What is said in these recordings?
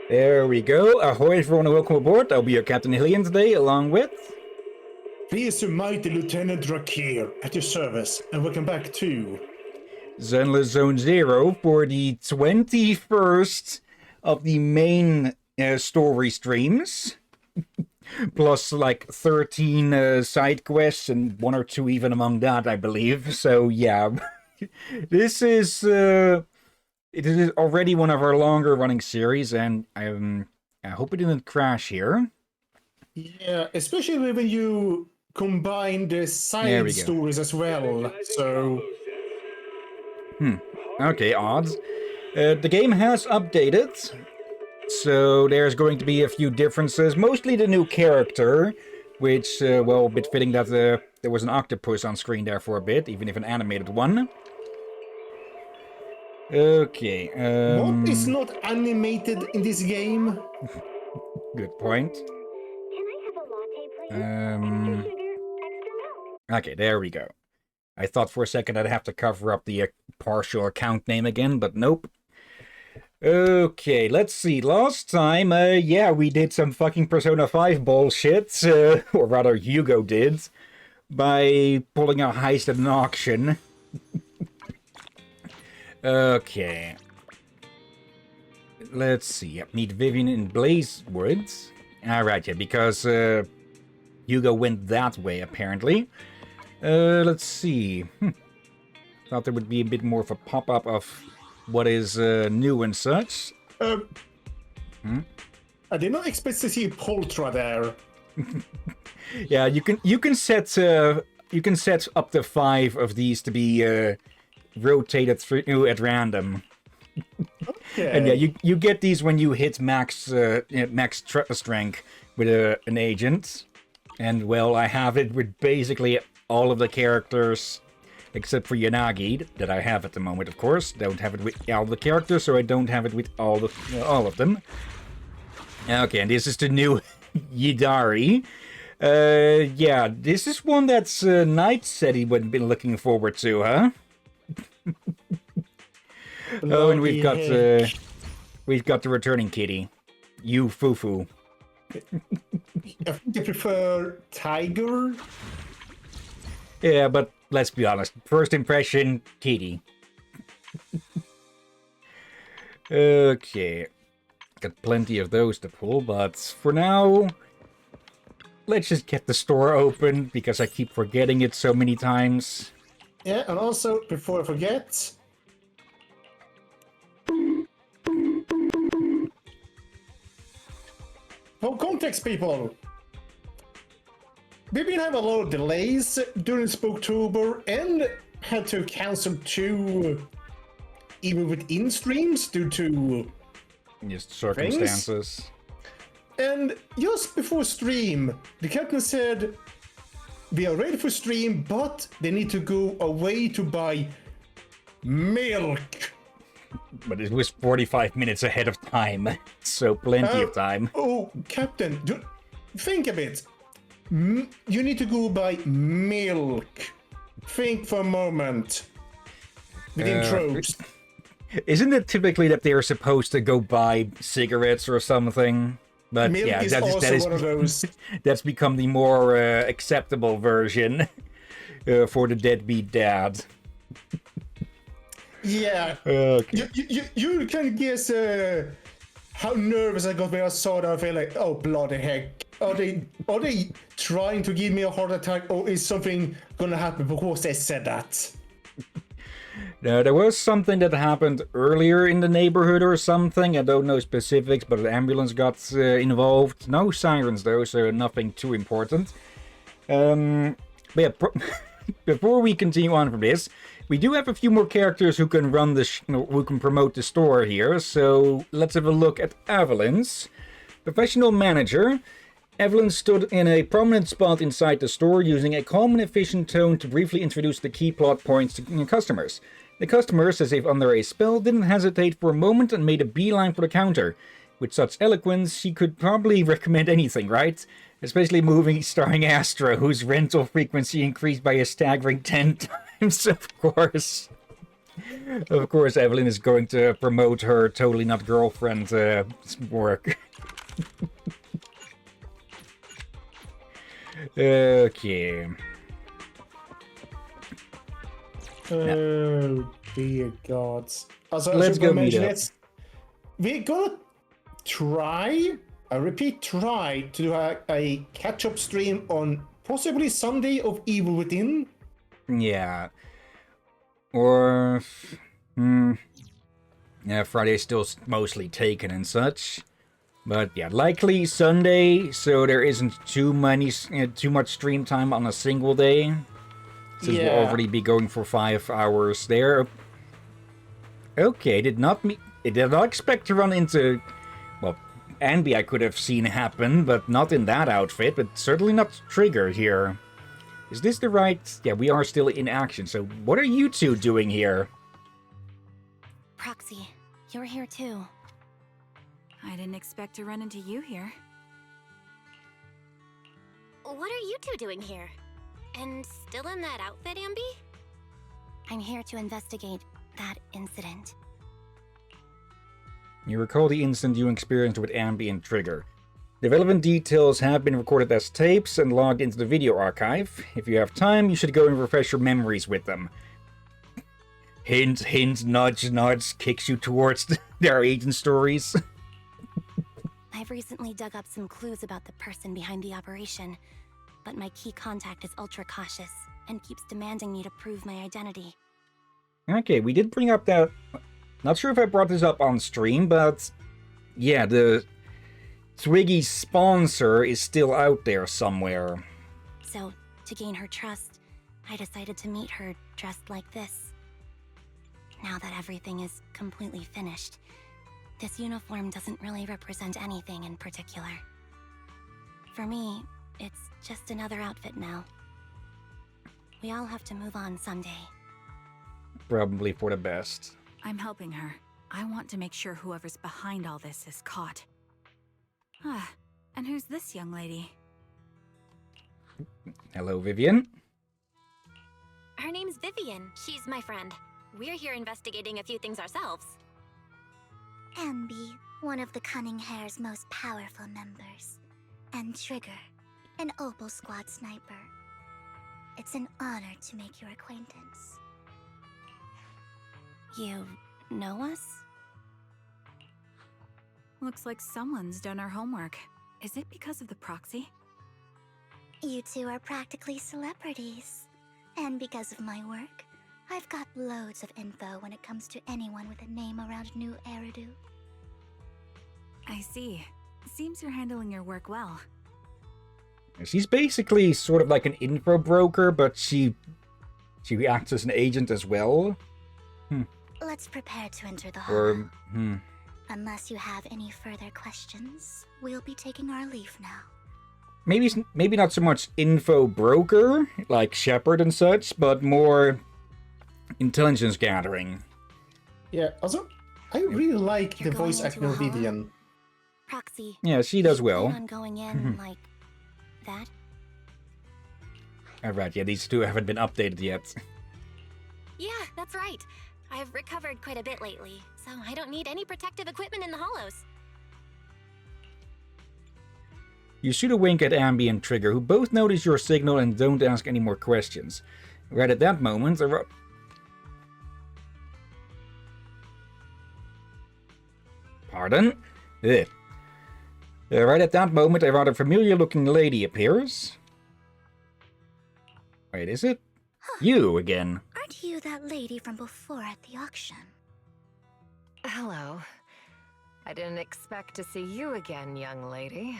There we go. Ahoy everyone and welcome aboard. I'll be your Captain Hillyan today, along with... Please, Mighty Lieutenant Drakir, at your service, and welcome back to... Zenless Zone Zero for the 21st of the main story streams. Plus, like, 13 side quests, and 1 or 2 even among that, I believe. So, yeah. This is... It is already one of our longer running series, and I hope it didn't crash here. Yeah, especially when you combine the side stories as well, so... Okay, odds. The game has updated, so there's going to be a few differences. Mostly the new character, which, well, a bit fitting that there was an octopus on screen there for a bit, even if an animated one. Okay, What is not animated in this game? Good point. Okay, there we go. I thought for a second I'd have to cover up the partial account name again, but nope. Okay, let's see. Last time, yeah, we did some fucking Persona 5 bullshit, or rather Hugo did, by pulling a heist at an auction. Okay. Let's see. Meet Vivian in Blazewood. Alright, yeah, because Hugo went that way, apparently. Let's see. Thought there would be a bit more of a pop-up of what is new and such. I did not expect to see Poltra there. Yeah, you can set up to 5 of these to be rotated through at random. Okay. And yeah, you get these when you hit max strength with an agent. And well, I have it with basically all of the characters except for Yanagi that I have at the moment, of course. Don't have it with all the characters, so I don't have it with all of them. Okay, and this is the new Yidari. Yeah, this is one that's Knight said he would been looking forward to, huh? Oh, and we've got the returning kitty, you Fufu. I think I prefer Tiger. Yeah, but let's be honest. First impression, kitty. Okay, got plenty of those to pull, but for now, let's just get the store open because I keep forgetting it so many times. Yeah, and also, before I forget... For context, people, we've been having a lot of delays during Spooktober and had to cancel 2 even within streams due to Just circumstances. And just before stream, the captain said, we are ready for stream, but they need to go away to buy milk. But it was 45 minutes ahead of time, so plenty of time. Oh, Captain, think of it. You need to go buy milk. Think for a moment. Within tropes. Isn't it typically that they are supposed to go buy cigarettes or something? But milk yeah, is also one of those. That's become the more acceptable version for the deadbeat dad. Yeah. Okay. You can guess how nervous I got when I saw that. I feel like, oh bloody heck, are they trying to give me a heart attack, or is something gonna happen because they said that? No, there was something that happened earlier in the neighborhood or something. I don't know specifics, but an ambulance got involved. No sirens though, so nothing too important. But yeah, before we continue on from this, we do have a few more characters who can run who can promote the store here. So let's have a look at Evelyn's professional manager. Evelyn stood in a prominent spot inside the store, using a calm and efficient tone to briefly introduce the key plot points to customers. The customers, as if under a spell, didn't hesitate for a moment and made a beeline for the counter. With such eloquence, she could probably recommend anything, right? Especially movies starring Astra, whose rental frequency increased by a staggering 10 times, of course. Of course, Evelyn is going to promote her totally not girlfriend work. Okay. Oh dear God. Also, Let's go meet up. We're gonna try, I repeat, try to do a catch-up stream on possibly Sunday of Evil Within. Yeah. Or... yeah, Friday's still mostly taken and such. But yeah, likely Sunday, so there isn't too much stream time on a single day. Since we'll already be going for 5 hours there. Okay, did not expect to run into... Well, Anby I could have seen happen, but not in that outfit, but certainly not Trigger here. Is this the right... Yeah, we are still in action, so what are you two doing here? Proxy, you're here too. I didn't expect to run into you here. What are you two doing here? And still in that outfit, Ambi? I'm here to investigate that incident. You recall the incident you experienced with Ambi and Trigger. The relevant details have been recorded as tapes and logged into the video archive. If you have time, you should go and refresh your memories with them. Hint, hint, nudge, nudge, kicks you towards their agent stories. I've recently dug up some clues about the person behind the operation, but my key contact is ultra cautious and keeps demanding me to prove my identity. Okay, we did bring up that... Not sure if I brought this up on stream, but... Yeah, the... Twiggy sponsor is still out there somewhere. So, to gain her trust, I decided to meet her dressed like this. Now that everything is completely finished, this uniform doesn't really represent anything in particular. For me, it's just another outfit now. We all have to move on someday. Probably for the best. I'm helping her. I want to make sure whoever's behind all this is caught. Ah, and who's this young lady? Hello, Vivian. Her name's Vivian. She's my friend. We're here investigating a few things ourselves. Ambi, one of the Cunning Hair's most powerful members. And Trigger, an Opal Squad sniper. It's an honor to make your acquaintance. You know us? Looks like someone's done our homework. Is it because of the proxy? You two are practically celebrities. And because of my work, I've got loads of info when it comes to anyone with a name around New Eridu. I see. Seems you're handling your work well. She's basically sort of like an info broker, but she acts as an agent as well. Let's prepare to enter the hall. Or, Unless you have any further questions, we'll be taking our leave now. Maybe not so much info broker, like Shepard and such, but more intelligence gathering. Yeah, also, I really like You're the going voice into acting a of hall? Vivian. Proxy. Yeah, she does you plan well. on going in like that? Alright, yeah, these two haven't been updated yet. Yeah, that's right. I've recovered quite a bit lately, so I don't need any protective equipment in the hollows. You shoot a wink at Ambi and Trigger, who both notice your signal and don't ask any more questions. Right at that moment, Pardon? Right at that moment, a rather familiar-looking lady appears. Wait, is it? You again. Aren't you that lady from before at the auction? Hello. I didn't expect to see you again, young lady.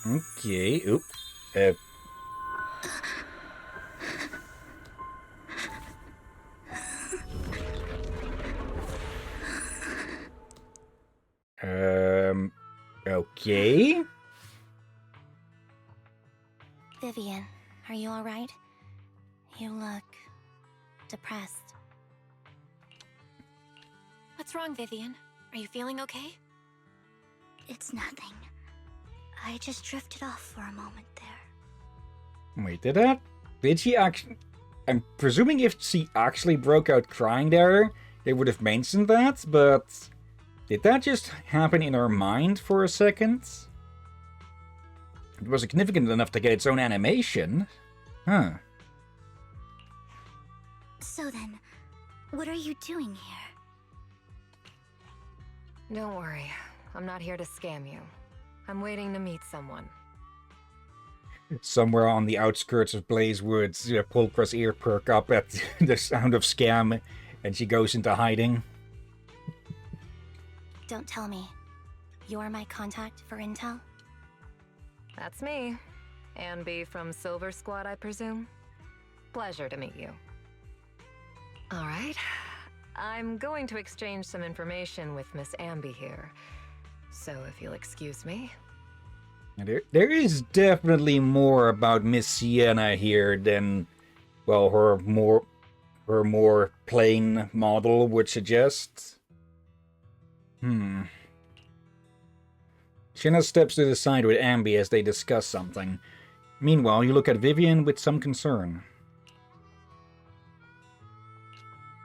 Okay, oop. Okay. Vivian, are you alright? You look depressed. What's wrong, Vivian? Are you feeling okay? It's nothing. I just drifted off for a moment there. Wait, did she actually... I'm presuming if she actually broke out crying there, they would have mentioned that, but did that just happen in her mind for a second? It was significant enough to get its own animation. Huh. So then, what are you doing here? Don't worry. I'm not here to scam you. I'm waiting to meet someone. Somewhere on the outskirts of Blazewood, Pulchra's ear perk up at the sound of scam, and she goes into hiding. Don't tell me. You're my contact for intel? That's me. Ambi from Silver Squad, I presume? Pleasure to meet you. Alright. I'm going to exchange some information with Miss Ambi here. So if you'll excuse me. There is definitely more about Miss Sienna here than, well, her more plain model would suggest. Sienna steps to the side with Ambi as they discuss something. Meanwhile, you look at Vivian with some concern.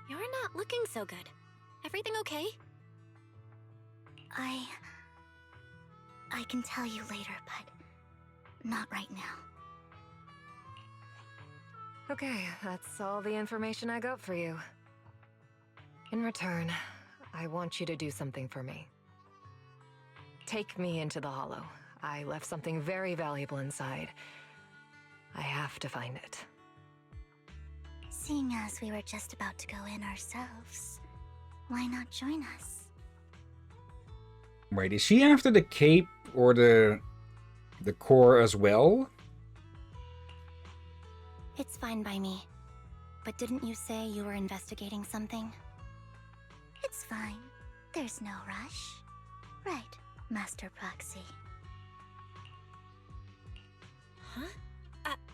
You're not looking so good. Everything okay? I can tell you later, but not right now. Okay, that's all the information I got for you. In return, I want you to do something for me. Take me into the Hollow. I left something very valuable inside. I have to find it. Seeing as we were just about to go in ourselves, why not join us? Wait, is she after the cape or the core as well? It's fine by me. But didn't you say you were investigating something? It's fine. There's no rush. Right, Master Proxy. Huh?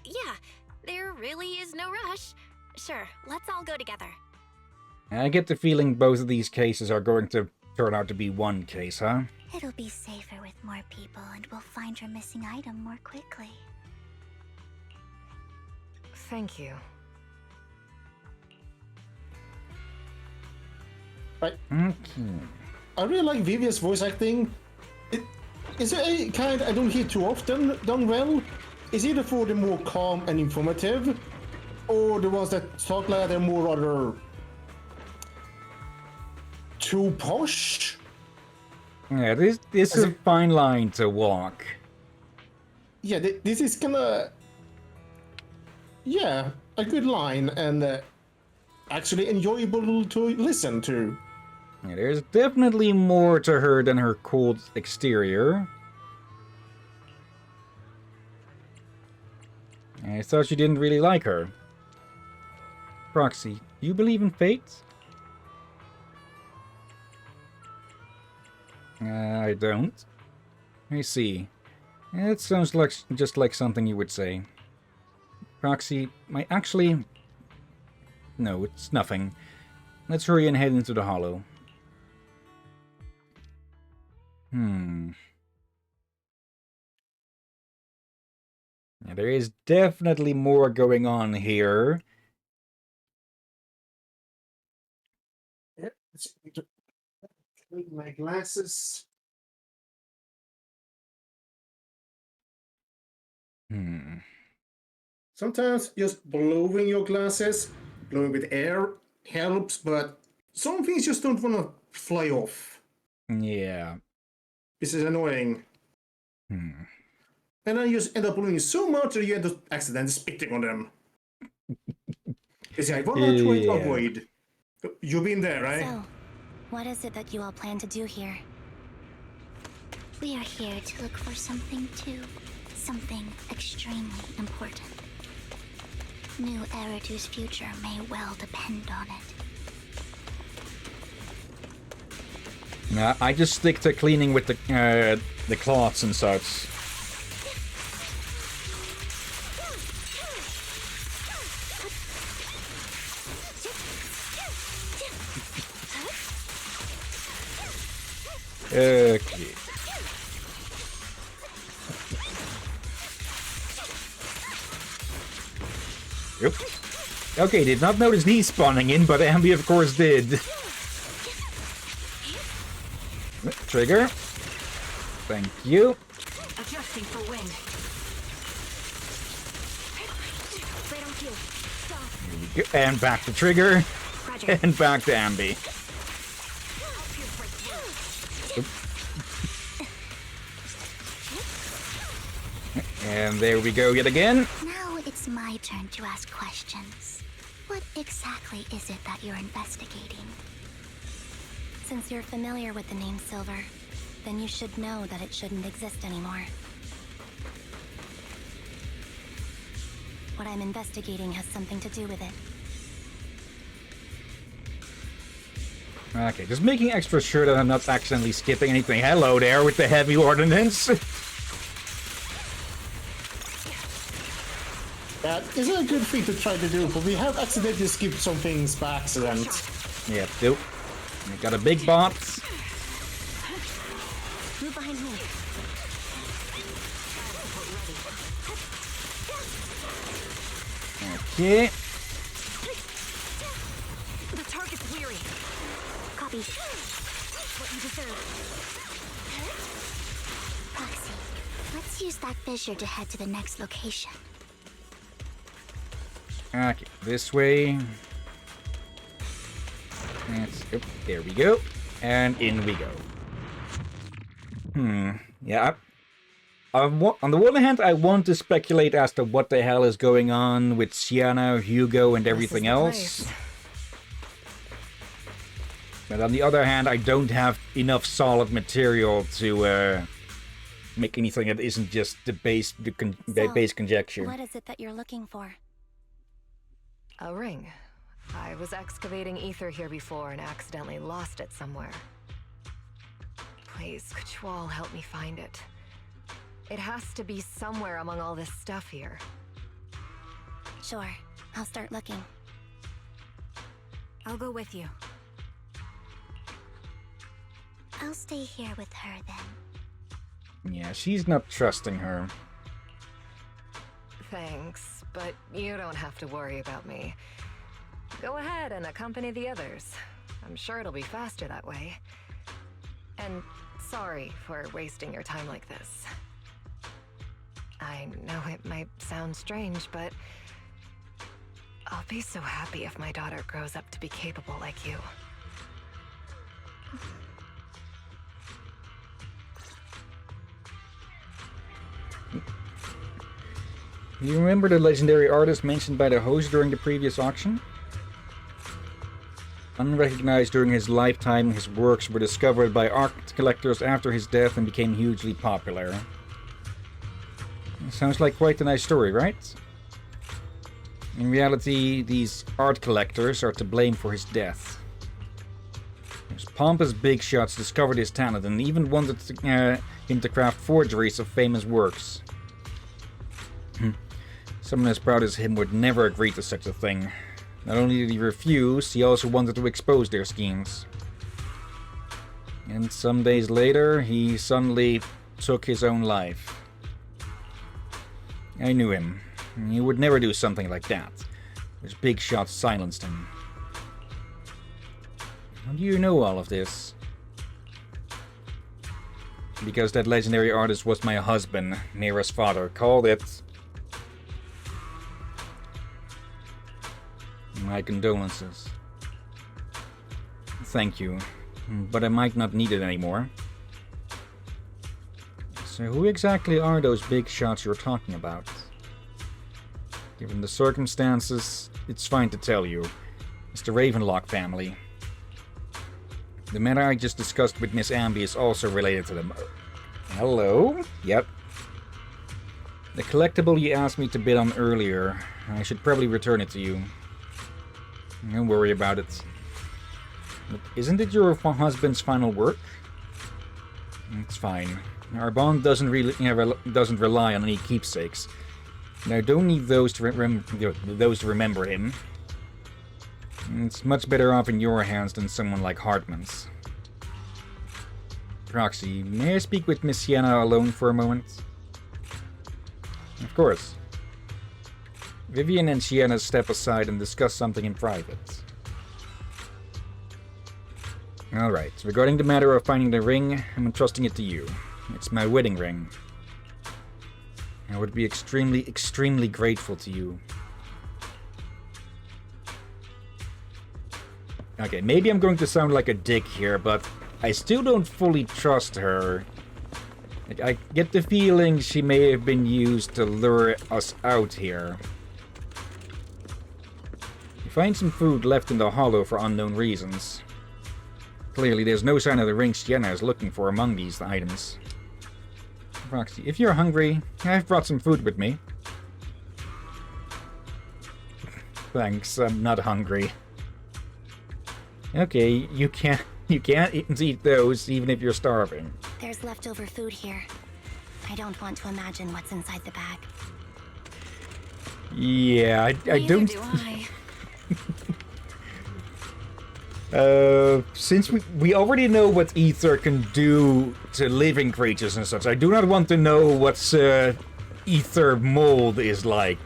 Yeah. There really is no rush. Sure, let's all go together. I get the feeling both of these cases are going to turn out to be one case, huh? It'll be safer with more people, and we'll find your missing item more quickly. Thank you. Okay. I really like Vivian's voice acting. Is there a kind I don't hear too often done well? Is either for the more calm and informative, or the ones that talk like they're more rather too posh? Yeah, this is a fine line to walk. Yeah, this is kinda... Yeah, a good line, and actually enjoyable to listen to. Yeah, there's definitely more to her than her cold exterior. I thought you didn't really like her. Proxy, you believe in fate? I don't. I see. It sounds like just like something you would say. Proxy, actually... No, it's nothing. Let's hurry and head into the Hollow. Yeah, there is definitely more going on here. Yeah, my glasses. Sometimes just blowing your glasses, blowing with air, helps, but some things just don't want to fly off. Yeah. This is annoying. And then you just end up blowing so much that you end up accidentally spitting on them. It's like, what am I trying to avoid? You've been there, right? So, what is it that you all plan to do here? We are here to look for something too. Something extremely important. New Eridu's future may well depend on it. Nah, I just stick to cleaning with the cloths and such. Okay. Yep. Okay, did not notice these spawning in, but Ambi of course did. Trigger. Thank you. Adjusting for wind. And back to Trigger. Roger. And back to Ambi. And there we go yet again. Now it's my turn to ask questions. What exactly is it that you're investigating? Since you're familiar with the name Silver, then you should know that it shouldn't exist anymore. What I'm investigating has something to do with it. Okay, just making extra sure that I'm not accidentally skipping anything. Hello there with the heavy ordnance. That isn't a good thing to try to do, but we have accidentally skipped some things by accident. Yep, nope. We got a big box. Move behind me. Okay. The target's weary. Copy. What you deserve. Proxy, let's use that fissure to head to the next location. Okay, this way. Oh, there we go. And in we go. Yeah. On the one hand, I want to speculate as to what the hell is going on with Sienna, Hugo, and everything else. But on the other hand, I don't have enough solid material to make anything that isn't just the base conjecture. What is it that you're looking for? A ring. I was excavating ether here before and accidentally lost it somewhere. Please, could you all help me find it? It has to be somewhere among all this stuff here. Sure, I'll start looking. I'll go with you. I'll stay here with her then. Yeah, she's not trusting her. Thanks, but you don't have to worry about me. Go ahead and accompany the others. I'm sure it'll be faster that way. And sorry for wasting your time like this. I know it might sound strange, but I'll be so happy if my daughter grows up to be capable like you. You remember the legendary artist mentioned by the host during the previous auction? Unrecognized during his lifetime, his works were discovered by art collectors after his death and became hugely popular. Sounds like quite a nice story, right? In reality, these art collectors are to blame for his death. Those pompous big shots discovered his talent and even wanted him to craft forgeries of famous works. Someone as proud as him would never agree to such a thing. Not only did he refuse, he also wanted to expose their schemes. And some days later, he suddenly took his own life. I knew him. He would never do something like that. His big shots silenced him. How do you know all of this? Because that legendary artist was my husband, Mira's father. Called it. My condolences. Thank you, but I might not need it anymore. So who exactly are those big shots you're talking about? Given the circumstances, it's fine to tell you. It's the Ravenlock family. The matter I just discussed with Miss Ambi is also related to them. Hello? Yep. The collectible you asked me to bid on earlier, I should probably return it to you. Don't worry about it. But isn't it your husband's final work? It's fine. Our bond doesn't rely on any keepsakes. And I don't need those to remember him. It's much better off in your hands than someone like Hartman's. Proxy, may I speak with Miss Sienna alone for a moment? Of course. Vivian and Sienna step aside and discuss something in private. Alright, regarding the matter of finding the ring, I'm entrusting it to you. It's my wedding ring. I would be extremely, extremely grateful to you. Okay, maybe I'm going to sound like a dick here, but I still don't fully trust her. I get the feeling she may have been used to lure us out here. You find some food left in the hollow for unknown reasons. Clearly, there's no sign of the ring Sienna is looking for among these items. Roxy, if you're hungry, I've brought some food with me. Thanks, I'm not hungry. Okay, you can't eat those even if you're starving. There's leftover food here. I don't want to imagine what's inside the bag. Yeah, I Neither don't... do I. Since we already know what ether can do to living creatures and such, I do not want to know what ether mold is like.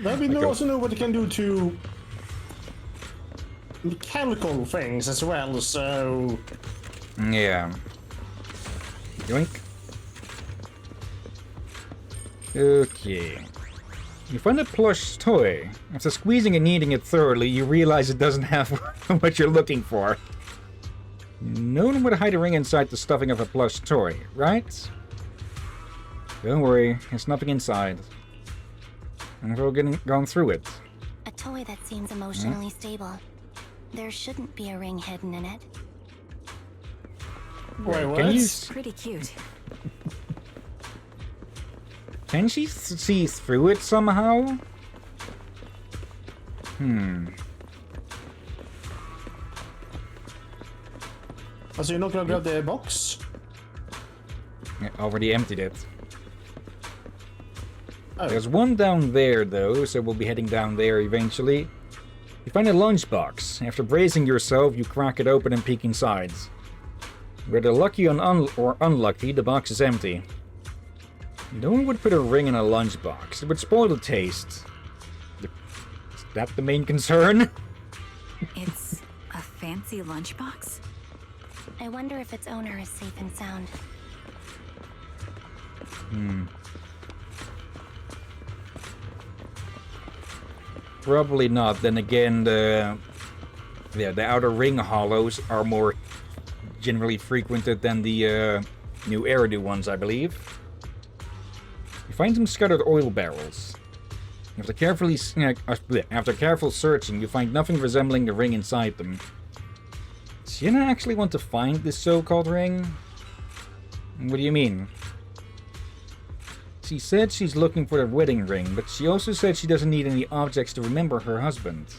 But we also know what it can do to mechanical things as well, so... Yeah. Yoink. Okay. You find a plush toy. After squeezing and eating it thoroughly, you realize it doesn't have what you're looking for. No one would hide a ring inside the stuffing of a plush toy, right? Don't worry, there's nothing inside. And we're gone through it. A toy that seems emotionally stable. There shouldn't be a ring hidden in it. Wait, what? Can you... Pretty cute. Can she see through it somehow? Oh, so you're not gonna grab the box? I already emptied it. Oh. There's one down there, though, so we'll be heading down there eventually. You find a lunchbox. After bracing yourself, you crack it open and peek inside. Whether lucky or unlucky, the box is empty. No one would put a ring in a lunchbox. It would spoil the taste. Is that the main concern? It's a fancy lunchbox? I wonder if its owner is safe and sound. Probably not. Then again, the outer ring hollows are more generally frequented than the new Eridu ones, I believe. You find some scattered oil barrels. After careful searching, you find nothing resembling the ring inside them. Does Sienna actually want to find this so-called ring? What do you mean? She said she's looking for the wedding ring, but she also said she doesn't need any objects to remember her husband.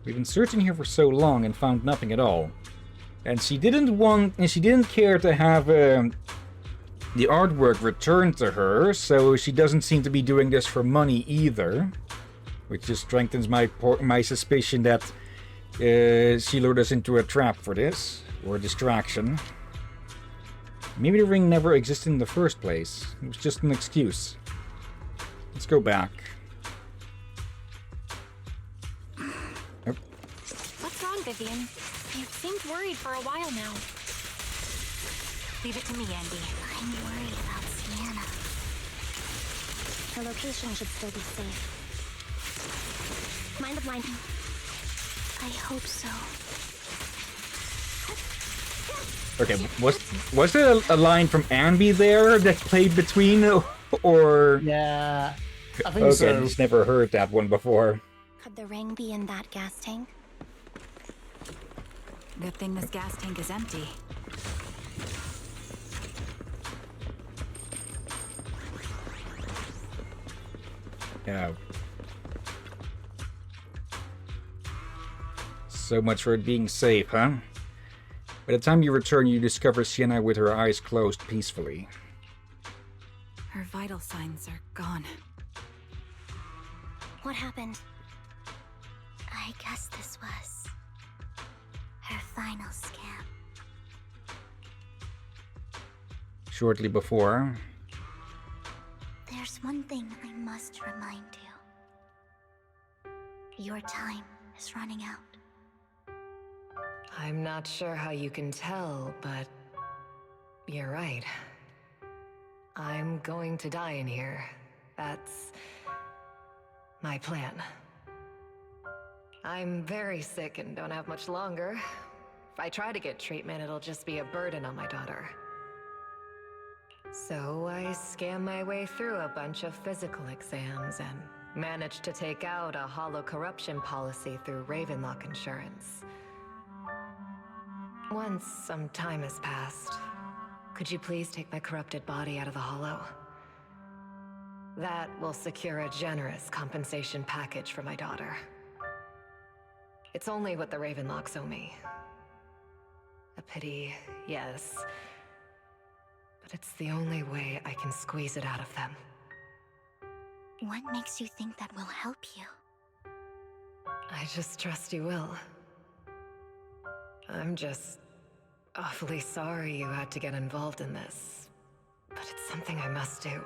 We've been searching here for so long and found nothing at all. And she didn't care to have the artwork returned to her, so she doesn't seem to be doing this for money either. Which just strengthens my suspicion that she lured us into a trap for this, or a distraction. Maybe the ring never existed in the first place. It was just an excuse. Let's go back. Oh. What's wrong, Vivian? You seemed worried for a while now. Leave it to me, Andy. I'm worried about Sienna. Her location should still be safe. Mind the blind. I hope so. Okay, was there a line from Ambi there that played between, or... Yeah, I think okay, so. I just never heard that one before. Could the ring be in that gas tank? Good thing this gas tank is empty. Yeah. So much for it being safe, huh? By the time you return, you discover Sienna with her eyes closed peacefully. Her vital signs are gone. What happened? I guess this was her final scan. Shortly before, There's There's one thing I must remind you. Your time is running out. I'm not sure how you can tell, but you're right. I'm going to die in here. That's my plan. I'm very sick and don't have much longer. If I try to get treatment, it'll just be a burden on my daughter. So I scam my way through a bunch of physical exams and managed to take out a hollow corruption policy through Ravenlock Insurance. Once some time has passed, could you please take my corrupted body out of the hollow? That will secure a generous compensation package for my daughter. It's only what the Ravenlocks owe me. A pity, yes. But it's the only way I can squeeze it out of them. What makes you think that will help you? I just trust you will. I'm just awfully sorry you had to get involved in this. But it's something I must do.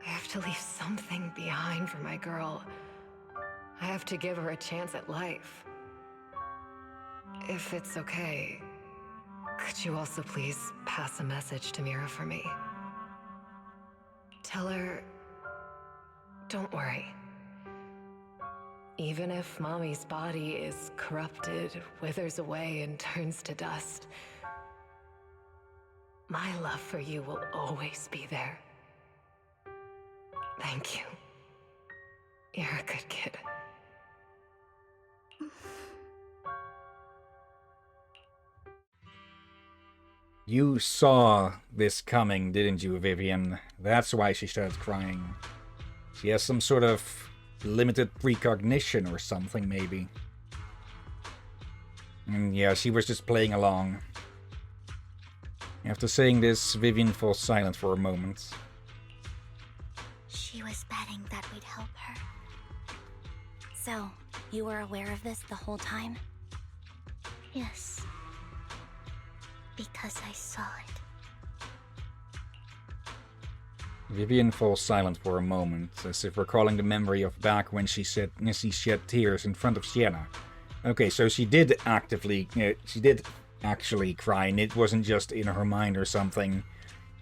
I have to leave something behind for my girl. I have to give her a chance at life. If it's okay, could you also please pass a message to Mira for me? Tell her, don't worry. Even if Mommy's body is corrupted, withers away, and turns to dust, my love for you will always be there. Thank you. You're a good kid. You saw this coming, didn't you, Vivian? That's why she started crying. She has some sort of limited precognition or something, maybe. And yeah, she was just playing along. After saying this, Vivian falls silent for a moment. She was betting that we'd help her. So, you were aware of this the whole time? Yes. Because I saw it. Vivian falls silent for a moment, as if recalling the memory of back when she shed tears in front of Sienna. Okay, so she did actually cry, and it wasn't just in her mind or something.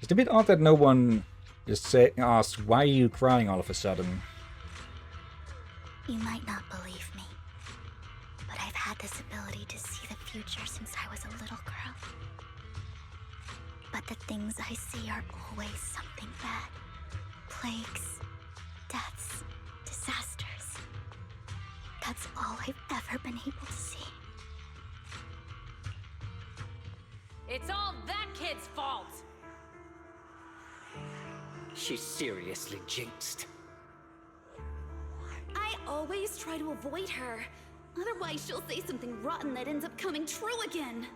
It's a bit odd that no one just asked, why are you crying all of a sudden? You might not believe me, but I've had this ability to see the future since I was a little girl. But the things I see are always something bad. Plagues, deaths, disasters. That's all I've ever been able to see. It's all that kid's fault! She's seriously jinxed. I always try to avoid her. Otherwise, she'll say something rotten that ends up coming true again.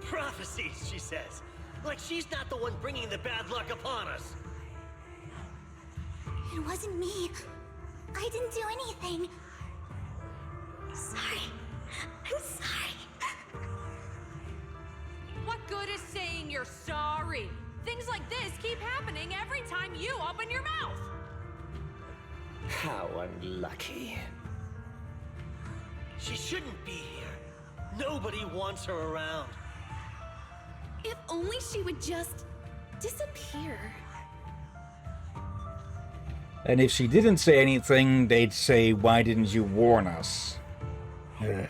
Prophecies, she says. Like she's not the one bringing the bad luck upon us. It wasn't me. I didn't do anything. Sorry. I'm sorry. What good is saying you're sorry? Things like this keep happening every time you open your mouth! How unlucky. She shouldn't be here. Nobody wants her around. If only she would just disappear. And if she didn't say anything, they'd say, why didn't you warn us? I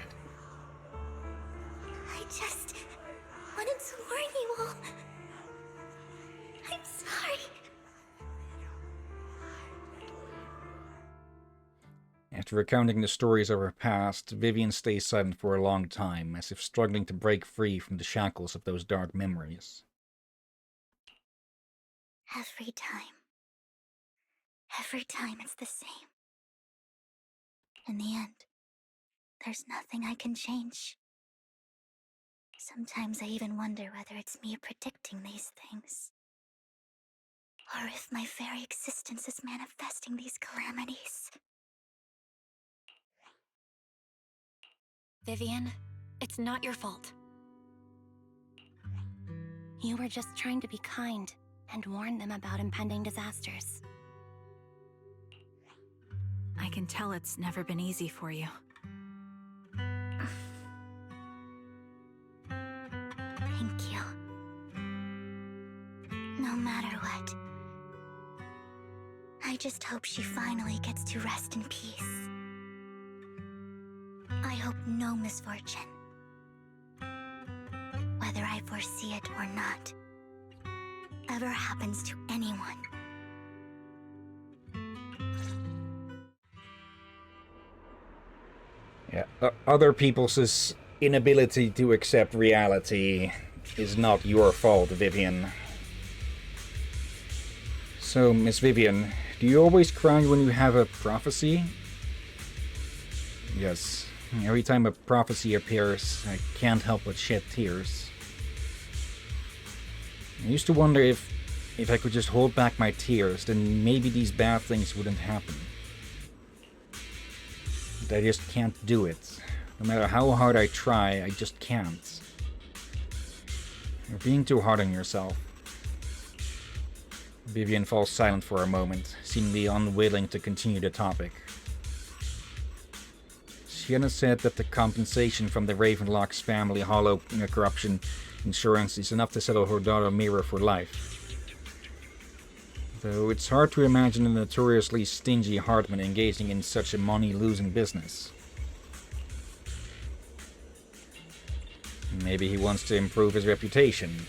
just wanted to warn you all. I'm sorry. After recounting the stories of her past, Vivian stays silent for a long time, as if struggling to break free from the shackles of those dark memories. Every time it's the same. In the end, there's nothing I can change. Sometimes I even wonder whether it's me predicting these things, or if my very existence is manifesting these calamities. Vivian, it's not your fault. You were just trying to be kind, and warn them about impending disasters. I can tell it's never been easy for you. Thank you. No matter what, I just hope she finally gets to rest in peace. I hope no misfortune, whether I foresee it or not, ever happens to anyone. Yeah, other people's inability to accept reality is not your fault, Vivian. So, Miss Vivian, do you always cry when you have a prophecy? Yes. Every time a prophecy appears, I can't help but shed tears. I used to wonder if I could just hold back my tears, then maybe these bad things wouldn't happen. But I just can't do it. No matter how hard I try, I just can't. You're being too hard on yourself. Vivian falls silent for a moment, seemingly unwilling to continue the topic. Sienna said that the compensation from the Ravenlock's family hollow corruption insurance is enough to settle her daughter Mira for life. Though it's hard to imagine a notoriously stingy Hartman engaging in such a money-losing business. Maybe he wants to improve his reputation.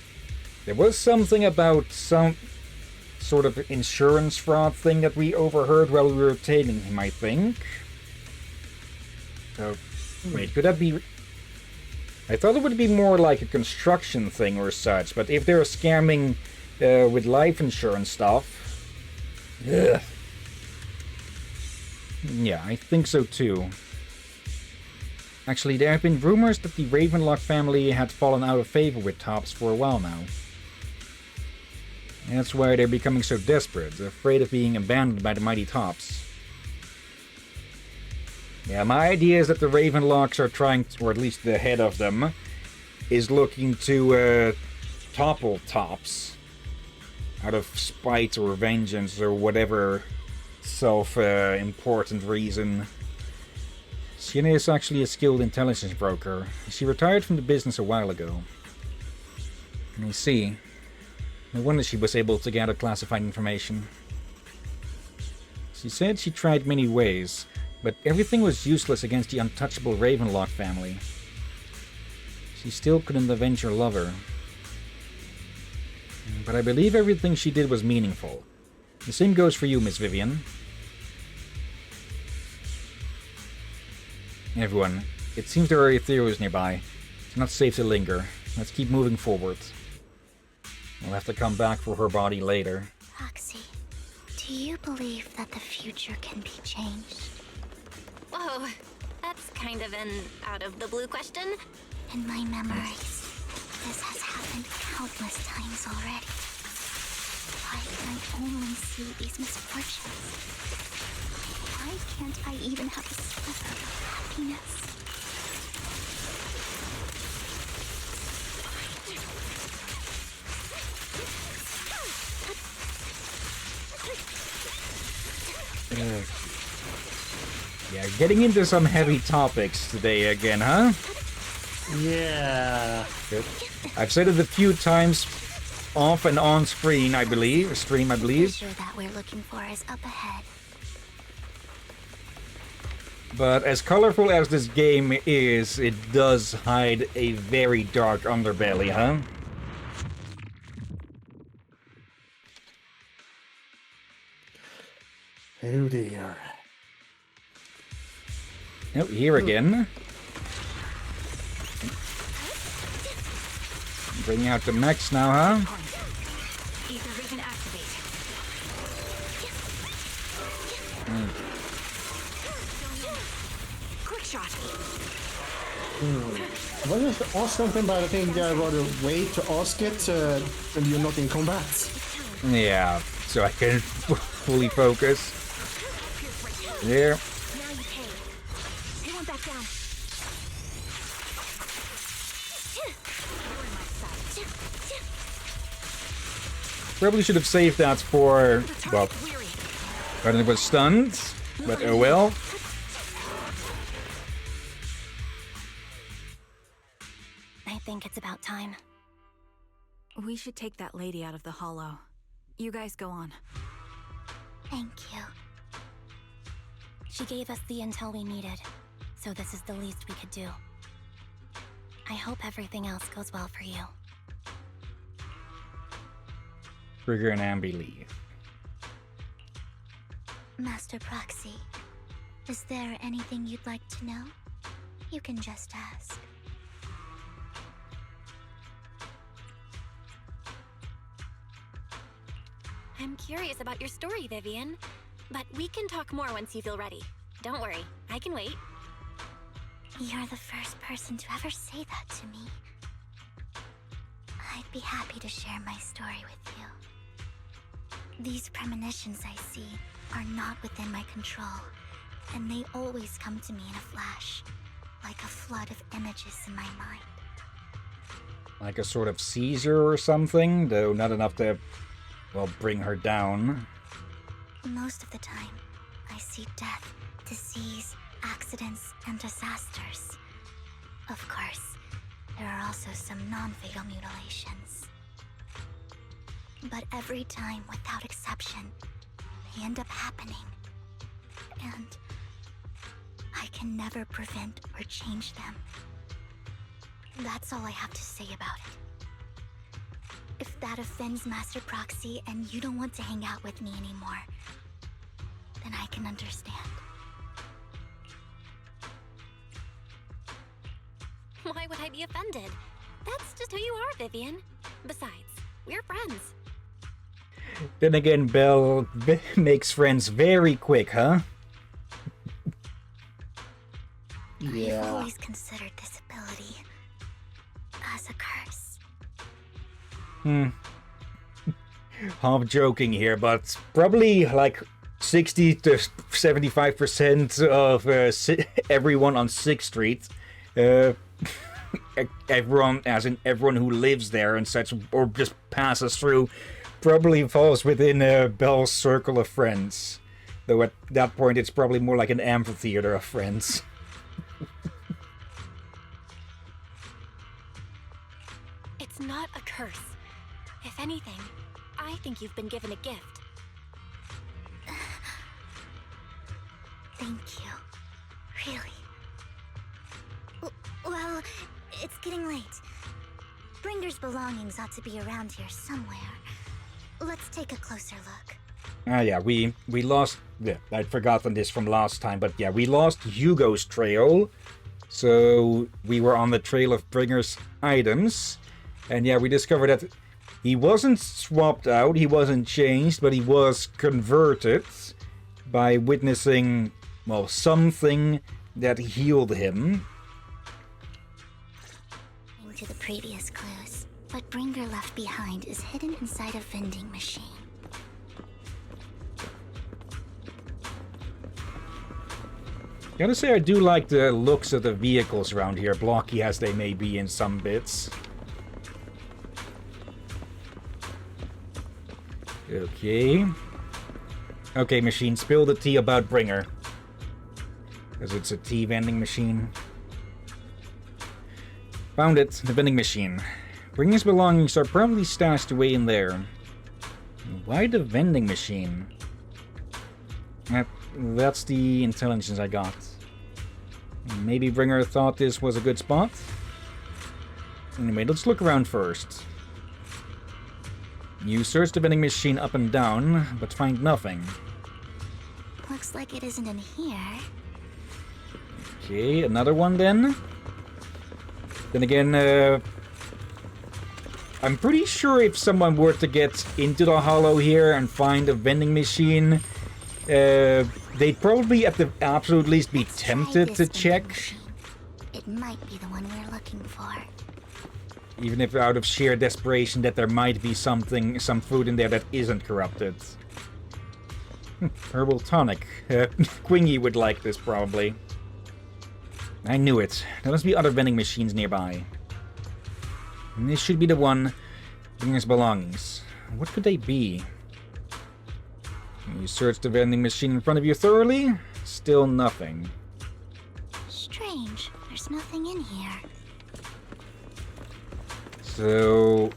There was something about some sort of insurance fraud thing that we overheard while we were tailing him, I think. So, wait, could that be... I thought it would be more like a construction thing or such, but if they're scamming with life insurance stuff... Ugh. Yeah, I think so too. Actually, there have been rumors that the Ravenlock family had fallen out of favor with Tops for a while now. That's why they're becoming so desperate, afraid of being abandoned by the mighty Tops. Yeah, my idea is that the Ravenlocks are trying to, or at least the head of them, is looking to topple Tops. Out of spite or vengeance or whatever self-important reason. Sienna is actually a skilled intelligence broker. She retired from the business a while ago. And you see, no wonder she was able to gather classified information. She said she tried many ways, but everything was useless against the untouchable Ravenlock family. She still couldn't avenge her lover. But I believe everything she did was meaningful. The same goes for you, Miss Vivian. Everyone, it seems there are Ethereals nearby. It's not safe to linger. Let's keep moving forward. We'll have to come back for her body later. Foxy, do you believe that the future can be changed? Whoa, that's kind of an out-of-the-blue question. In my memories, this has happened countless times already. Why can I only see these misfortunes? Why can't I even have a sliver of happiness? Yeah, getting into some heavy topics today again, huh? Yeah. Good. I've said it a few times, off and on screen, I believe. The treasure that we're looking for is up ahead. But as colorful as this game is, it does hide a very dark underbelly, huh? Oh dear. Oh, here again. Bring out the mechs now, huh? Ether vision activate. Quick shot. I was just ask something, but I think I'd rather wait to ask it when you're not in combat. Yeah, so I can fully focus. There. Now you pay. Hit one back down. Probably should have saved that for, well, when it was stunned, but oh well. I think it's about time. We should take that lady out of the hollow. You guys go on. Thank you. She gave us the intel we needed, so this is the least we could do. I hope everything else goes well for you. Trigger and Ambi leave. Master Proxy, is there anything you'd like to know? You can just ask. I'm curious about your story, Vivian. But we can talk more once you feel ready. Don't worry, I can wait. You're the first person to ever say that to me. I'd be happy to share my story with you. These premonitions I see are not within my control, and they always come to me in a flash, like a flood of images in my mind. Like a sort of seizure or something, though not enough to, well, bring her down. Most of the time, I see death, disease, accidents, and disasters. Of course, there are also some non-fatal mutilations. But every time, without exception, they end up happening. And I can never prevent or change them. That's all I have to say about it. If that offends Master Proxy and you don't want to hang out with me anymore, then I can understand. Why would I be offended? That's just who you are, Vivian. Besides, we're friends. Then again, Belle makes friends very quick, huh? I've always considered this ability as a curse. Half joking here, but probably like 60 to 75% of everyone on 6th Street, everyone, as in everyone who lives there and such, or just passes through, probably falls within Belle's circle of friends. Though at that point it's probably more like an amphitheater of friends. It's not a curse. If anything, I think you've been given a gift. Thank you. Really. Well, it's getting late. Bringer's belongings ought to be around here somewhere. Let's take a closer look. Yeah, we lost... Yeah, I'd forgotten this from last time, but yeah, we lost Hugo's trail. So we were on the trail of Bringer's items. And yeah, we discovered that he wasn't swapped out, he wasn't changed, but he was converted by witnessing, well, something that healed him. To the previous clues, what Bringer left behind is hidden inside a vending machine. Gotta say, I do like the looks of the vehicles around here, blocky as they may be in some bits. Okay. Okay, machine, spill the tea about Bringer. Because it's a tea vending machine. Found it, the vending machine. Bringer's belongings are probably stashed away in there. Why the vending machine? That's the intelligence I got. Maybe Bringer thought this was a good spot? Anyway, let's look around first. You search the vending machine up and down, but find nothing. Looks like it isn't in here. Okay, another one then. Then again, I'm pretty sure if someone were to get into the hollow here and find a vending machine, they'd probably at the absolute least be tempted to check. It might be the one we're looking for. Even if out of sheer desperation that there might be something, some food in there that isn't corrupted. Herbal tonic. Quingy would like this probably. I knew it. There must be other vending machines nearby. And this should be the one. Bringer's belongings. What could they be? You search the vending machine in front of you thoroughly? Still nothing. Strange. There's nothing in here. So...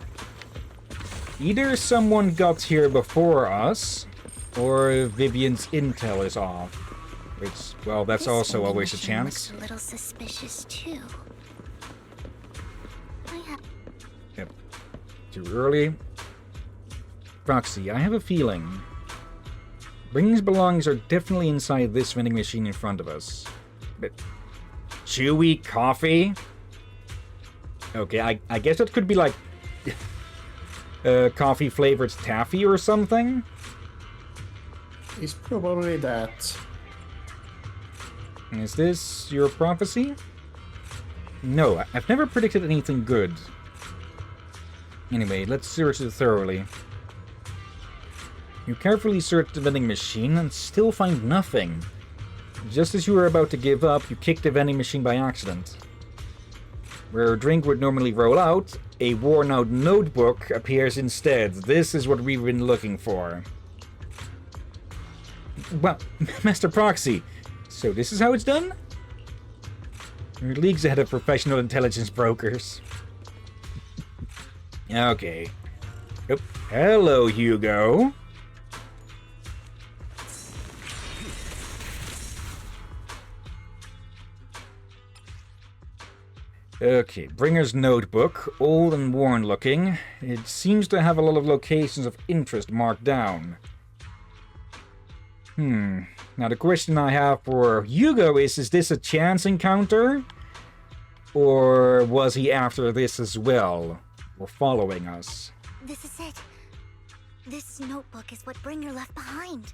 either someone got here before us, or Vivian's intel is off. Which, well, that's This also vending always a machine chance. looks a little suspicious too. I have. Yep. Too early. Proxy, I have a feeling. Bringing's belongings are definitely inside this vending machine in front of us. But... chewy coffee? Okay, I guess that could be like... coffee-flavored taffy or something? It's probably that. Is this your prophecy? No, I've never predicted anything good. Anyway, let's search it thoroughly. You carefully search the vending machine and still find nothing. Just as you were about to give up, you kick the vending machine by accident. Where a drink would normally roll out, a worn-out notebook appears instead. This is what we've been looking for. Well, Master Proxy, so this is how it's done? You're leagues ahead of professional intelligence brokers. Okay. Oh, hello, Hugo. Okay, Bringer's notebook, old and worn looking. It seems to have a lot of locations of interest marked down. Now the question I have for Hugo is this a chance encounter? Or was he after this as well? Or following us? This is it. This notebook is what Bringer left behind.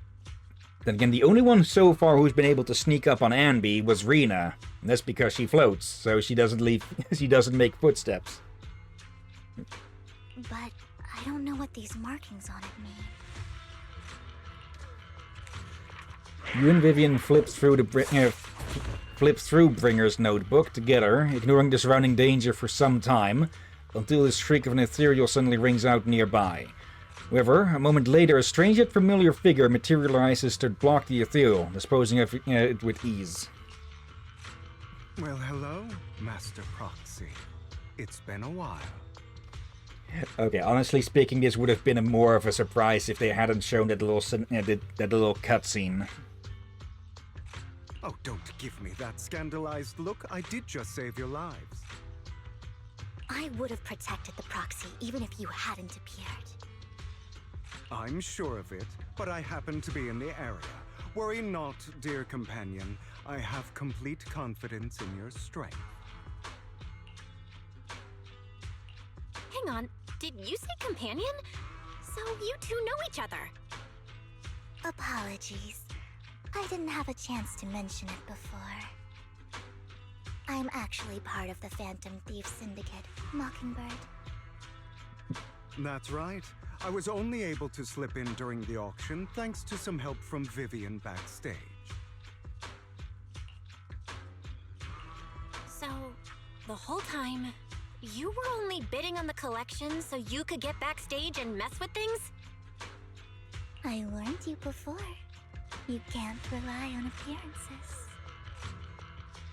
Then again, the only one so far who's been able to sneak up on Anby was Rena. And that's because she floats, so she doesn't leave. She doesn't make footsteps. But I don't know what these markings on it mean. You and Vivian flips through Bringer's notebook together, ignoring the surrounding danger for some time, until the shriek of an ethereal suddenly rings out nearby. However, a moment later, a strange yet familiar figure materializes to block the ethereal, disposing of it with ease. Well, hello, Master Proxy. It's been a while. Okay, honestly speaking, this would have been more of a surprise if they hadn't shown that little cutscene. Oh, don't give me that scandalized look. I did just save your lives. I would have protected the proxy even if you hadn't appeared. I'm sure of it, but I happen to be in the area. Worry not, dear companion. I have complete confidence in your strength. Hang on, did you say companion? So you two know each other. Apologies. I didn't have a chance to mention it before. I'm actually part of the Phantom Thief Syndicate, Mockingbird. That's right. I was only able to slip in during the auction thanks to some help from Vivian backstage. So, the whole time, you were only bidding on the collection so you could get backstage and mess with things? I warned you before. You can't rely on appearances.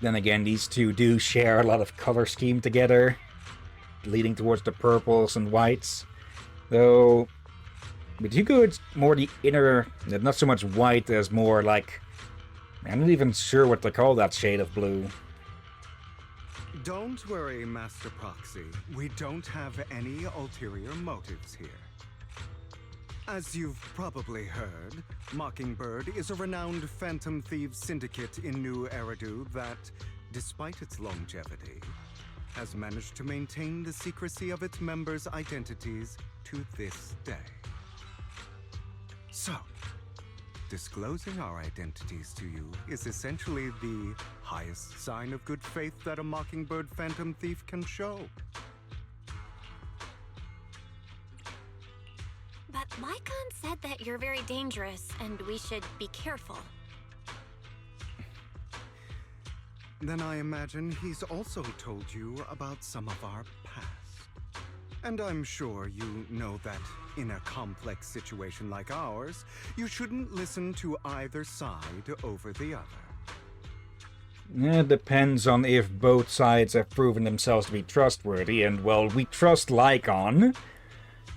Then again, these two do share a lot of color scheme together, leading towards the purples and whites. Though, with Hugo, it's more the inner, not so much white as more like, I'm not even sure what to call that shade of blue. Don't worry, Master Proxy. We don't have any ulterior motives here. As you've probably heard, Mockingbird is a renowned Phantom Thieves syndicate in New Eridu that, despite its longevity, has managed to maintain the secrecy of its members' identities to this day. So, disclosing our identities to you is essentially the highest sign of good faith that a Mockingbird Phantom Thief can show. But Lycon said that you're very dangerous and we should be careful. Then I imagine he's also told you about some of our past. And I'm sure you know that in a complex situation like ours, you shouldn't listen to either side over the other. It depends on if both sides have proven themselves to be trustworthy, and well, we trust Lycon.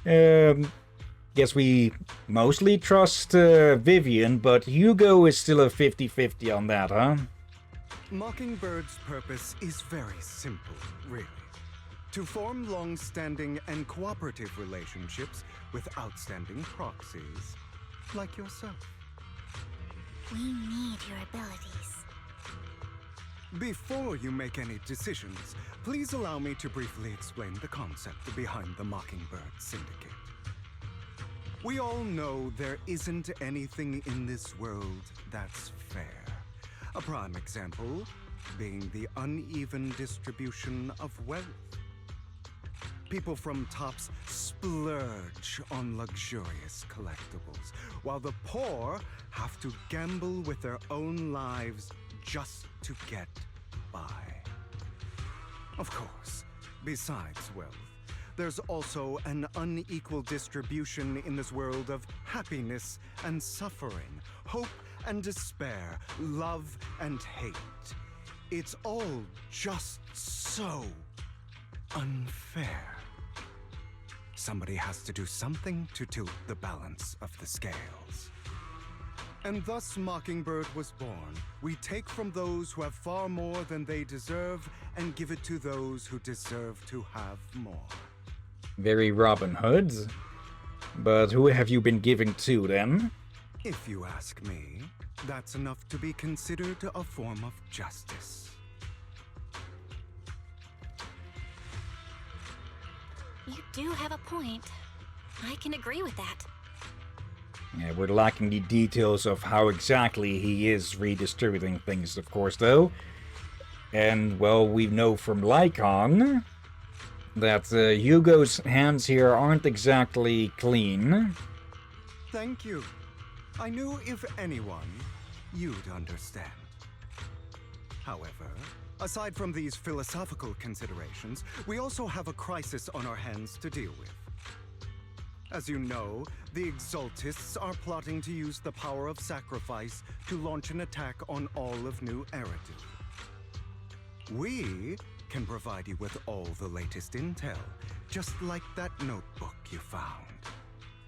Guess we mostly trust Vivian, but Hugo is still a 50-50 on that, huh? Mockingbird's purpose is very simple, really. To form long-standing and cooperative relationships with outstanding proxies, like yourself. We need your abilities. Before you make any decisions, please allow me to briefly explain the concept behind the Mockingbird Syndicate. We all know there isn't anything in this world that's fair. A prime example being the uneven distribution of wealth. People from tops splurge on luxurious collectibles, while the poor have to gamble with their own lives just to get by. Of course, besides wealth, there's also an unequal distribution in this world of happiness and suffering, hope and despair, love and hate. It's all just so unfair. Somebody has to do something to tilt the balance of the scales. And thus Mockingbird was born. We take from those who have far more than they deserve and give it to those who deserve to have more. Very Robin Hood. But who have you been giving to, then? If you ask me, that's enough to be considered a form of justice. You do have a point. I can agree with that. Yeah, we're lacking the details of how exactly he is redistributing things, of course, though. And, well, we know from Lycon that Hugo's hands here aren't exactly clean. Thank you. I knew if anyone, you'd understand. However, aside from these philosophical considerations, we also have a crisis on our hands to deal with. As you know, the Exaltists are plotting to use the power of sacrifice to launch an attack on all of New Eridu. We can provide you with all the latest intel, just like that notebook you found.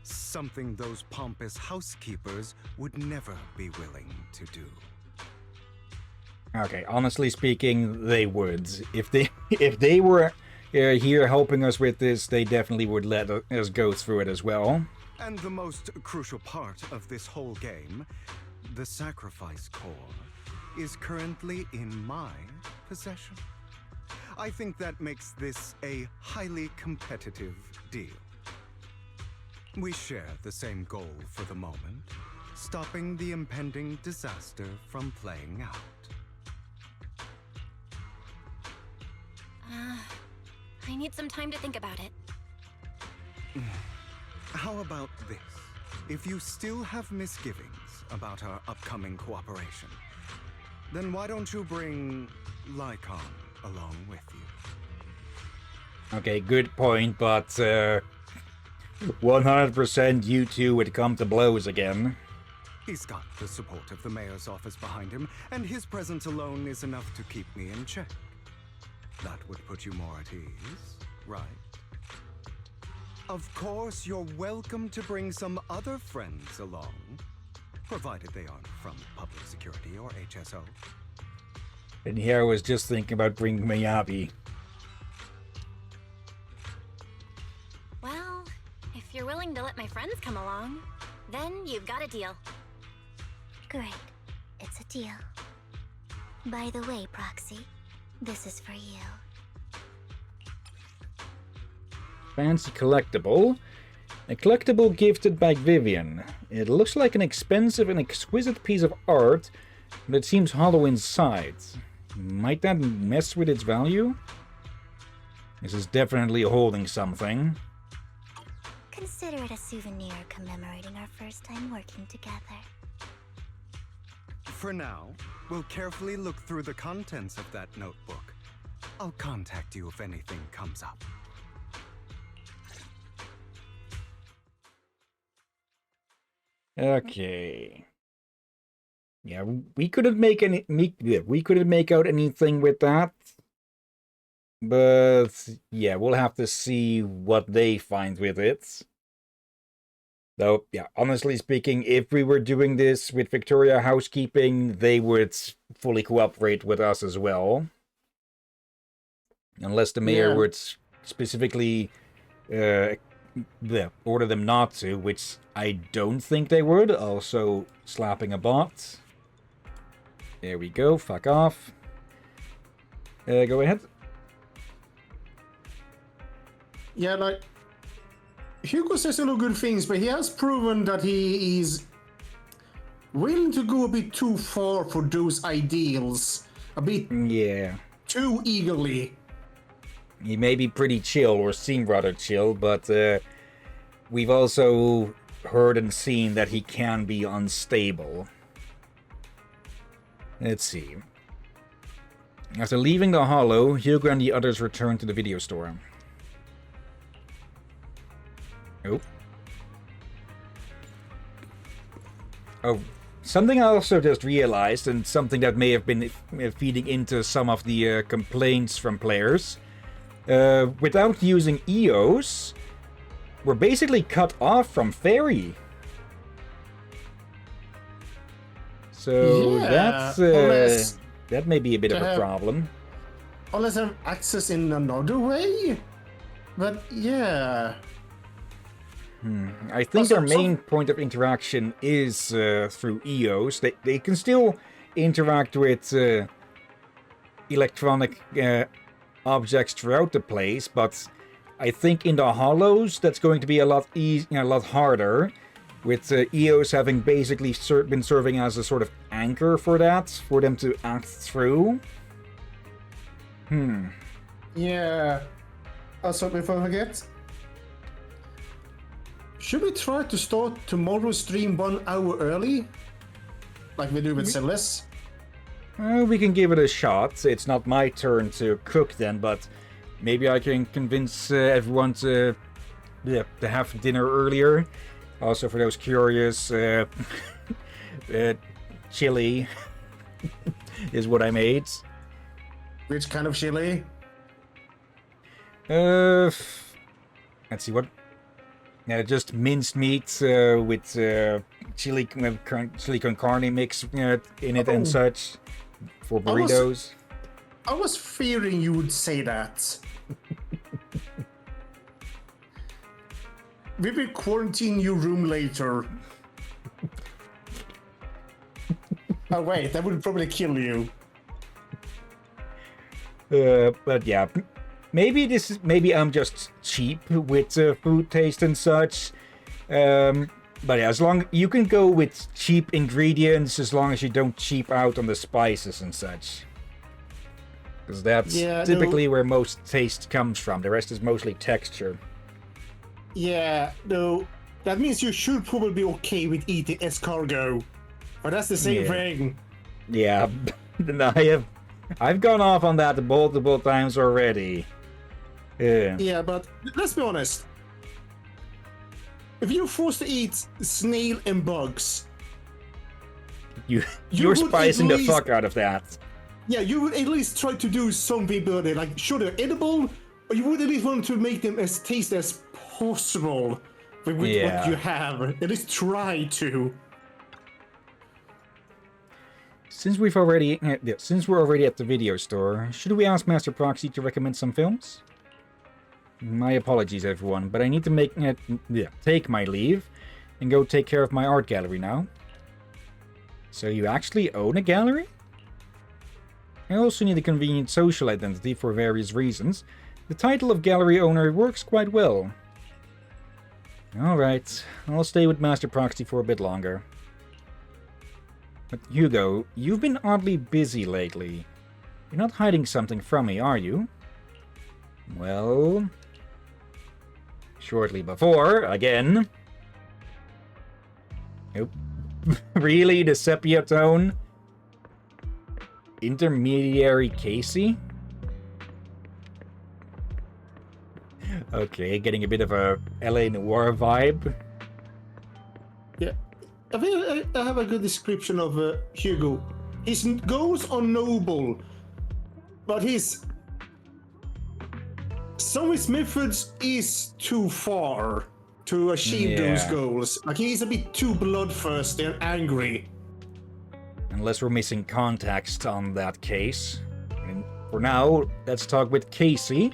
Something those pompous housekeepers would never be willing to do. Okay, honestly speaking, they would. If they were here helping us with this, they definitely would let us go through it as well. And the most crucial part of this whole game, the sacrifice core, is currently in my possession. I think that makes this a highly competitive deal. We share the same goal for the moment, stopping the impending disaster from playing out. I need some time to think about it. How about this? If you still have misgivings about our upcoming cooperation, then why don't you bring Lycon along with you? Okay, good point, but 100% you two would come to blows again. He's got the support of the mayor's office behind him, and his presence alone is enough to keep me in check. That would put you more at ease, right? Of course, you're welcome to bring some other friends along, provided they aren't from public security or HSO. And here I was just thinking about bringing Miyabi. Well, if you're willing to let my friends come along, then you've got a deal. Great. It's a deal. By the way, Proxy, this is for you. Fancy collectible. A collectible gifted by Vivian. It looks like an expensive and exquisite piece of art, but it seems hollow inside. Might that mess with its value? This is definitely holding something. Consider it a souvenir commemorating our first time working together. For now, we'll carefully look through the contents of that notebook. I'll contact you if anything comes up. Okay. Yeah, we couldn't make we couldn't make out anything with that. But yeah, we'll have to see what they find with it. Though, yeah, honestly speaking, if we were doing this with Victoria Housekeeping, they would fully cooperate with us as well. Unless the mayor would specifically order them not to, which I don't think they would. Also, slapping a bot. There we go, fuck off. Go ahead. Yeah, like, Hugo says a lot of good things, but he has proven that he is willing to go a bit too far for those ideals. A bit too eagerly. He may be pretty chill, or seem rather chill, but we've also heard and seen that he can be unstable. Let's see. After leaving the Hollow, Hugo and the others return to the video store. Oh, something I also just realized, and something that may have been feeding into some of the complaints from players. Without using EOS, we're basically cut off from Fairy. So that's that may be a bit of a problem. Unless I have access in another way? But yeah. I think their main point of interaction is through EOS. They can still interact with electronic objects throughout the place, but I think in the Hollows that's going to be a lot harder, with EOS having basically been serving as a sort of anchor for that, for them to act through. Yeah. Also, before I forget, should we try to start tomorrow's stream 1 hour early? Like we do with Zenless? We can give it a shot. It's not my turn to cook then, but maybe I can convince everyone to have dinner earlier. Also, for those curious, chili is what I made. Which kind of chili? Let's see, what? Just minced meat with chili con carne mix in it and such for burritos. I was fearing you would say that. We will quarantine your room later. Oh wait, that would probably kill you. But yeah, maybe I'm just cheap with food taste and such. But yeah, as long you can go with cheap ingredients, as long as you don't cheap out on the spices and such. Because that's typically where most taste comes from. The rest is mostly texture. Yeah, no, that means you should probably be okay with eating escargot. But that's the same thing. Yeah, I've gone off on that multiple times already. Yeah, but let's be honest. If you're forced to eat snail and bugs, you're spicing the fuck out of that. Yeah, you would at least try to do something about it. Like, sure, they're edible, but you would at least want to make them as tasty as possible with what you have. At least try to. Since we're already at the video store, should we ask Master Proxy to recommend some films? My apologies, everyone, but I need to take my leave and go take care of my art gallery now. So you actually own a gallery? I also need a convenient social identity for various reasons. The title of gallery owner works quite well. Alright, I'll stay with Master Proxy for a bit longer. But Hugo, you've been oddly busy lately. You're not hiding something from me, are you? Well... shortly before, again. Nope. Really? The sepia tone? Intermediary Casey? Okay, getting a bit of a LA Noire vibe. Yeah. I think I have a good description of Hugo. His goals are noble, but some of his methods is too far to achieve those goals. Like he's a bit too bloodthirsty and angry. Unless we're missing context on that case. And for now, let's talk with Casey.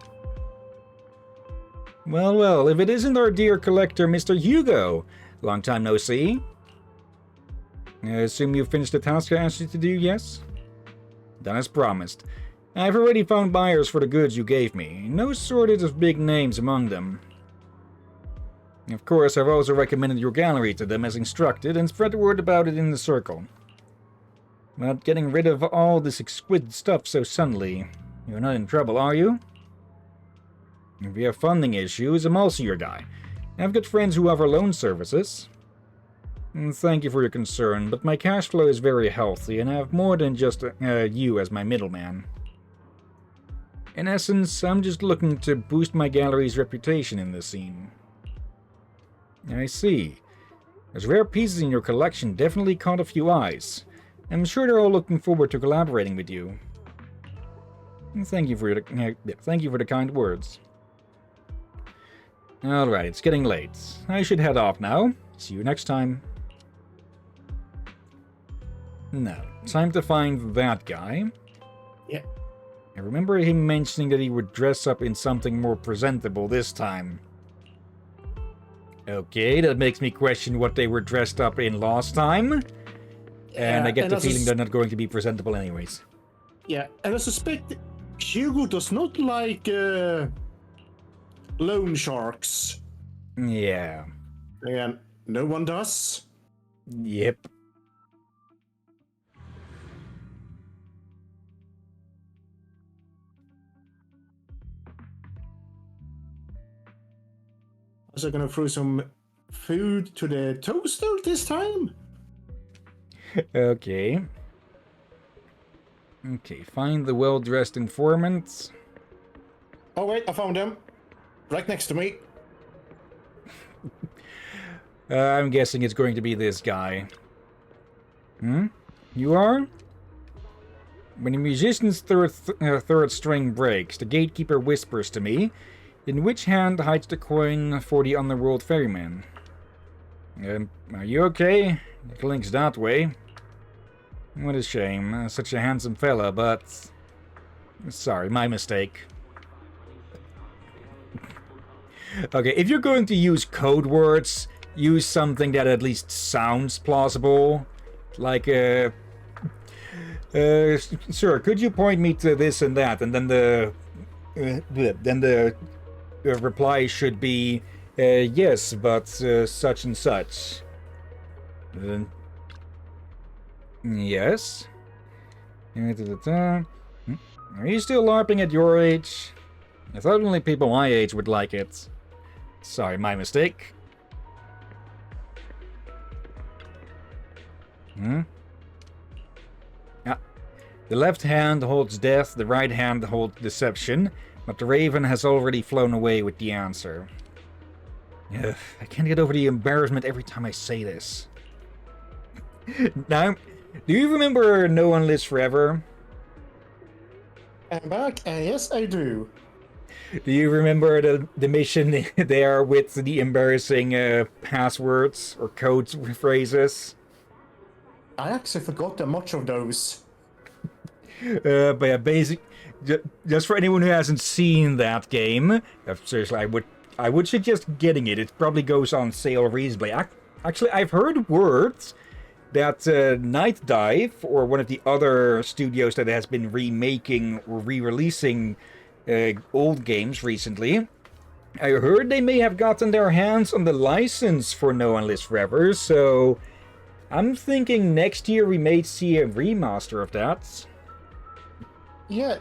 Well, if it isn't our dear collector, Mr. Hugo. Long time no see. I assume you finished the task I asked you to do, yes? Done as promised. I've already found buyers for the goods you gave me. No shortage of big names among them. Of course, I've also recommended your gallery to them as instructed and spread the word about it in the circle. But getting rid of all this exquisite stuff so suddenly, you're not in trouble, are you? If you have funding issues, I'm also your guy. I've got friends who offer loan services. Thank you for your concern, but my cash flow is very healthy and I have more than just you as my middleman. In essence, I'm just looking to boost my gallery's reputation in the scene. I see. Those rare pieces in your collection definitely caught a few eyes. I'm sure they're all looking forward to collaborating with you. Thank you for the kind words. Alright, it's getting late. I should head off now. See you next time. Now, time to find that guy. Yeah. I remember him mentioning that he would dress up in something more presentable this time. Okay, that makes me question what they were dressed up in last time. And I get the feeling they're not going to be presentable anyways. Yeah, and I suspect Hugo does not like loan sharks. Yeah. And no one does. Yep. Also gonna throw some food to the toaster this time. Okay. Okay, find the well-dressed informant. Oh wait, I found him. Right next to me. I'm guessing it's going to be this guy. You are? When the musician's third string breaks, the gatekeeper whispers to me, in which hand hides the coin for the underworld ferryman? Are you okay? It links that way. What a shame. Such a handsome fella, but... Sorry, my mistake. Okay, if you're going to use code words, use something that at least sounds plausible. Like, sir, could you point me to this and that? And then the reply should be, yes, but such and such. Yes? Are you still LARPing at your age? I thought only people my age would like it. Sorry, my mistake. The left hand holds death, the right hand holds deception, but the raven has already flown away with the answer. Ugh, I can't get over the embarrassment every time I say this. Now, do you remember No One Lives Forever? I'm back, and yes, I do. Do you remember the mission there with the embarrassing passwords or code phrases? I actually forgot much of those. But yeah, just for anyone who hasn't seen that game, seriously, I would suggest getting it. It probably goes on sale reasonably. Actually, I've heard words that Night Dive, or one of the other studios that has been remaking or re-releasing old games recently, I heard they may have gotten their hands on the license for No One Lives Forever, so I'm thinking next year we may see a remaster of that. Yeah,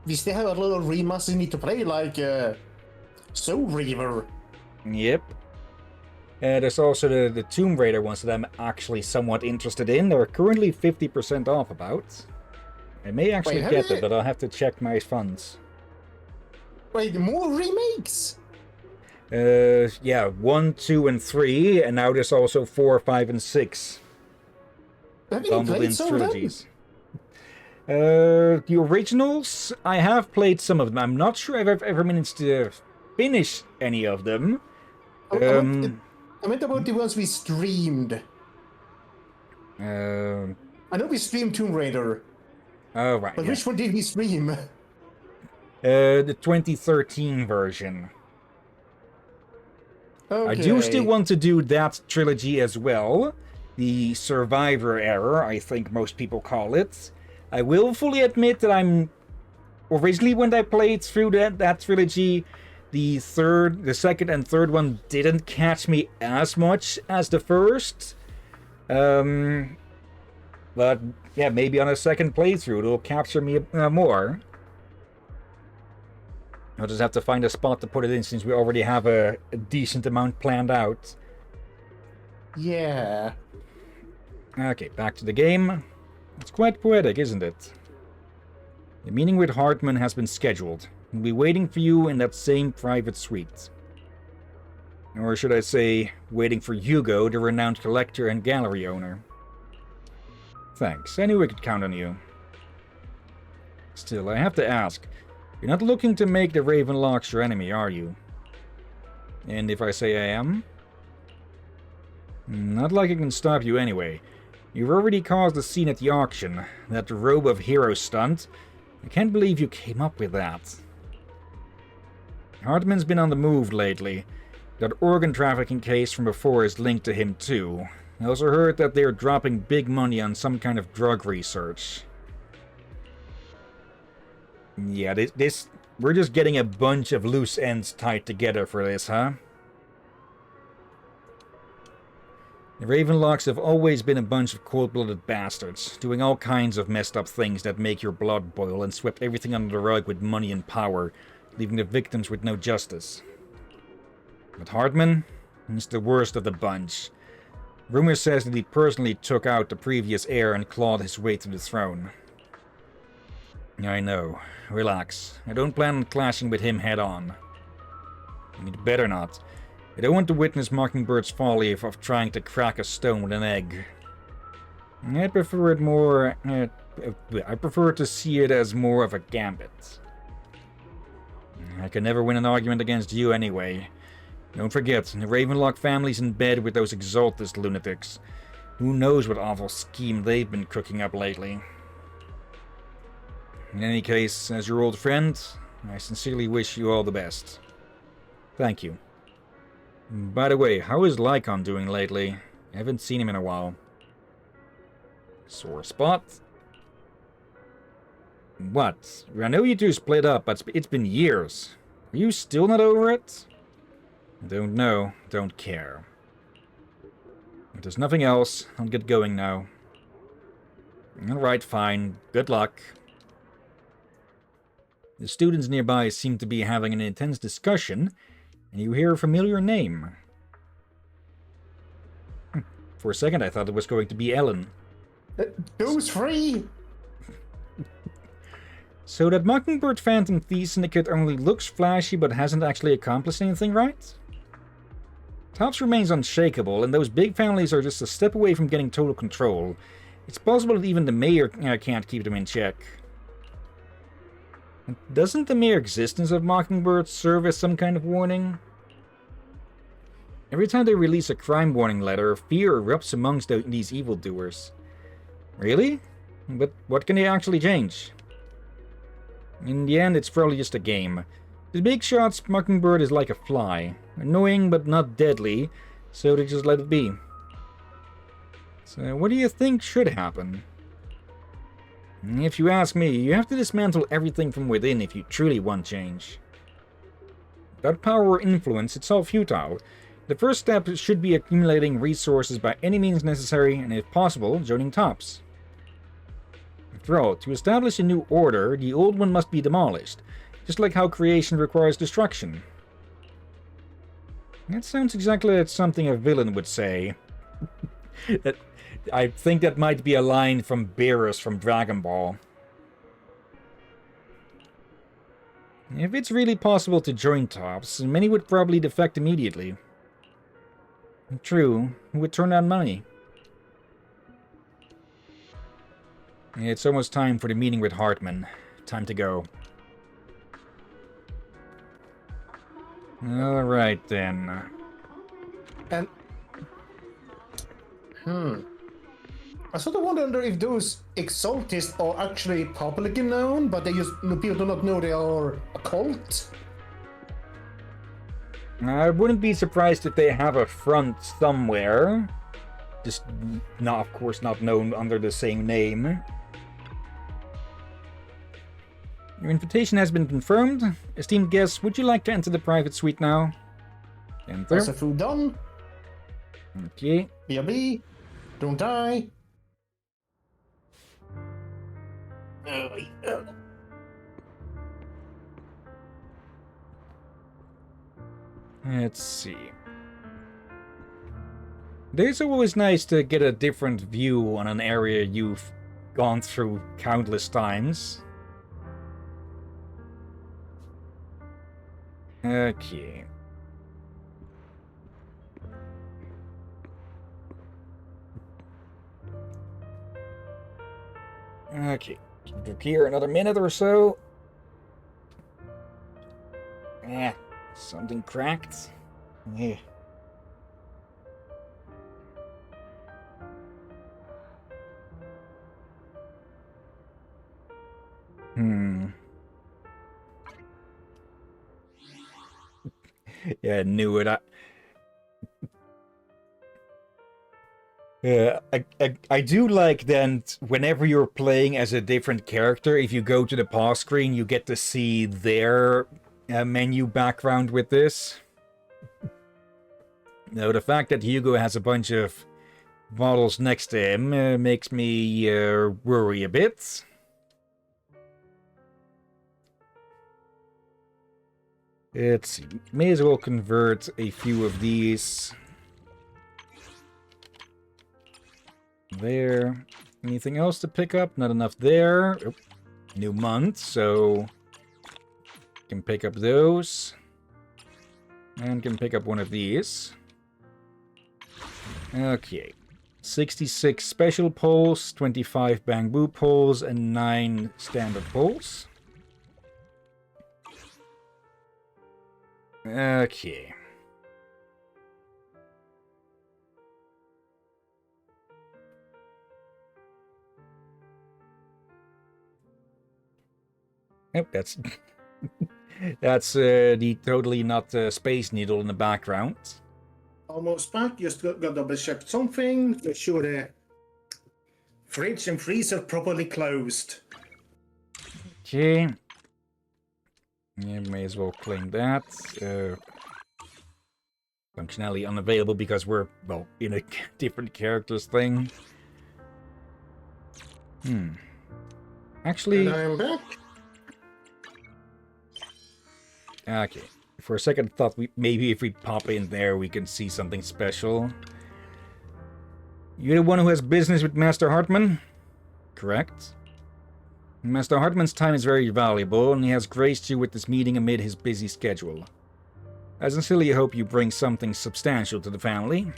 we still have a little remaster you need to play, like Soul Reaver. Yep. There's also the Tomb Raider ones that I'm actually somewhat interested in. They're currently 50% off about. I may actually get it, but I'll have to check my funds. Wait, more remakes? Yeah, 1, 2, and 3, and now there's also 4, 5, and 6 Have you bundled played in some of them? trilogies. The originals, I have played some of them. I'm not sure if I've ever managed to finish any of them. I meant about the ones we streamed. I know we streamed Tomb Raider. Oh, right, But yeah. which one did we stream? The 2013 version. Okay. I do still want to do that trilogy as well. The Survivor era, I think most people call it. I will fully admit that originally when I played through that trilogy, the second and third one didn't catch me as much as the first. But yeah, maybe on a second playthrough it'll capture me more. I'll just have to find a spot to put it in since we already have a decent amount planned out. Yeah. Okay, back to the game. It's quite poetic, isn't it? The meeting with Hartman has been scheduled. We'll be waiting for you in that same private suite. Or should I say, waiting for Hugo, the renowned collector and gallery owner. Thanks, I knew I could count on you. Still, I have to ask, you're not looking to make the Ravenlocks your enemy, are you? And if I say I am? Not like I can stop you anyway. You've already caused a scene at the auction. That robe of hero stunt. I can't believe you came up with that. Hartman's been on the move lately. That organ trafficking case from before is linked to him too. I also heard that they're dropping big money on some kind of drug research. Yeah, we're just getting a bunch of loose ends tied together for this, huh? The Ravenlocks have always been a bunch of cold-blooded bastards, doing all kinds of messed up things that make your blood boil and swept everything under the rug with money and power, leaving the victims with no justice. But Hartman is the worst of the bunch. Rumor says that he personally took out the previous heir and clawed his way to the throne. I know. Relax. I don't plan on clashing with him head-on. And you'd better not. I don't want to witness Mockingbird's folly of trying to crack a stone with an egg. I prefer it more... I prefer to see it as more of a gambit. I can never win an argument against you anyway. Don't forget, the Ravenlock family's in bed with those Exaltus lunatics. Who knows what awful scheme they've been cooking up lately. In any case, as your old friend, I sincerely wish you all the best. Thank you. By the way, how is Lycon doing lately? I haven't seen him in a while. Sore spot? What? I know you two split up, but it's been years. Are you still not over it? Don't know, don't care. If there's nothing else, I'll get going now. Alright, fine. Good luck. The students nearby seem to be having an intense discussion, and you hear a familiar name. For a second I thought it was going to be Ellen. Those three? So that Mockingbird Phantom Thief Syndicate only looks flashy but hasn't actually accomplished anything, right? Tops remains unshakable, and those big families are just a step away from getting total control. It's possible that even the mayor can't keep them in check. Doesn't the mere existence of Mockingbird serve as some kind of warning? Every time they release a crime warning letter, fear erupts amongst these evildoers. Really? But what can they actually change? In the end, it's probably just a game. The big shots, Mockingbird is like a fly. Annoying but not deadly, so they just let it be. So what do you think should happen? If you ask me, you have to dismantle everything from within if you truly want change. Without power or influence, it's all futile. The first step should be accumulating resources by any means necessary, and if possible, joining Tops. After all, to establish a new order, the old one must be demolished, just like how creation requires destruction. That sounds exactly like something a villain would say. I think that might be a line from Beerus from Dragon Ball. If it's really possible to join Tops, many would probably defect immediately. True, who would turn down money? It's almost time for the meeting with Hartman. Time to go. Alright then. And I sort of wonder if those exaltists are actually publicly known, but people do not know they are a cult. I wouldn't be surprised if they have a front somewhere. Just not, of course, not known under the same name. Your invitation has been confirmed. Esteemed guests, would you like to enter the private suite now? Enter. There's the food done. Okay. BRB. Don't die. Let's see. It's always nice to get a different view on an area you've gone through countless times. Okay. Okay. Keep here another minute or so. Something cracked. Yeah. Yeah, knew it. I do like that whenever you're playing as a different character, if you go to the pause screen, you get to see their menu background with this. Now, the fact that Hugo has a bunch of models next to him makes me worry a bit. Let's see. May as well convert a few of these. There. Anything else to pick up? Not enough there. Oh, new month, so can pick up those. And can pick up one of these. Okay. 66 special poles, 25 bamboo poles, and 9 standard poles. Okay. Yep, that's that's the totally not Space Needle in the background. Almost back. Just got double check something. Make sure the fridge and freezer properly closed. Okay. Yeah, may as well claim that. Functionality unavailable because we're, well, in a different characters thing. Actually... And I'm back. Okay. For a second, I thought maybe if we pop in there, we can see something special. You're the one who has business with Master Hartman? Correct. Master Hartman's time is very valuable, and he has graced you with this meeting amid his busy schedule. I sincerely hope you bring something substantial to the family.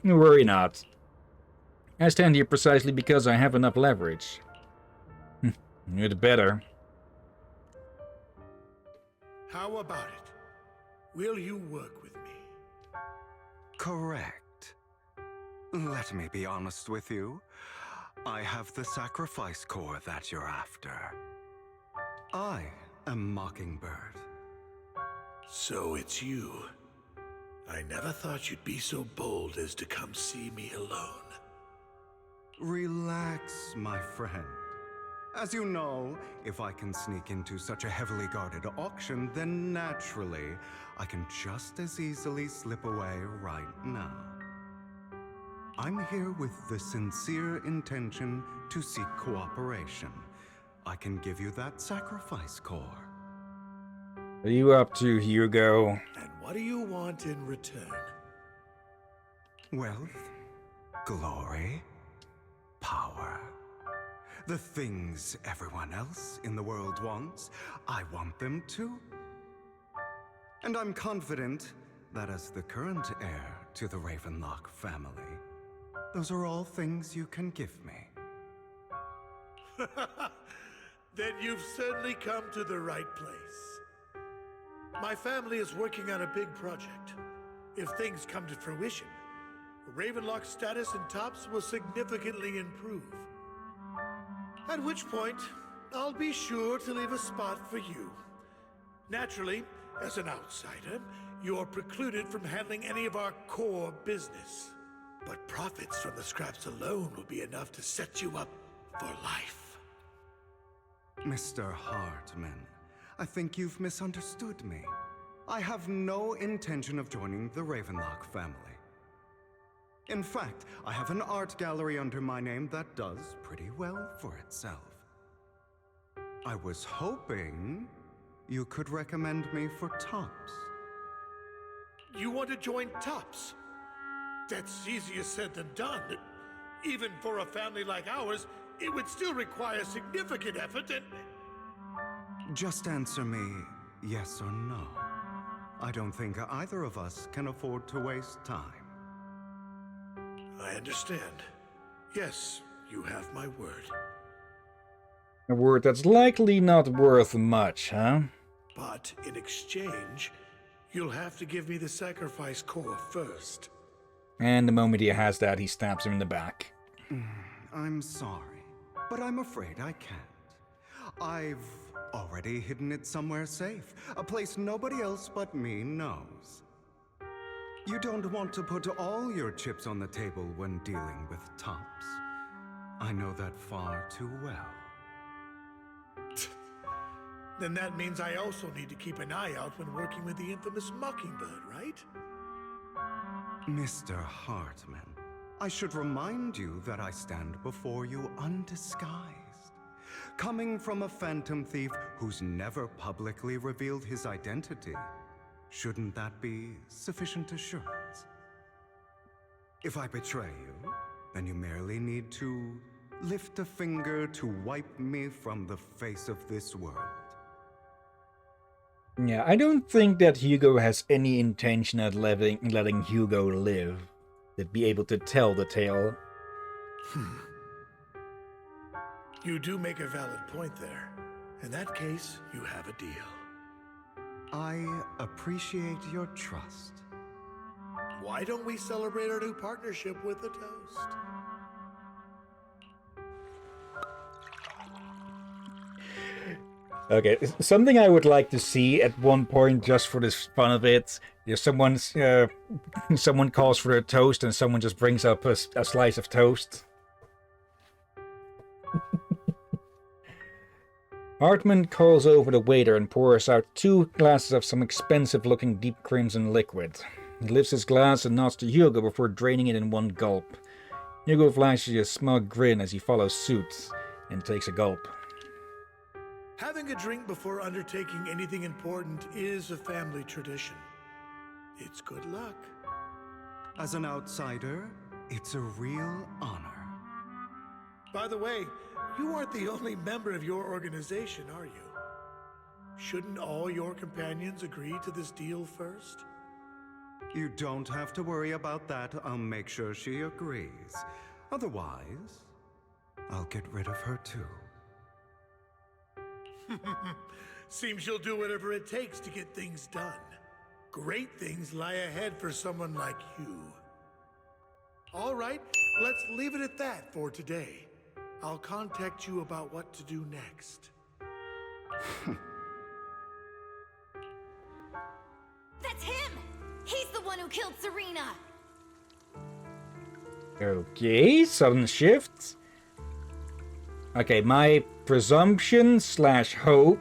Worry not. I stand here precisely because I have enough leverage. You're the better. How about it? Will you work with me? Correct. Let me be honest with you. I have the sacrifice core that you're after. I am Mockingbird. So it's you. I never thought you'd be so bold as to come see me alone. Relax, my friend. As you know, if I can sneak into such a heavily guarded auction, then naturally, I can just as easily slip away right now. I'm here with the sincere intention to seek cooperation. I can give you that sacrifice core. What are you up to, Hugo? And what do you want in return? Wealth, glory, power. The things everyone else in the world wants, I want them too. And I'm confident that as the current heir to the Ravenlock family, those are all things you can give me. Then you've certainly come to the right place. My family is working on a big project. If things come to fruition, Ravenlock's status in Tops will significantly improve. At which point, I'll be sure to leave a spot for you. Naturally, as an outsider, you're precluded from handling any of our core business. But profits from the scraps alone will be enough to set you up for life. Mr. Hartman, I think you've misunderstood me. I have no intention of joining the Ravenlock family. In fact, I have an art gallery under my name that does pretty well for itself. I was hoping you could recommend me for Tops. You want to join Tops? That's easier said than done. Even for a family like ours, it would still require significant effort and... Just answer me yes or no. I don't think either of us can afford to waste time. I understand. Yes, you have my word. A word that's likely not worth much, huh? But in exchange, you'll have to give me the sacrifice core first. And the moment he has that, he stabs him in the back. I'm sorry, but I'm afraid I can't. I've already hidden it somewhere safe, a place nobody else but me knows. You don't want to put all your chips on the table when dealing with Tops. I know that far too well. Then that means I also need to keep an eye out when working with the infamous Mockingbird, right? Mr. Hartman, I should remind you that I stand before you undisguised. Coming from a phantom thief who's never publicly revealed his identity, shouldn't that be sufficient assurance? If I betray you, then you merely need to lift a finger to wipe me from the face of this world. Yeah, I don't think that Hugo has any intention of letting Hugo live. They'd be able to tell the tale. You do make a valid point there. In that case, you have a deal. I appreciate your trust. Why don't we celebrate our new partnership with a toast? Okay, something I would like to see at one point, just for the fun of it, is someone calls for a toast and someone just brings up a slice of toast. Hartman calls over the waiter and pours out 2 glasses of some expensive-looking deep crimson liquid. He lifts his glass and nods to Hugo before draining it in one gulp. Hugo flashes a smug grin as he follows suit and takes a gulp. Having a drink before undertaking anything important is a family tradition. It's good luck. As an outsider, it's a real honor. By the way, you aren't the only member of your organization, are you? Shouldn't all your companions agree to this deal first? You don't have to worry about that. I'll make sure she agrees. Otherwise, I'll get rid of her too. Seems you'll do whatever it takes to get things done. Great things lie ahead for someone like you. All right, let's leave it at that for today. I'll contact you about what to do next. That's him! He's the one who killed Serena! Okay, sudden shift. Okay, my presumption / hope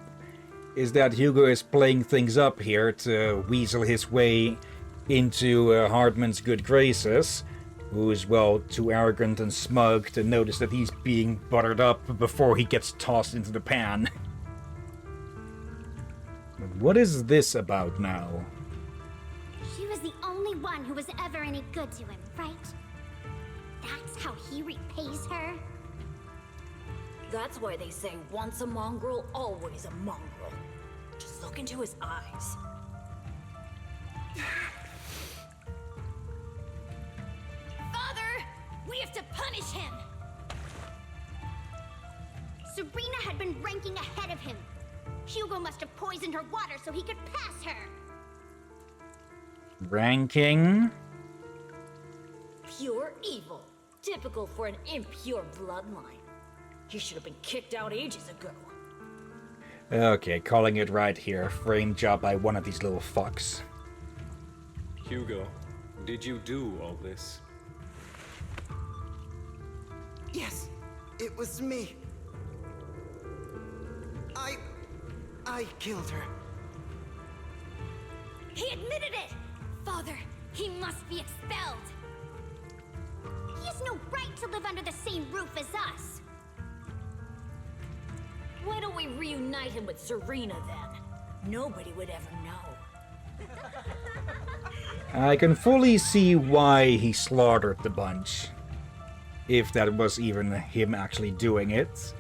is that Hugo is playing things up here to weasel his way into Hartman's good graces, who is, well, too arrogant and smug to notice that he's being buttered up before he gets tossed into the pan. But what is this about now? She was the only one who was ever any good to him, right? That's how he repays her? That's why they say once a mongrel, always a mongrel. Just look into his eyes. Father! We have to punish him! Serena had been ranking ahead of him. Hugo must have poisoned her water so he could pass her. Ranking? Pure evil. Typical for an impure bloodline. He should have been kicked out ages ago. Okay, calling it right here. Frame job by one of these little fucks. Hugo, did you do all this? Yes, it was me. I killed her. He admitted it! Father, he must be expelled. He has no right to live under the same roof as us. Why don't we reunite him with Serena then? Nobody would ever know. I can fully see why he slaughtered the bunch. If that was even him actually doing it.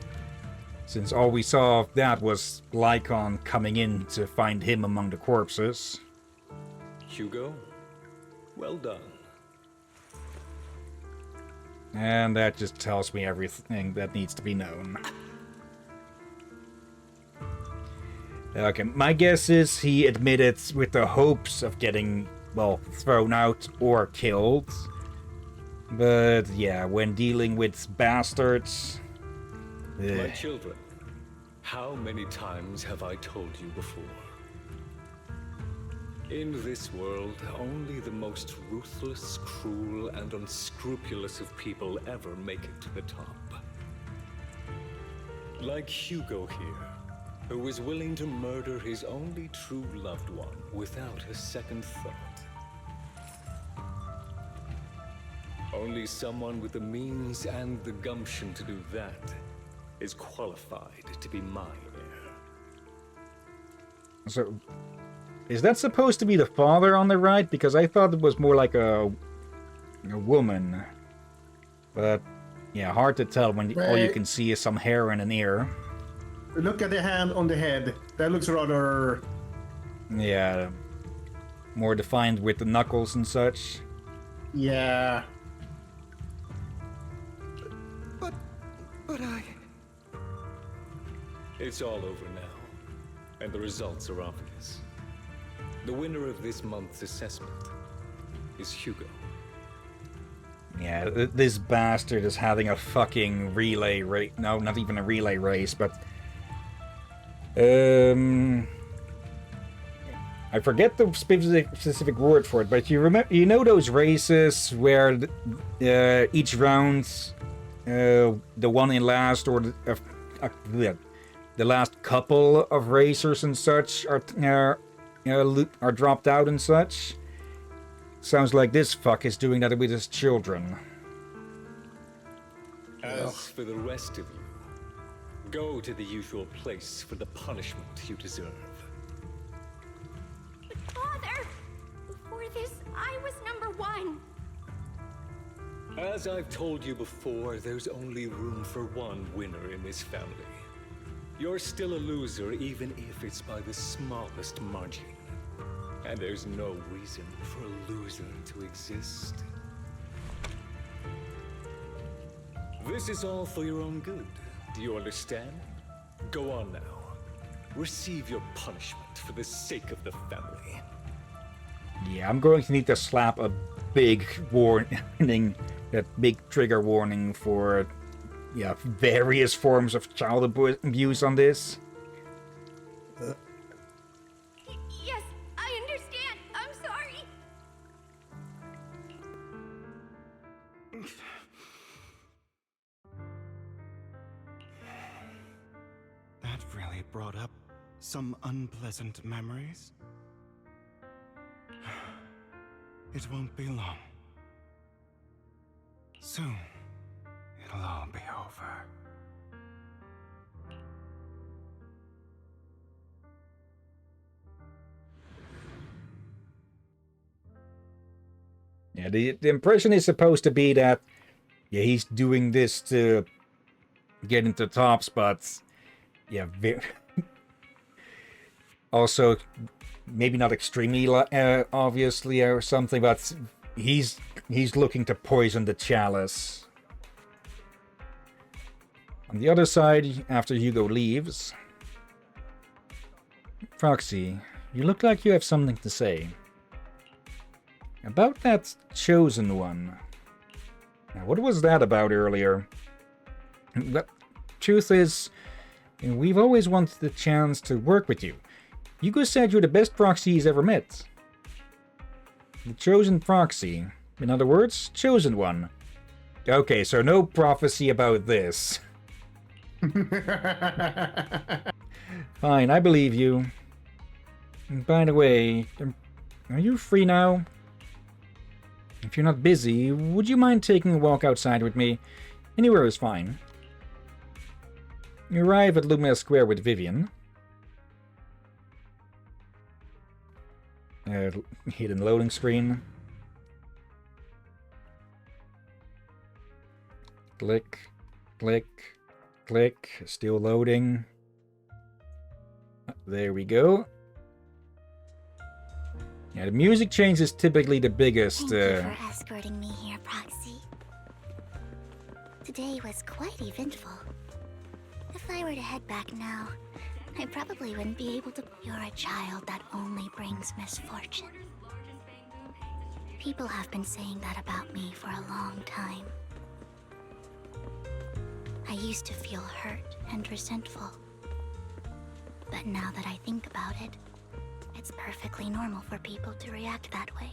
Since all we saw of that was Lycon coming in to find him among the corpses. Hugo, well done. And that just tells me everything that needs to be known. Okay, my guess is he admitted with the hopes of getting, well, thrown out or killed. But yeah, when dealing with bastards... My children, how many times have I told you before? In this world, only the most ruthless, cruel, and unscrupulous of people ever make it to the top. Like Hugo here, who was willing to murder his only true loved one without a second thought. Only someone with the means and the gumption to do that is qualified to be my heir. So, is that supposed to be the father on the right? Because I thought it was more like a woman. But, yeah, hard to tell when all you can see is some hair and an ear. Look at the hand on the head. That looks rather... Yeah, more defined with the knuckles and such. Yeah. But I... It's all over now, and the results are obvious. The winner of this month's assessment is Hugo. Yeah, this bastard is having a fucking relay race. No, not even a relay race, but... I forget the specific word for it, but you know those races where each round, the one in last or the last couple of racers and such are dropped out and such. Sounds like this fuck is doing that with his children. As for the rest of you, go to the usual place for the punishment you deserve. But Father, before this, I was number one. As I've told you before, there's only room for one winner in this family. You're still a loser, even if it's by the smallest margin. And there's no reason for a loser to exist. This is all for your own good. Do you understand? Go on now. Receive your punishment for the sake of the family. Yeah, I'm going to need to slap a big warning, that big trigger warning for, yeah, various forms of child abuse on this. Yes, I understand. I'm sorry. That really brought up some unpleasant memories. It won't be long. Soon, it'll all be over. Yeah, the impression is supposed to be that, yeah, he's doing this to get into top spots. Yeah, also, maybe not extremely obviously or something, but he's looking to poison the chalice. On the other side, after Hugo leaves... Proxy, you look like you have something to say. About that chosen one. Now, what was that about earlier? The truth is, we've always wanted the chance to work with you. Hugo said you're the best proxy he's ever met. The chosen proxy. In other words, chosen one. Okay, so no prophecy about this. Fine, I believe you. And by the way, are you free now? If you're not busy, would you mind taking a walk outside with me? Anywhere is fine. You arrive at Lumia Square with Vivian. Hidden loading screen. Click, click, click. Still loading. There we go. Yeah, the music change is typically the biggest. Thank you for escorting me here, Proxy. Today was quite eventful. If I were to head back now, I probably wouldn't be able to. You're a child that only brings misfortune. People have been saying that about me for a long time. I used to feel hurt and resentful. But now that I think about it, it's perfectly normal for people to react that way.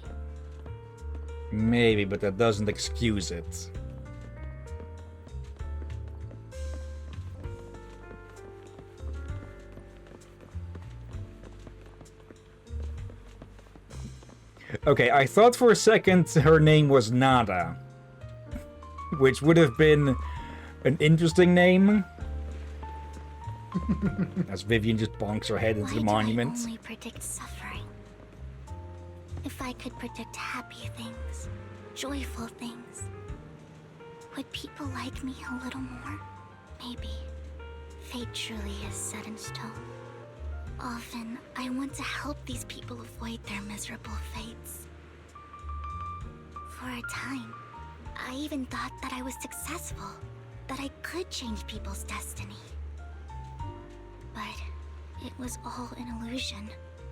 Maybe, but that doesn't excuse it. Okay, I thought for a second her name was Nada. Which would have been an interesting name. As Vivian just bonks her head into the monument. Why do I only predict suffering? If I could predict happy things, joyful things, would people like me a little more? Maybe. Fate truly is set in stone. Often, I want to help these people avoid their miserable fates. For a time, I even thought that I was successful, that I could change people's destiny. But it was all an illusion.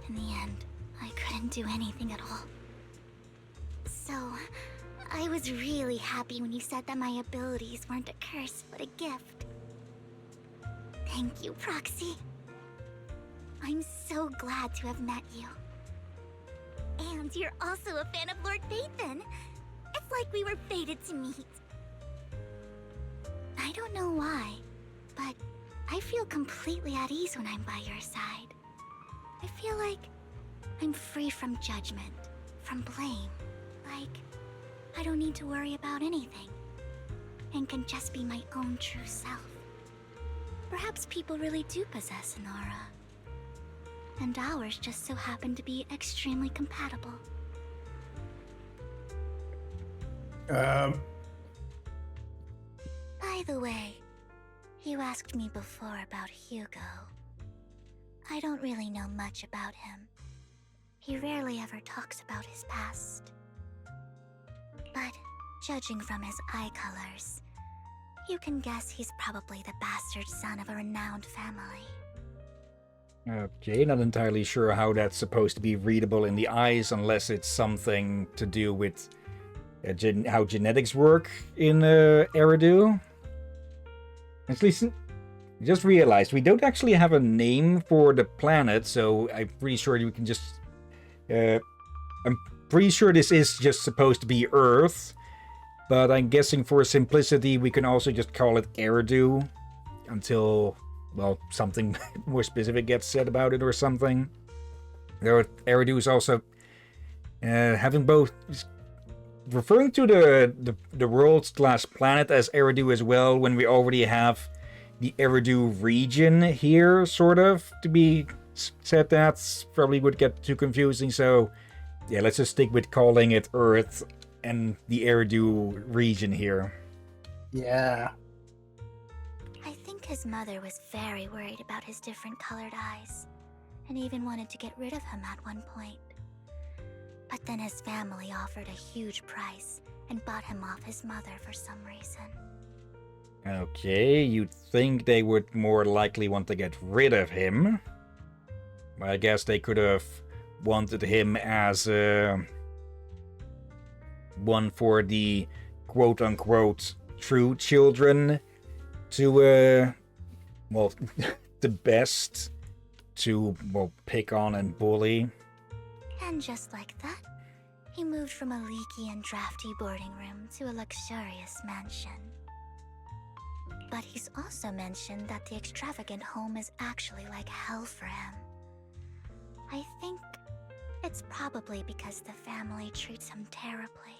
In the end, I couldn't do anything at all. So, I was really happy when you said that my abilities weren't a curse, but a gift. Thank you, Proxy. I'm so glad to have met you. And you're also a fan of Lord Phaethon. It's like we were fated to meet. I don't know why, but I feel completely at ease when I'm by your side. I feel like I'm free from judgment, from blame. Like, I don't need to worry about anything, and can just be my own true self. Perhaps people really do possess an aura. And ours just so happen to be extremely compatible. By the way, you asked me before about Hugo. I don't really know much about him. He rarely ever talks about his past. But judging from his eye colors, you can guess he's probably the bastard son of a renowned family. Okay, not entirely sure how that's supposed to be readable in the eyes unless it's something to do with how genetics work in Eridu. At least, just realized we don't actually have a name for the planet, so I'm pretty sure we can just... I'm pretty sure this is just supposed to be Earth, but I'm guessing for simplicity we can also just call it Eridu until... well, something more specific gets said about it or something. Eridu is also having both... referring to the world/planet as Eridu as well, when we already have the Eridu region here, sort of, to be said. That probably would get too confusing, so yeah, let's just stick with calling it Earth and the Eridu region here. Yeah. His mother was very worried about his different colored eyes, and even wanted to get rid of him at one point. But then his family offered a huge price and bought him off his mother for some reason. Okay, you'd think they would more likely want to get rid of him. But I guess they could have wanted him as one for the quote-unquote true children to, well, the best to, well, pick on and bully. And just like that, he moved from a leaky and drafty boarding room to a luxurious mansion. But he's also mentioned that the extravagant home is actually like hell for him. I think it's probably because the family treats him terribly.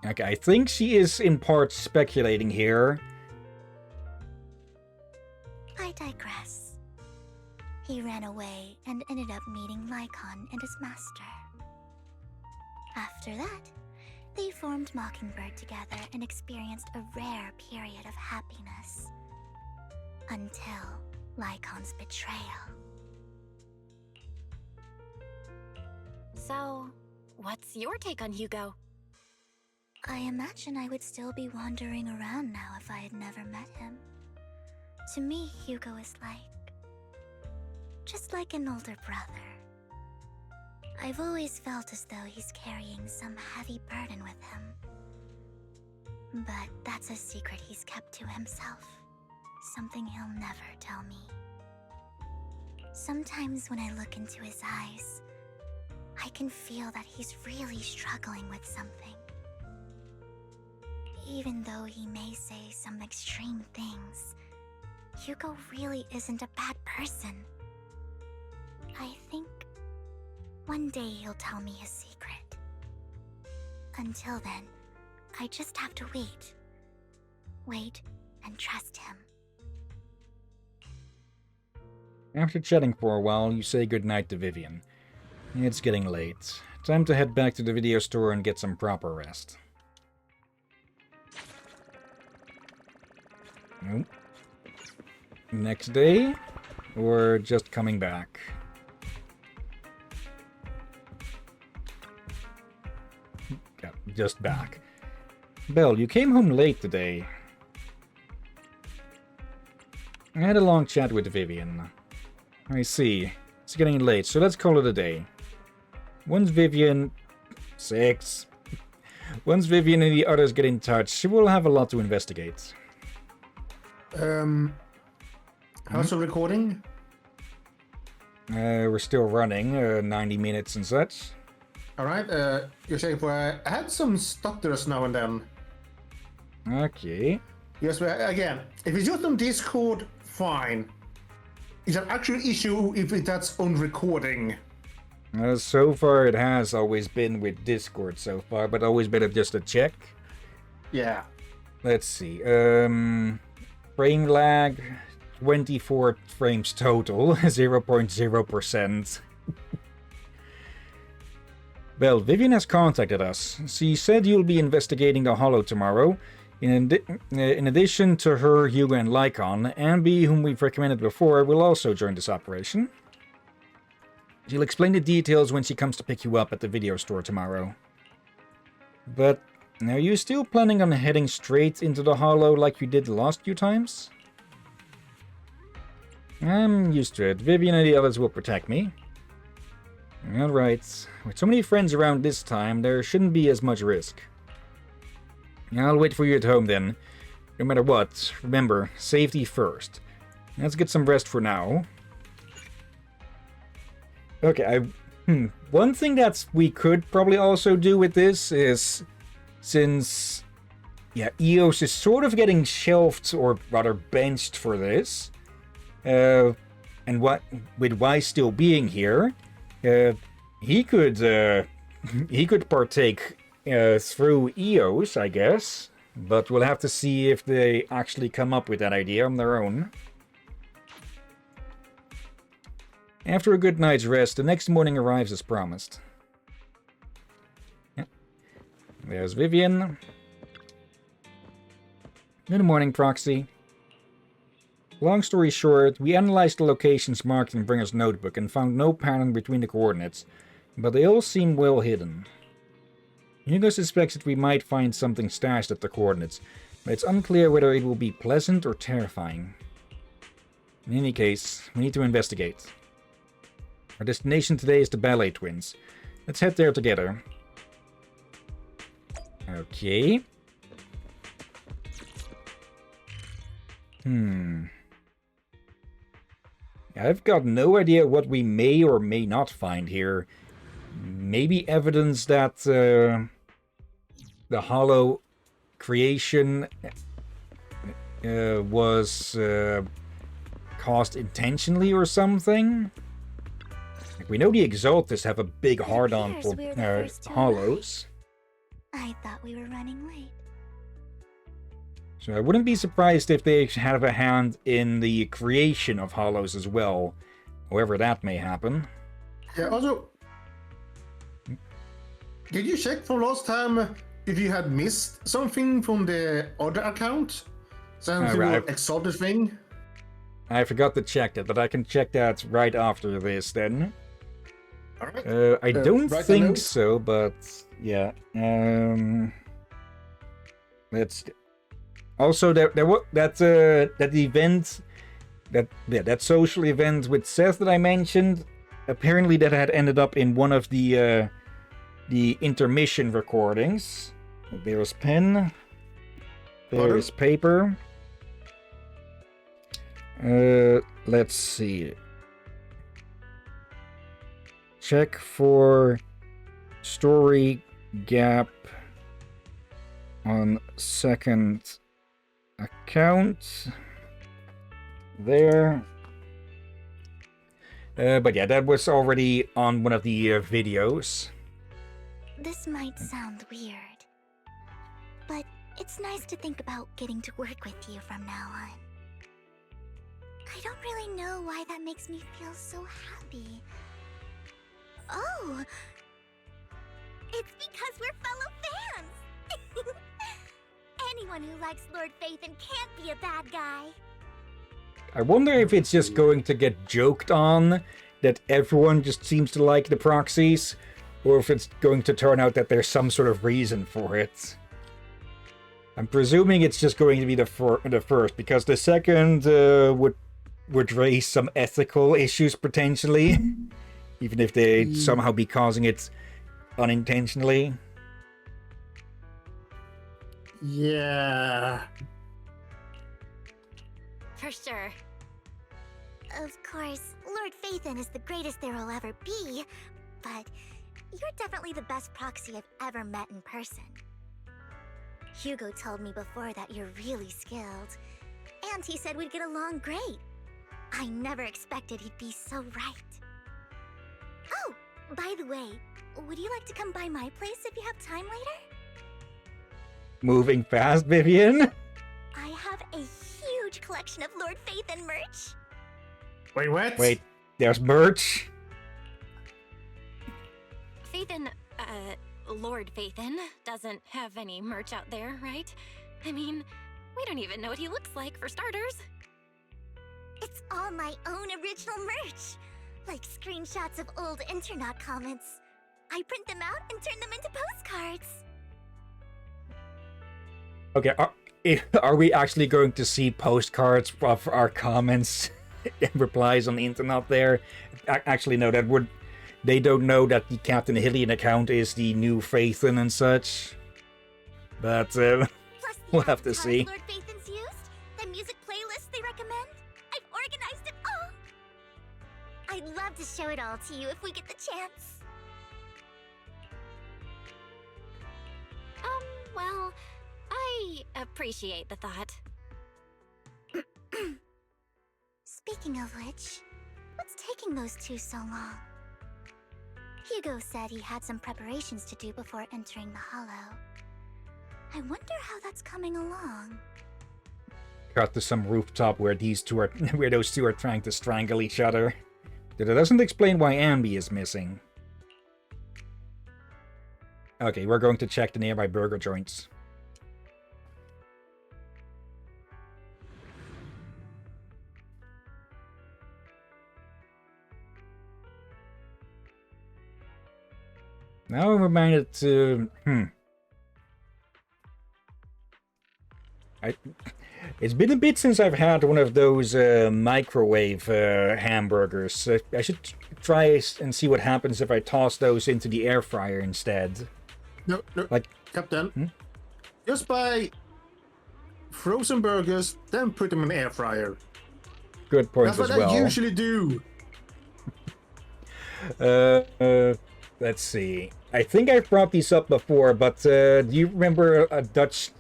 Okay, I think she is in part speculating here. I digress. He ran away and ended up meeting Lycon and his master. After that, they formed Mockingbird together and experienced a rare period of happiness. Until Lycon's betrayal. So, what's your take on Hugo? I imagine I would still be wandering around now if I had never met him. To me, Hugo is just like an older brother. I've always felt as though he's carrying some heavy burden with him. But that's a secret he's kept to himself. Something he'll never tell me. Sometimes when I look into his eyes, I can feel that he's really struggling with something. Even though he may say some extreme things, Hugo really isn't a bad person. I think one day he'll tell me his secret. Until then, I just have to wait. Wait and trust him. After chatting for a while, you say goodnight to Vivian. It's getting late. Time to head back to the video store and get some proper rest. Nope. Next day? Or just coming back? Yeah, just back. Belle, you came home late today. I had a long chat with Vivian. I see. It's getting late, so let's call it a day. Once Vivian and the others get in touch, we'll have a lot to investigate. How's the recording? We're still running, 90 minutes and such. Alright, you're saying I had some stutters now and then. Okay. Yes, but again, if it's just on Discord, fine. It's an actual issue if that's on recording. So far it has always been with Discord so far, but always better just to check. Yeah. Let's see. Frame lag, 24 frames total, 0.0%. Well, Vivian has contacted us. She said you'll be investigating the Hollow tomorrow. In addition to her, Hugo and Lycon, Ambi, whom we've recommended before, will also join this operation. She'll explain the details when she comes to pick you up at the video store tomorrow. But are you still planning on heading straight into the Hollow like you did the last few times? I'm used to it. Vivian and the others will protect me. Alright. With so many friends around this time, there shouldn't be as much risk. I'll wait for you at home then. No matter what, remember, safety first. Let's get some rest for now. Okay, one thing that we could probably also do with this is, since, yeah, EOS is sort of getting shelved, or rather benched for this, and with Y still being here, he could partake through EOS, I guess, but we'll have to see if they actually come up with that idea on their own. After a good night's rest, the next morning arrives as promised. Yep. There's Vivian. Good morning, Proxy. Long story short, we analyzed the locations marked in Bringer's notebook and found no pattern between the coordinates, but they all seem well hidden. Hugo suspects that we might find something stashed at the coordinates, But it's unclear whether it will be pleasant or terrifying. In any case, we need to investigate. Our destination today is the Ballet Twins. Let's head there together. Okay. I've got no idea what we may or may not find here. Maybe evidence that the hollow creation was caused intentionally or something. Like, we know the Exaltus have a big hard-on for hollows. I thought we were running late. So I wouldn't be surprised if they have a hand in the creation of hollows as well, however that may happen. Yeah, also, did you check from last time if you had missed something from the other account? Something Right. exotic thing? I forgot to check that, but I can check that right after this then. Alright. I don't write a think note. so, but yeah. Let's. Also, there was that event, that social event with Seth that I mentioned. Apparently, that had ended up in one of the intermission recordings. There's pen. There is paper. Let's see. Check for story gap on second account. There. But yeah, that was already on one of the videos. This might sound weird, but it's nice to think about getting to work with you from now on. I don't really know why that makes me feel so happy. Oh! It's because we're fellow fans! Anyone who likes Lord Phaethon can't be a bad guy. I wonder if it's just going to get joked on that everyone just seems to like the proxies, or if it's going to turn out that there's some sort of reason for it. I'm presuming it's just going to be the first, because the second would raise some ethical issues potentially, even if they'd somehow be causing it unintentionally. Yeah. For sure. Of course, Lord Phaethon is the greatest there will ever be, but you're definitely the best proxy I've ever met in person. Hugo told me before that you're really skilled, and he said we'd get along great. I never expected he'd be so right. Oh, by the way, would you like to come by my place if you have time later? Moving fast, Vivian. I have a huge collection of Lord Phaethon merch. Wait, what? Wait, there's merch? Phaethon, Lord Phaethon doesn't have any merch out there, right? I mean, we don't even know what he looks like, for starters. It's all my own original merch, like screenshots of old internet comments. I print them out and turn them into postcards. Okay, are we actually going to see postcards of our comments and replies on the internet there? Actually, no, that would... They don't know that the Captain Hillyan account is the new Phaethon and such. But, we'll have to see. Lord Phaethon's used, the music playlists they recommend, I've organized it all. I'd love to show it all to you if we get the chance. Well, I appreciate the thought. Speaking of which, what's taking those two so long? Hugo said he had some preparations to do before entering the Hollow. I wonder how that's coming along. Got to some rooftop where those two are trying to strangle each other. That doesn't explain why Ambi is missing. Okay, we're going to check the nearby burger joints. Now I'm reminded to... It's been a bit since I've had one of those microwave hamburgers. I should try and see what happens if I toss those into the air fryer instead. No, like Captain. Just buy frozen burgers, then put them in the air fryer. Good point as well. That's what I usually do. Let's see. I think I've brought these up before, but do you remember a Dutch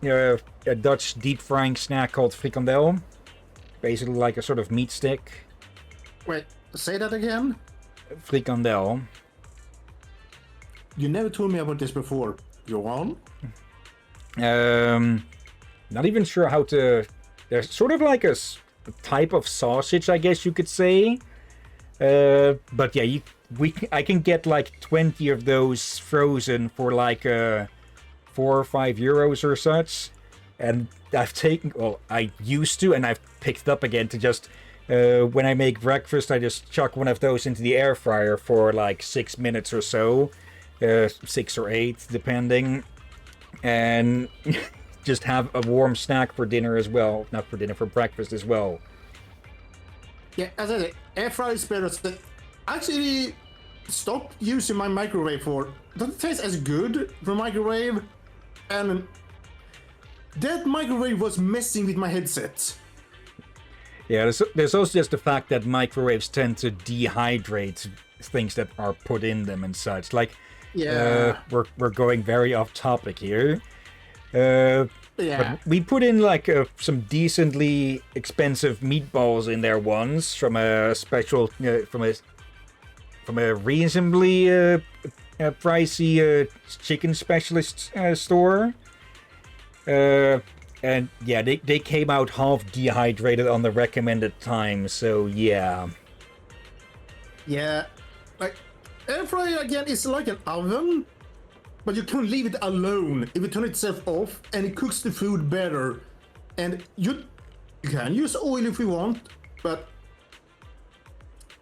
deep frying snack called frikandel? Basically like a sort of meat stick. Wait, say that again? Frikandel. You never told me about this before. Go on. Not even sure how to... There's sort of like a type of sausage, I guess you could say. But yeah, I can get like 20 of those frozen for like 4 or 5 euros or such. And I used to, and I've picked up again to just, when I make breakfast, I just chuck one of those into the air fryer for like 6 minutes or so. 6 or 8, depending. And just have a warm snack for dinner as well. Not for dinner, for breakfast as well. Yeah, as I said, air fryer is better. Actually, stop using my microwave for. Doesn't taste as good for microwave, and that microwave was messing with my headset. Yeah, there's also just the fact that microwaves tend to dehydrate things that are put in them and such. Like, yeah, we're going very off topic here. Yeah. But we put in like some decently expensive meatballs in there once from a special, from a reasonably pricey chicken specialist store. And yeah, they came out half dehydrated on the recommended time, so yeah. Yeah, like air fryer again is like an oven. But you can't leave it alone. If you turn itself off and it cooks the food better. And you can use oil if you want, but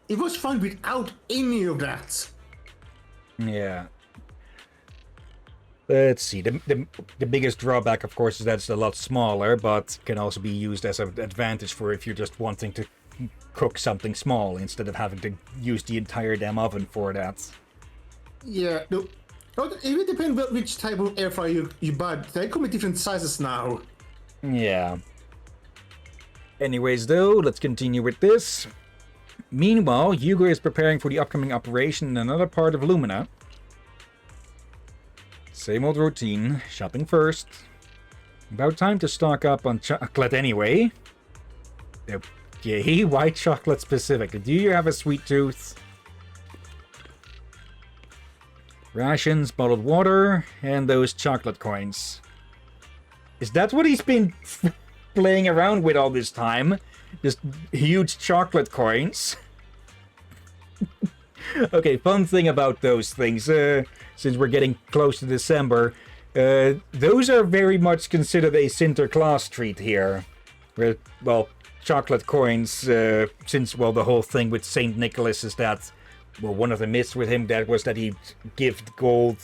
it was fine without any of that. Yeah. Let's see. The biggest drawback, of course, is that it's a lot smaller, but can also be used as an advantage for if you're just wanting to cook something small instead of having to use the entire damn oven for that. Yeah, no. It will depend on which type of air fryer you buy. They come in different sizes now. Yeah. Anyways, though, let's continue with this. Meanwhile, Hugo is preparing for the upcoming operation in another part of Lumina. Same old routine. Shopping first. About time to stock up on chocolate anyway. Okay, why chocolate specifically? Do you have a sweet tooth? Rations, bottled water, and those chocolate coins. Is that what he's been playing around with all this time? Just huge chocolate coins? Okay, fun thing about those things, since we're getting close to December, those are very much considered a Sinterklaas treat here. Where, well, chocolate coins, since, well, the whole thing with Saint Nicholas is that, well, one of the myths with him that was that he'd give gold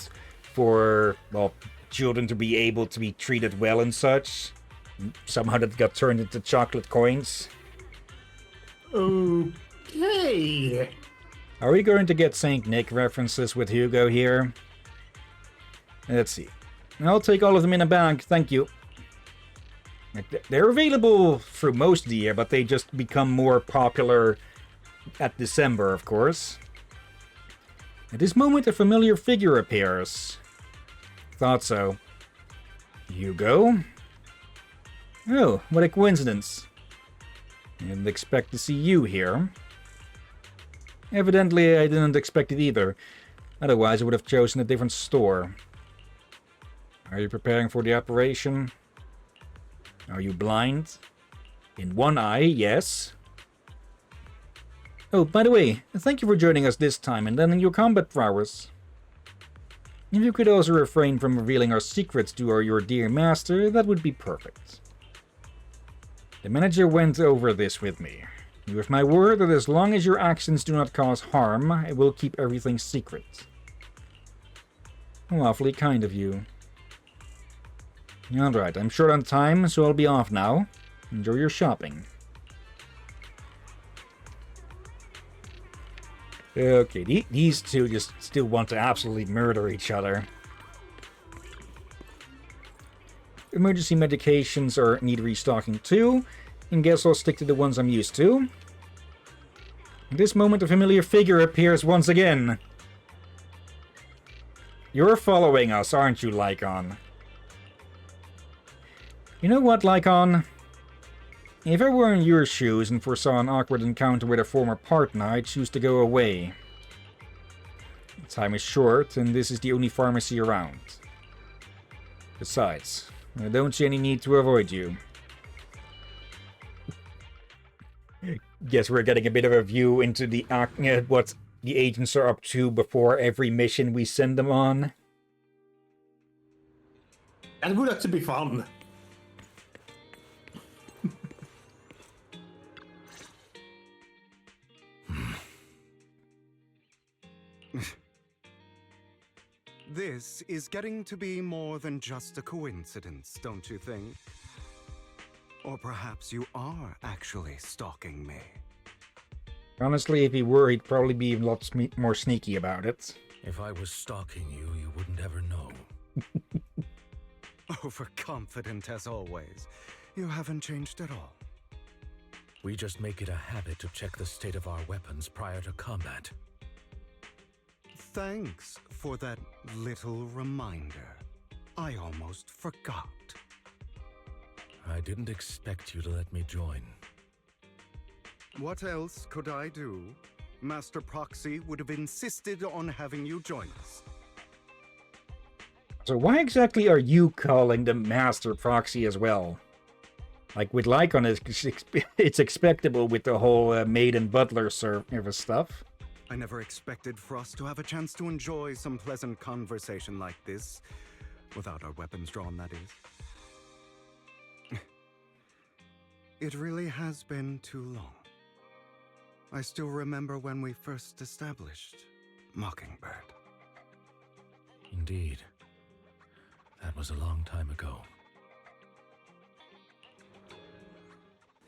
for, well, children to be able to be treated well and such. Somehow that got turned into chocolate coins. Okay. Are we going to get Saint Nick references with Hugo here? Let's see. I'll take all of them in a bag, thank you. They're available through most of the year, but they just become more popular at December, of course. At this moment, a familiar figure appears. Thought so. Hugo? Oh, what a coincidence. Didn't expect to see you here. Evidently, I didn't expect it either. Otherwise, I would have chosen a different store. Are you preparing for the operation? Are you blind? In one eye, yes. Oh, by the way, thank you for joining us this time and lending your combat prowess. If you could also refrain from revealing our secrets to your dear master, that would be perfect. The manager went over this with me. You have my word that as long as your actions do not cause harm, I will keep everything secret. Awfully kind of you. Alright, I'm short on time, so I'll be off now. Enjoy your shopping. Okay, these two just still want to absolutely murder each other. Emergency medications need restocking too, and guess I'll stick to the ones I'm used to. At this moment, a familiar figure appears once again. You're following us, aren't you, Lycon? You know what, Lycon? If I were in your shoes and foresaw an awkward encounter with a former partner, I'd choose to go away. Time is short, and this is the only pharmacy around. Besides, I don't see any need to avoid you. Guess we're getting a bit of a view into the what the agents are up to before every mission we send them on. That would actually be fun. This is getting to be more than just a coincidence, don't you think? Or perhaps you are actually stalking me. Honestly, if he were, he'd probably be a lot more sneaky about it. If I was stalking you, you wouldn't ever know. Overconfident as always. You haven't changed at all. We just make it a habit to check the state of our weapons prior to combat. Thanks for that little reminder. I almost forgot. I didn't expect you to let me join. What else could I do? Master Proxy would have insisted on having you join us. So why exactly are you calling the Master Proxy as well? Like with Lycon, it's expectable with the whole maid and butler service stuff. I never expected for us to have a chance to enjoy some pleasant conversation like this. Without our weapons drawn, that is. It really has been too long. I still remember when we first established Mockingbird. Indeed. That was a long time ago.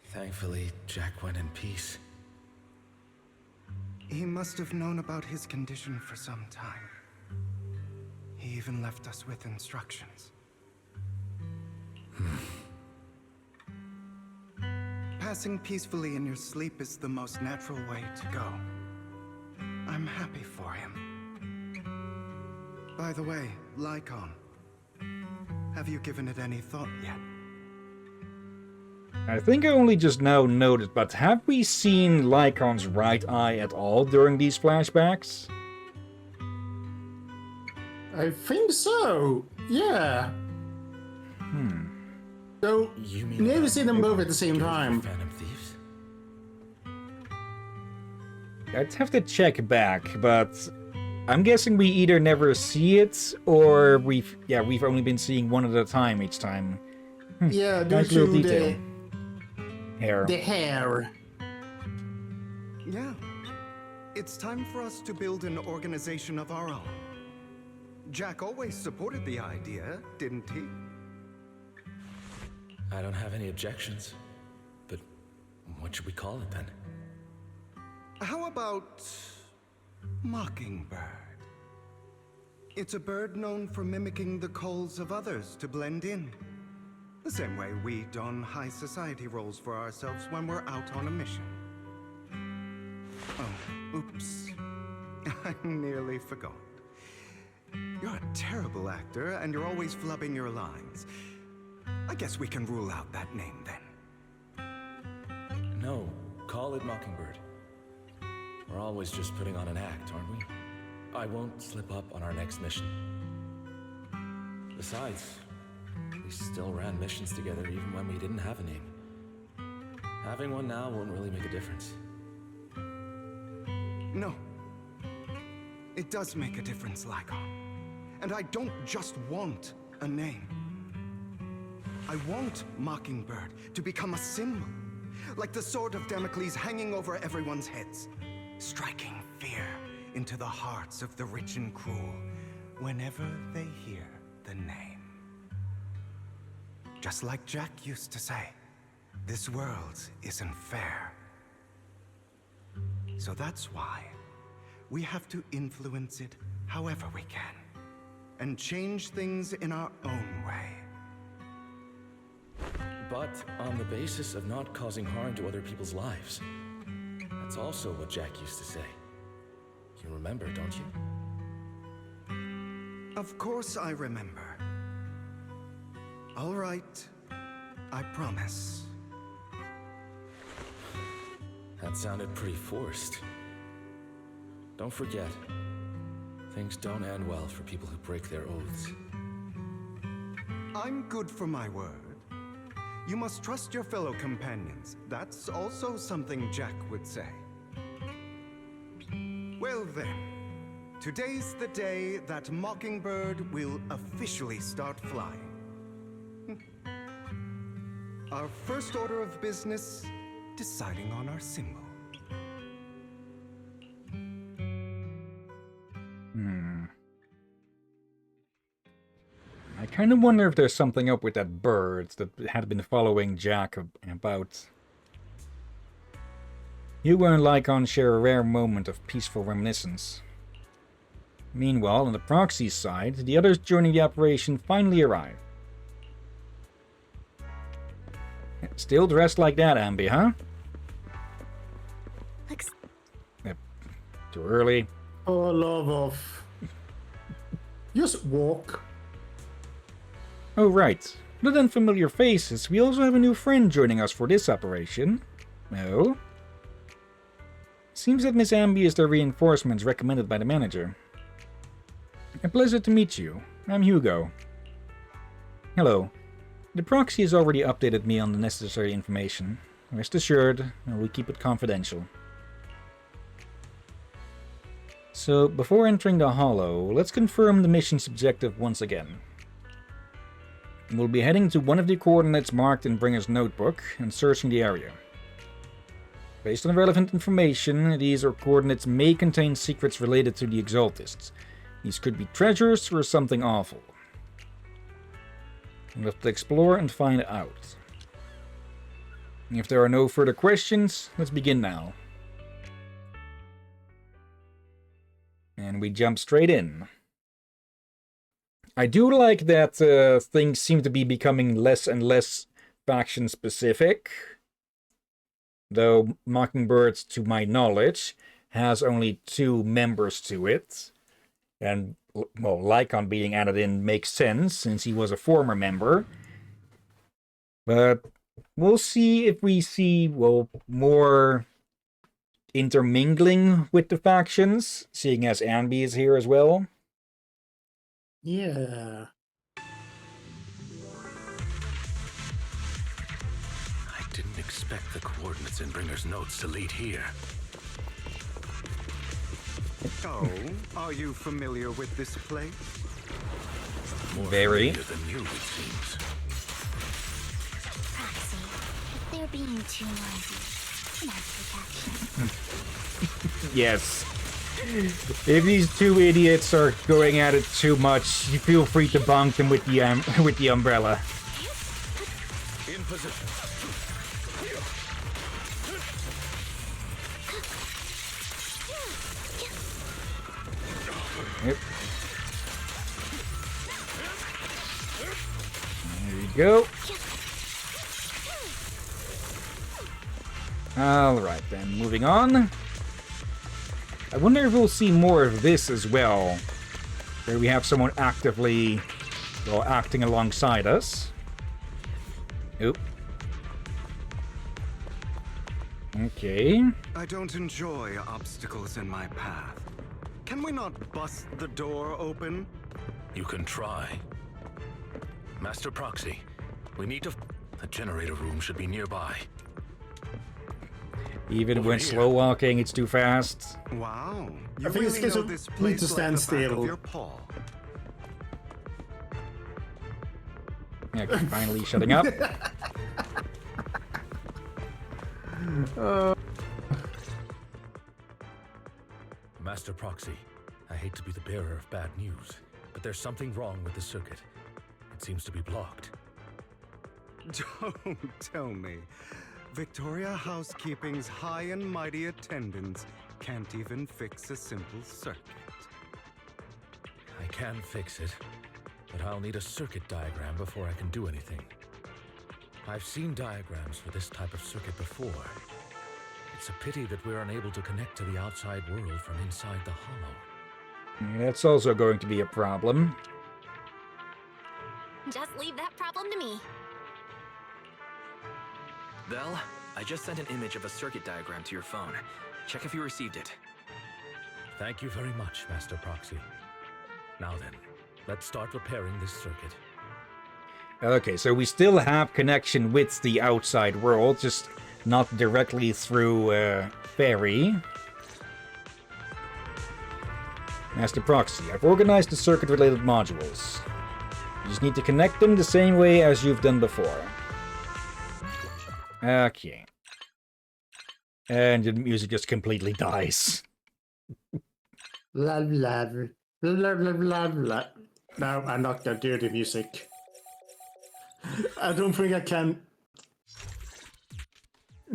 Thankfully, Jack went in peace. He must have known about his condition for some time. He even left us with instructions. Passing peacefully in your sleep is the most natural way to go. I'm happy for him. By the way, Lycon, have you given it any thought yet? I think I only just now noticed, but have we seen Lycon's right eye at all during these flashbacks? I think so. Yeah. So, you mean never seen them both at the same time. Phantom Thieves? I'd have to check back, but I'm guessing we either never see it or we've only been seeing one at a time each time. Yeah, due nice little to detail. Hair. the hair. Yeah. It's time for us to build an organization of our own. Jack always supported the idea, didn't he? I don't have any objections. But what should we call it then? How about Mockingbird? It's a bird known for mimicking the calls of others to blend in. The same way we don high society roles for ourselves when we're out on a mission. Oh, oops. I nearly forgot. You're a terrible actor, and you're always flubbing your lines. I guess we can rule out that name then. No, call it Mockingbird. We're always just putting on an act, aren't we? I won't slip up on our next mission. Besides, we still ran missions together even when we didn't have a name. Having one now won't really make a difference. No. It does make a difference, Lycon. And I don't just want a name. I want Mockingbird to become a symbol, like the sword of Damocles hanging over everyone's heads, striking fear into the hearts of the rich and cruel whenever they hear the name. Just like Jack used to say, this world isn't fair. So that's why we have to influence it however we can, and change things in our own way. But on the basis of not causing harm to other people's lives. That's also what Jack used to say. You remember, don't you? Of course I remember. All right, I promise. That sounded pretty forced. Don't forget, things don't end well for people who break their oaths. I'm good for my word. You must trust your fellow companions. That's also something Jack would say. Well then, today's the day that Mockingbird will officially start flying. Our first order of business, deciding on our symbol. I kind of wonder if there's something up with that bird that had been following Jack about. You and Lycon share a rare moment of peaceful reminiscence. Meanwhile, on the proxy's side, the others joining the operation finally arrive. Still dressed like that, Ambi, huh? Yep. Too early. Oh, love of. Just walk. Oh, right. Other than familiar faces, we also have a new friend joining us for this operation. Oh? Seems that Miss Ambi is the reinforcements recommended by the manager. A pleasure to meet you. I'm Hugo. Hello. The proxy has already updated me on the necessary information. Rest assured, I will keep it confidential. So, before entering the Hollow, let's confirm the mission's objective once again. We'll be heading to one of the coordinates marked in Bringer's notebook and searching the area. Based on relevant information, these coordinates may contain secrets related to the Exaltists. These could be treasures or something awful. We'll have to explore and find out. If there are no further questions, let's begin now. And we jump straight in. I do like that things seem to be becoming less and less faction specific. Though Mockingbird, to my knowledge, has only 2 members to it. And, well, Lycon being added in makes sense, since he was a former member. But we'll see if we see, well, more intermingling with the factions, seeing as Ambi is here as well. Yeah. I didn't expect the coordinates in Bringer's notes to lead here. Oh, are you familiar with this place? More Very. familiar than you, it seems. Proxy, if they're being too noisy, can ask protection. Yes. If these 2 idiots are going at it too much, you feel free to bonk them with the umbrella. In position. Yep. There you go. Alright then, moving on. I wonder if we'll see more of this as well. Where we have someone actively, well, acting alongside us. Oop. Okay. I don't enjoy obstacles in my path. Can we not bust the door open? You can try. Master Proxy, we need to... The generator room should be nearby. Even Over when here. slow walking, it's too fast. Wow. I think it's because of need to stand still. Yeah, finally shutting up. Master Proxy, I hate to be the bearer of bad news, but there's something wrong with the circuit. It seems to be blocked. Don't tell me. Victoria Housekeeping's high and mighty attendants can't even fix a simple circuit. I can fix it, but I'll need a circuit diagram before I can do anything. I've seen diagrams for this type of circuit before. It's a pity that we're unable to connect to the outside world from inside the hollow. That's also going to be a problem. Just leave that problem to me. Vel, I just sent an image of a circuit diagram to your phone. Check if you received it. Thank you very much, Master Proxy. Now then, let's start repairing this circuit. Okay, so we still have connection with the outside world, just not directly through Fairy. Master Proxy, I've organized the circuit-related modules. You just need to connect them the same way as you've done before. Okay. And the music just completely dies. Blah, blah, blah, blah, blah, blah. No, I'm not gonna do the music. I don't think I can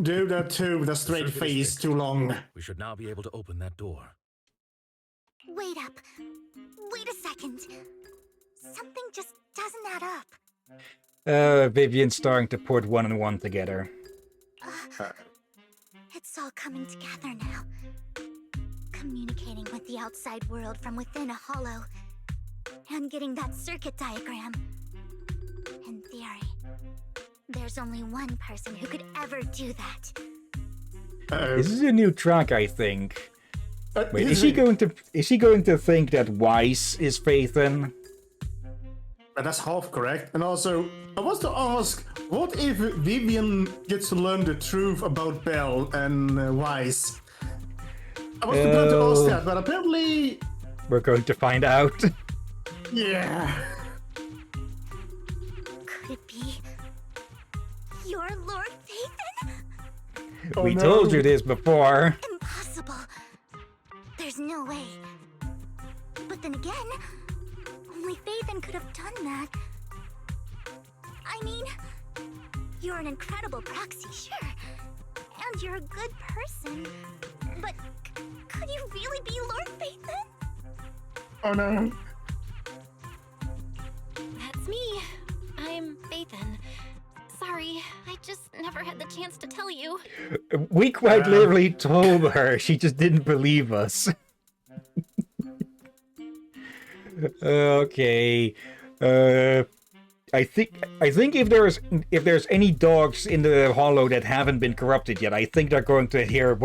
do that too with a straight face too long. We should now be able to open that door. Wait up. Wait a second. Something just doesn't add up. Vivian's starting to put one and one together. It's all coming together now. Communicating with the outside world from within a hollow. And getting that circuit diagram. In theory, there's only one person who could ever do that. This is a new track, I think. Wait, is he going to think that Weiss is Phaethon? That's half correct. And also, I was to ask, what if Vivian gets to learn the truth about Belle and Weiss? I was about to ask that, but apparently... We're going to find out. Yeah. Could it be your Lord Phaethon? We told you this before. Impossible. There's no way. But then again, only Phaethon could have done that. I mean, you're an incredible proxy, sure. And you're a good person. But could you really be Lord Phaethon? Oh no. That's me. I'm Phaethon. Sorry, I just never had the chance to tell you. We quite literally told her. She just didn't believe us. Okay. I think if there's any dogs in the hollow that haven't been corrupted yet, I think they're going to hear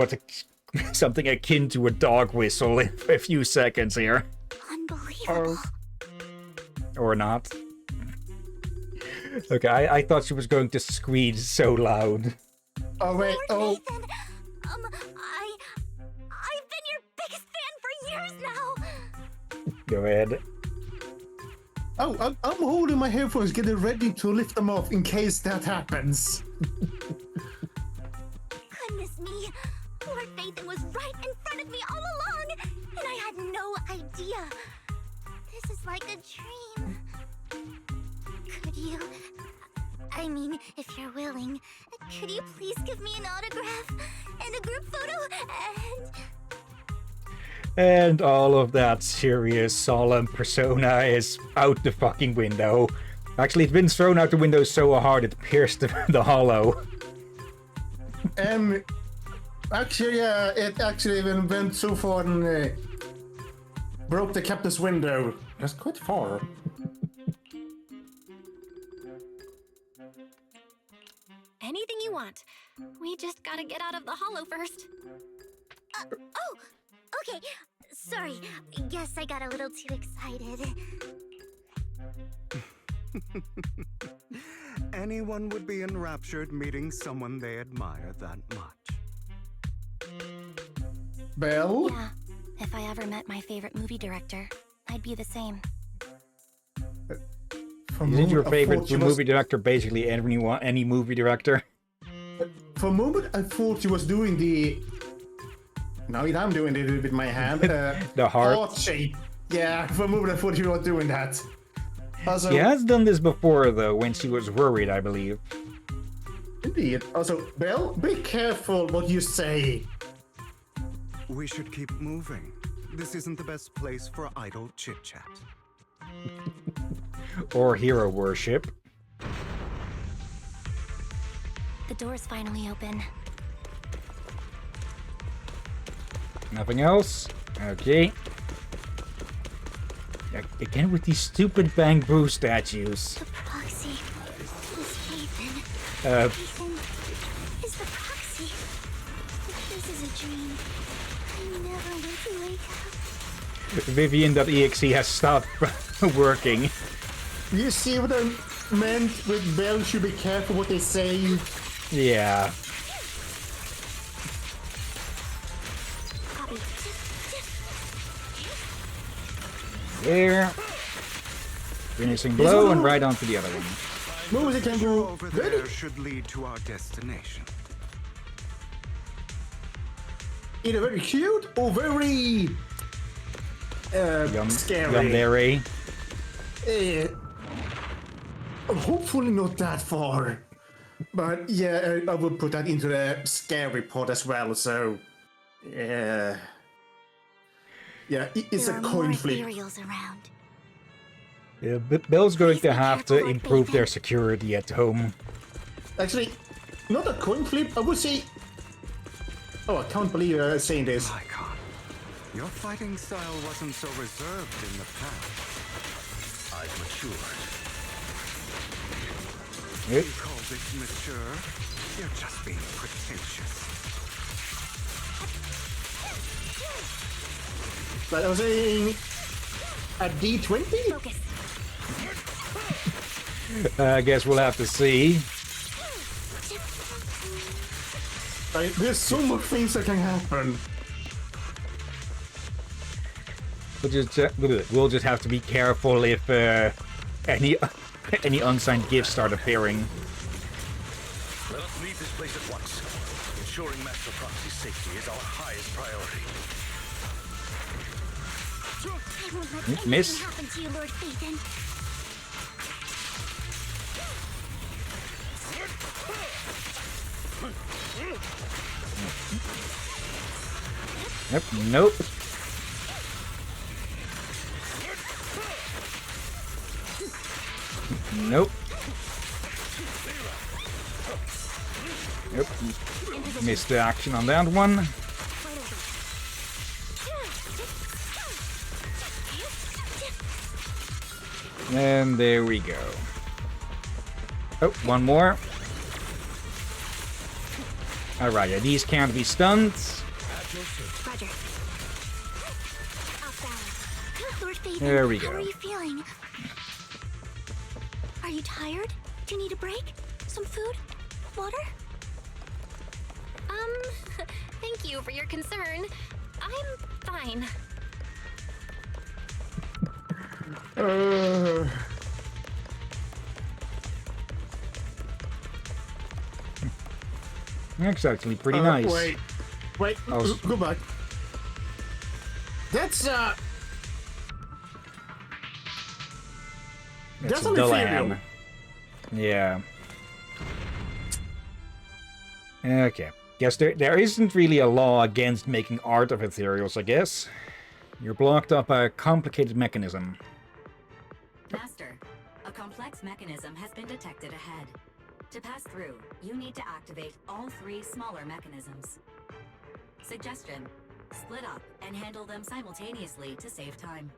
something akin to a dog whistle in a few seconds here. Unbelievable. Or not. Okay, I thought she was going to squeeze so loud. Oh wait, Lord Phaethon, I've been your biggest fan for years now. Go ahead. Oh, I'm holding my headphones, getting ready to lift them off in case that happens. Goodness me, Lord Phaethon was right in front of me all along, and I had no idea. This is like a dream. Could you, I mean, if you're willing, could you please give me an autograph and a group photo And all of that serious, solemn persona is out the fucking window. Actually, it's been thrown out the window so hard it pierced the hollow. Actually, yeah, it actually even went so far and broke the captain's window. That's quite far. Anything you want. We just gotta get out of the hollow first. Oh, okay. Sorry, guess I got a little too excited. Anyone would be enraptured meeting someone they admire that much. Belle? Yeah, if I ever met my favorite movie director, I'd be the same. Isn't your favorite movie director basically any movie director? For a moment, I thought she was doing the... Now I'm doing it with my hand. The heart shape. Yeah, for a moment I thought she was doing that. Also, She has done this before, though, when she was worried, I believe. Indeed. Also, Belle, be careful what you say. We should keep moving. This isn't the best place for idle chit-chat. Or hero worship. The door's finally open. Nothing else? Okay. Again with these stupid bamboo statues. The proxy is Phaethon. Uh, Phaethon is the proxy. This is a dream. I never want to wake up. Vivian.exe has stopped working. You see what I meant with Belle should be careful what they say? Yeah. There. Finishing blow and right onto the other one. Move it can go over there should lead to our destination. Either very cute or very scary. Yandere. Hopefully not that far. But yeah, I would put that into the scary part as well, so yeah. Yeah, it's there a are coin more flip. ethereals around. Yeah, Bell's going to have to improve their security at home. Actually, not a coin flip, I would say... Oh, I can't believe I'm saying this. Icon, your fighting style wasn't so reserved in the past. I've matured. Yep. You call this mature? You're just being pretentious. Like I was saying, a D20? Focus. I guess we'll have to see. Like, there's so much things that can happen. We'll just have to be careful if any unsigned gifts start appearing. Let us leave this place at once. Ensuring Master Proxy's safety is our highest priority. I won't let anything Miss. happen to you, Lord Phaethon. Yep. Nope. Nope. Yep. Missed the action on that one. And there we go. Oh, one more. Alright, yeah, these can't be stunned. Roger. Off balance. Lord Phaethon, There we how go. are you feeling? Are you tired? Do you need a break? Some food? Water? Thank you for your concern. I'm fine. That's actually pretty nice. Wait, go back. That's That's an the ethereal. lamb. Yeah. Okay. Guess there isn't really a law against making art of ethereals, I guess. You're blocked up by a complicated mechanism. Master, a complex mechanism has been detected ahead. To pass through, you need to activate all 3 smaller mechanisms. Suggestion: split up and handle them simultaneously to save time.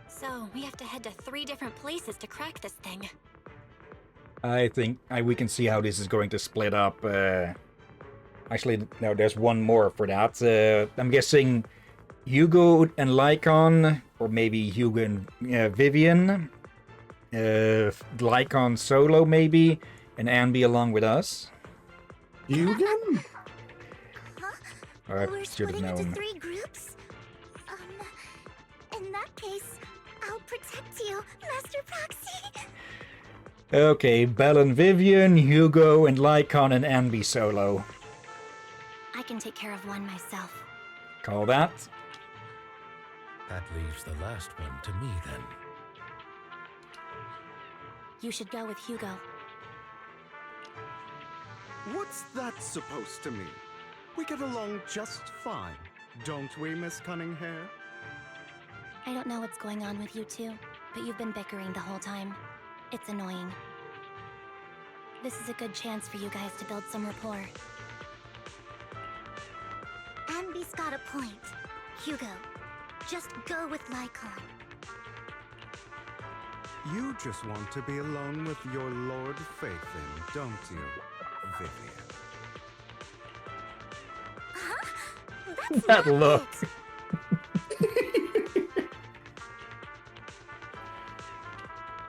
So, we have to head to 3 different places to crack this thing. I think we can see how this is going to split up. Actually, no, there's one more for that. I'm guessing Hugo and Lycon, or maybe Hugo and Vivian. Lycon solo, maybe, and Ambi along with us. Hugo? I We're should have splitting into known. 3 groups? In that case, I'll protect you, Master Proxy. Okay, Belle and Vivian, Hugo and Lycon and Ambi solo. I can take care of one myself. Call that. That leaves the last one to me, then. You should go with Hugo. What's that supposed to mean? We get along just fine, don't we, Miss Cunninghair? I don't know what's going on with you two, but you've been bickering the whole time. It's annoying. This is a good chance for you guys to build some rapport. Ambi's got a point. Hugo, just go with Lycon. You just want to be alone with your Lord Phaethon, don't you, Vivian? Huh? That's That not look. it.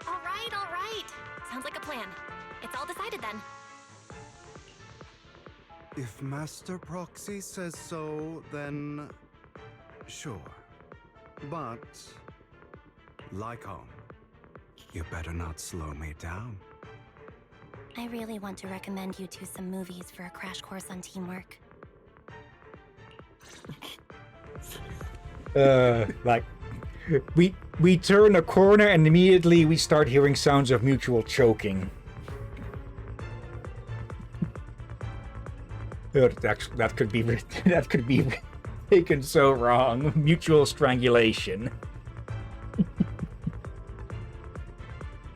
All right. Sounds like a plan. It's all decided then. If Master Proxy says so, then sure. But, Lycon, you better not slow me down. I really want to recommend you two some movies for a crash course on teamwork. Like, we turn a corner and immediately we start hearing sounds of mutual choking. That could be that could be taken so wrong. Mutual strangulation.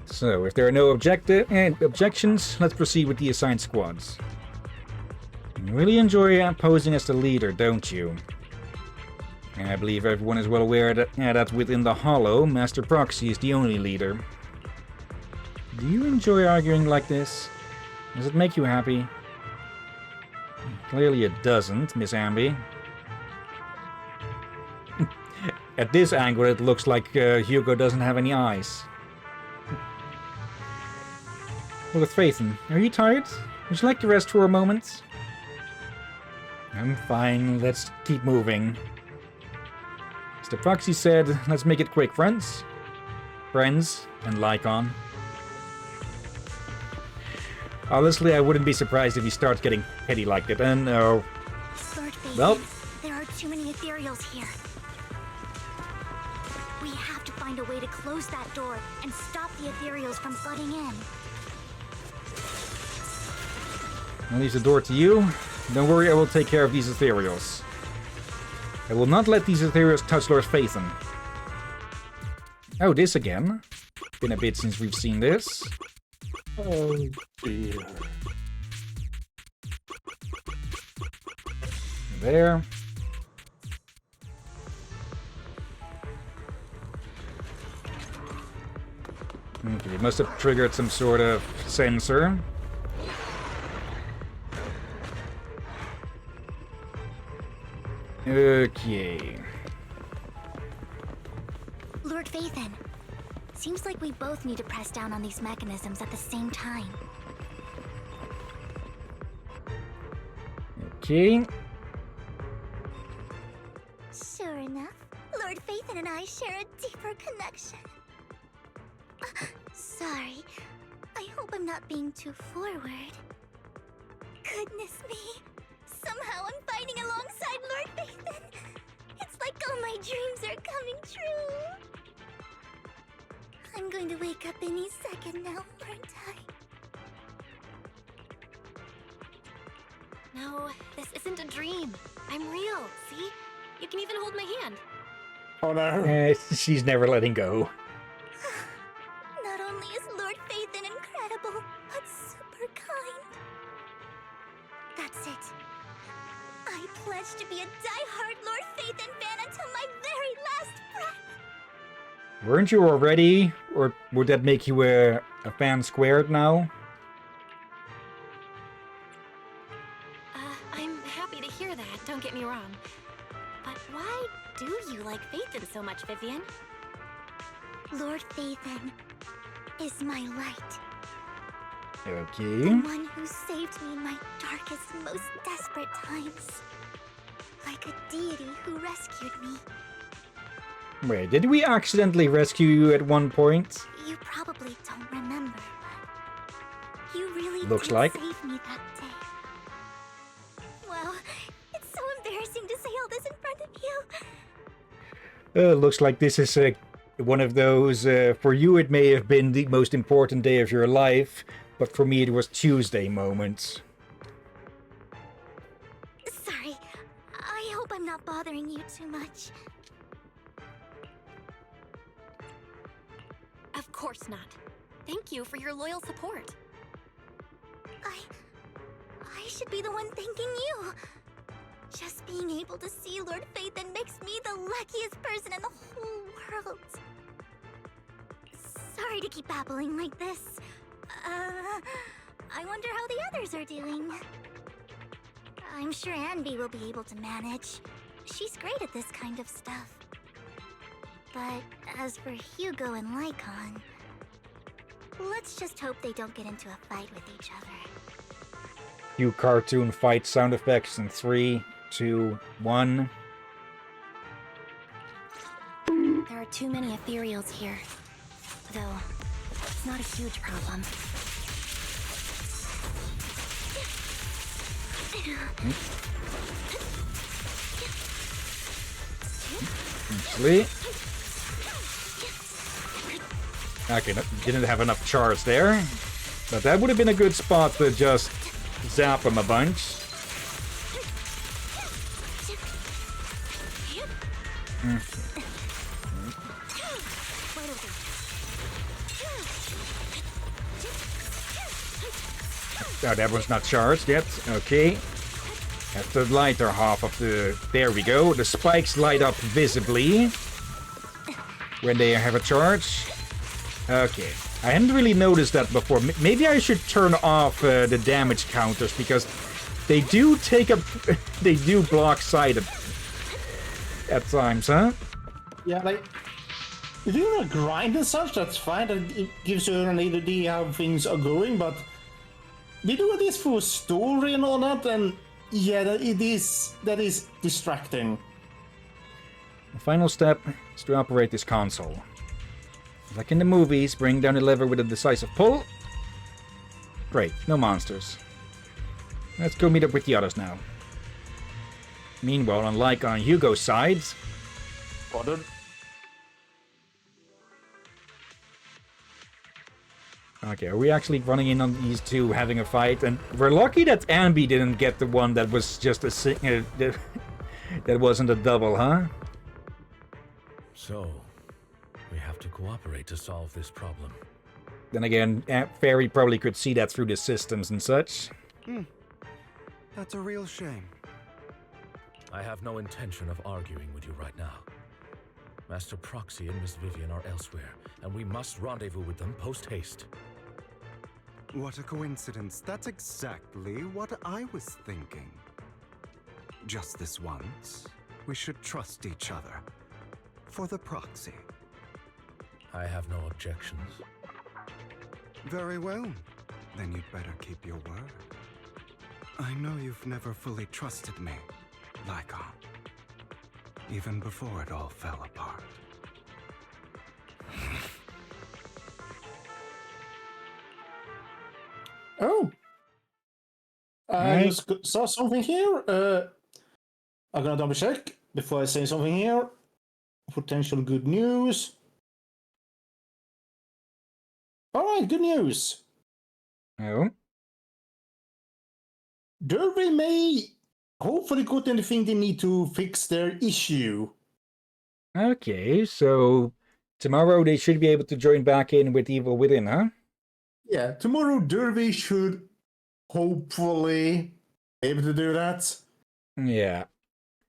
So, if there are no objections, let's proceed with the assigned squads. You really enjoy posing as the leader, don't you? And I believe everyone is well aware that within the Hollow, Master Proxy is the only leader. Do you enjoy arguing like this? Does it make you happy? Clearly it doesn't, Miss Ambi. At this angle, it looks like Hugo doesn't have any eyes. Look at Phaethon. Are you tired? Would you like to rest for a moment? I'm fine. Let's keep moving. Mr. Proxy said, let's make it quick, friends. Friends and Lycon. Honestly, I wouldn't be surprised if he starts getting petty like that. And Lord Phaethon, well, there are too many ethereals here. We have to find a way to close that door and stop the ethereals from flooding in. I'll leave the door to you. Don't worry, I will take care of these ethereals. I will not let these ethereals touch Lord Phaethon. Oh, this again. Been a bit since we've seen this. Oh dear. There. Okay, it must have triggered some sort of sensor. Okay. Lord Phaethon, seems like we both need to press down on these mechanisms at the same time. Okay. Sure enough, Lord Phaethon and I share a deeper connection. Sorry, I hope I'm not being too forward. Goodness me, somehow I'm fighting alongside Lord Phaethon. It's like all my dreams are coming true. I'm going to wake up any second now, aren't I? No, this isn't a dream. I'm real, see? You can even hold my hand. Oh no. She's never letting go. Not only is Lord Phaethon incredible, but super kind. That's it. I pledge to be a die-hard Lord Phaethon fan until my very last breath. Weren't you already? Or would that make you a fan squared now? I'm happy to hear that, don't get me wrong. But why do you like Phaethon so much, Vivian? Lord Phaethon is my light. Okay. The one who saved me in my darkest, most desperate times. Like a deity who rescued me. Wait, did we accidentally rescue you at one point? You probably don't remember, but you really Looks did like. save me that day. Wow, it's so embarrassing to say all this in front of you. Looks like this is one of those, for you it may have been the most important day of your life, but for me it was Tuesday moments. Sorry. I hope I'm not bothering you too much. Of course not. Thank you for your loyal support. I should be the one thanking you. Just being able to see Lord Phaethon makes me the luckiest person in the whole world. Sorry to keep babbling like this. I wonder how the others are doing. I'm sure Anby will be able to manage. She's great at this kind of stuff. But as for Hugo and Lycon, let's just hope they don't get into a fight with each other. Cue cartoon fight sound effects in 3, 2, 1. There are too many ethereals here. Though, it's not a huge problem. Actually. Okay, didn't have enough charge there. But that would have been a good spot to just zap him a bunch. Oh, that one's not charged yet. Okay. At the lighter half of the... There we go. The spikes light up visibly when they have a charge. Okay. I hadn't really noticed that before. Maybe I should turn off the damage counters, because they do take up... they do block sight at times, huh? Yeah, like... If you want to grind and such, that's fine. It gives you an idea how things are going, but... We do this for story and all that, and yeah, that is distracting. The final step is to operate this console. Like in the movies, bring down the lever with a decisive pull. Great, no monsters. Let's go meet up with the others now. Meanwhile, unlike on Hugo's side... Okay, are we actually running in on these two having a fight? And we're lucky that Anby didn't get the one that was just a that wasn't a double, huh? So, we have to cooperate to solve this problem. Then again, Fairy probably could see that through the systems and such. That's a real shame. I have no intention of arguing with you right now. Master Proxy and Miss Vivian are elsewhere, and we must rendezvous with them post-haste. What a coincidence. That's exactly what I was thinking. Just this once, we should trust each other. For the Proxy. I have no objections. Very well. Then you'd better keep your word. I know you've never fully trusted me, Lycon. Even before it all fell apart. Oh! I just saw something here. I'm gonna double check before I say something here. Potential good news. Alright, good news. Oh? Derby may hopefully got anything they need to fix their issue. Okay, so tomorrow they should be able to join back in with Evil Within, huh? Yeah, tomorrow Derby should hopefully be able to do that. Yeah.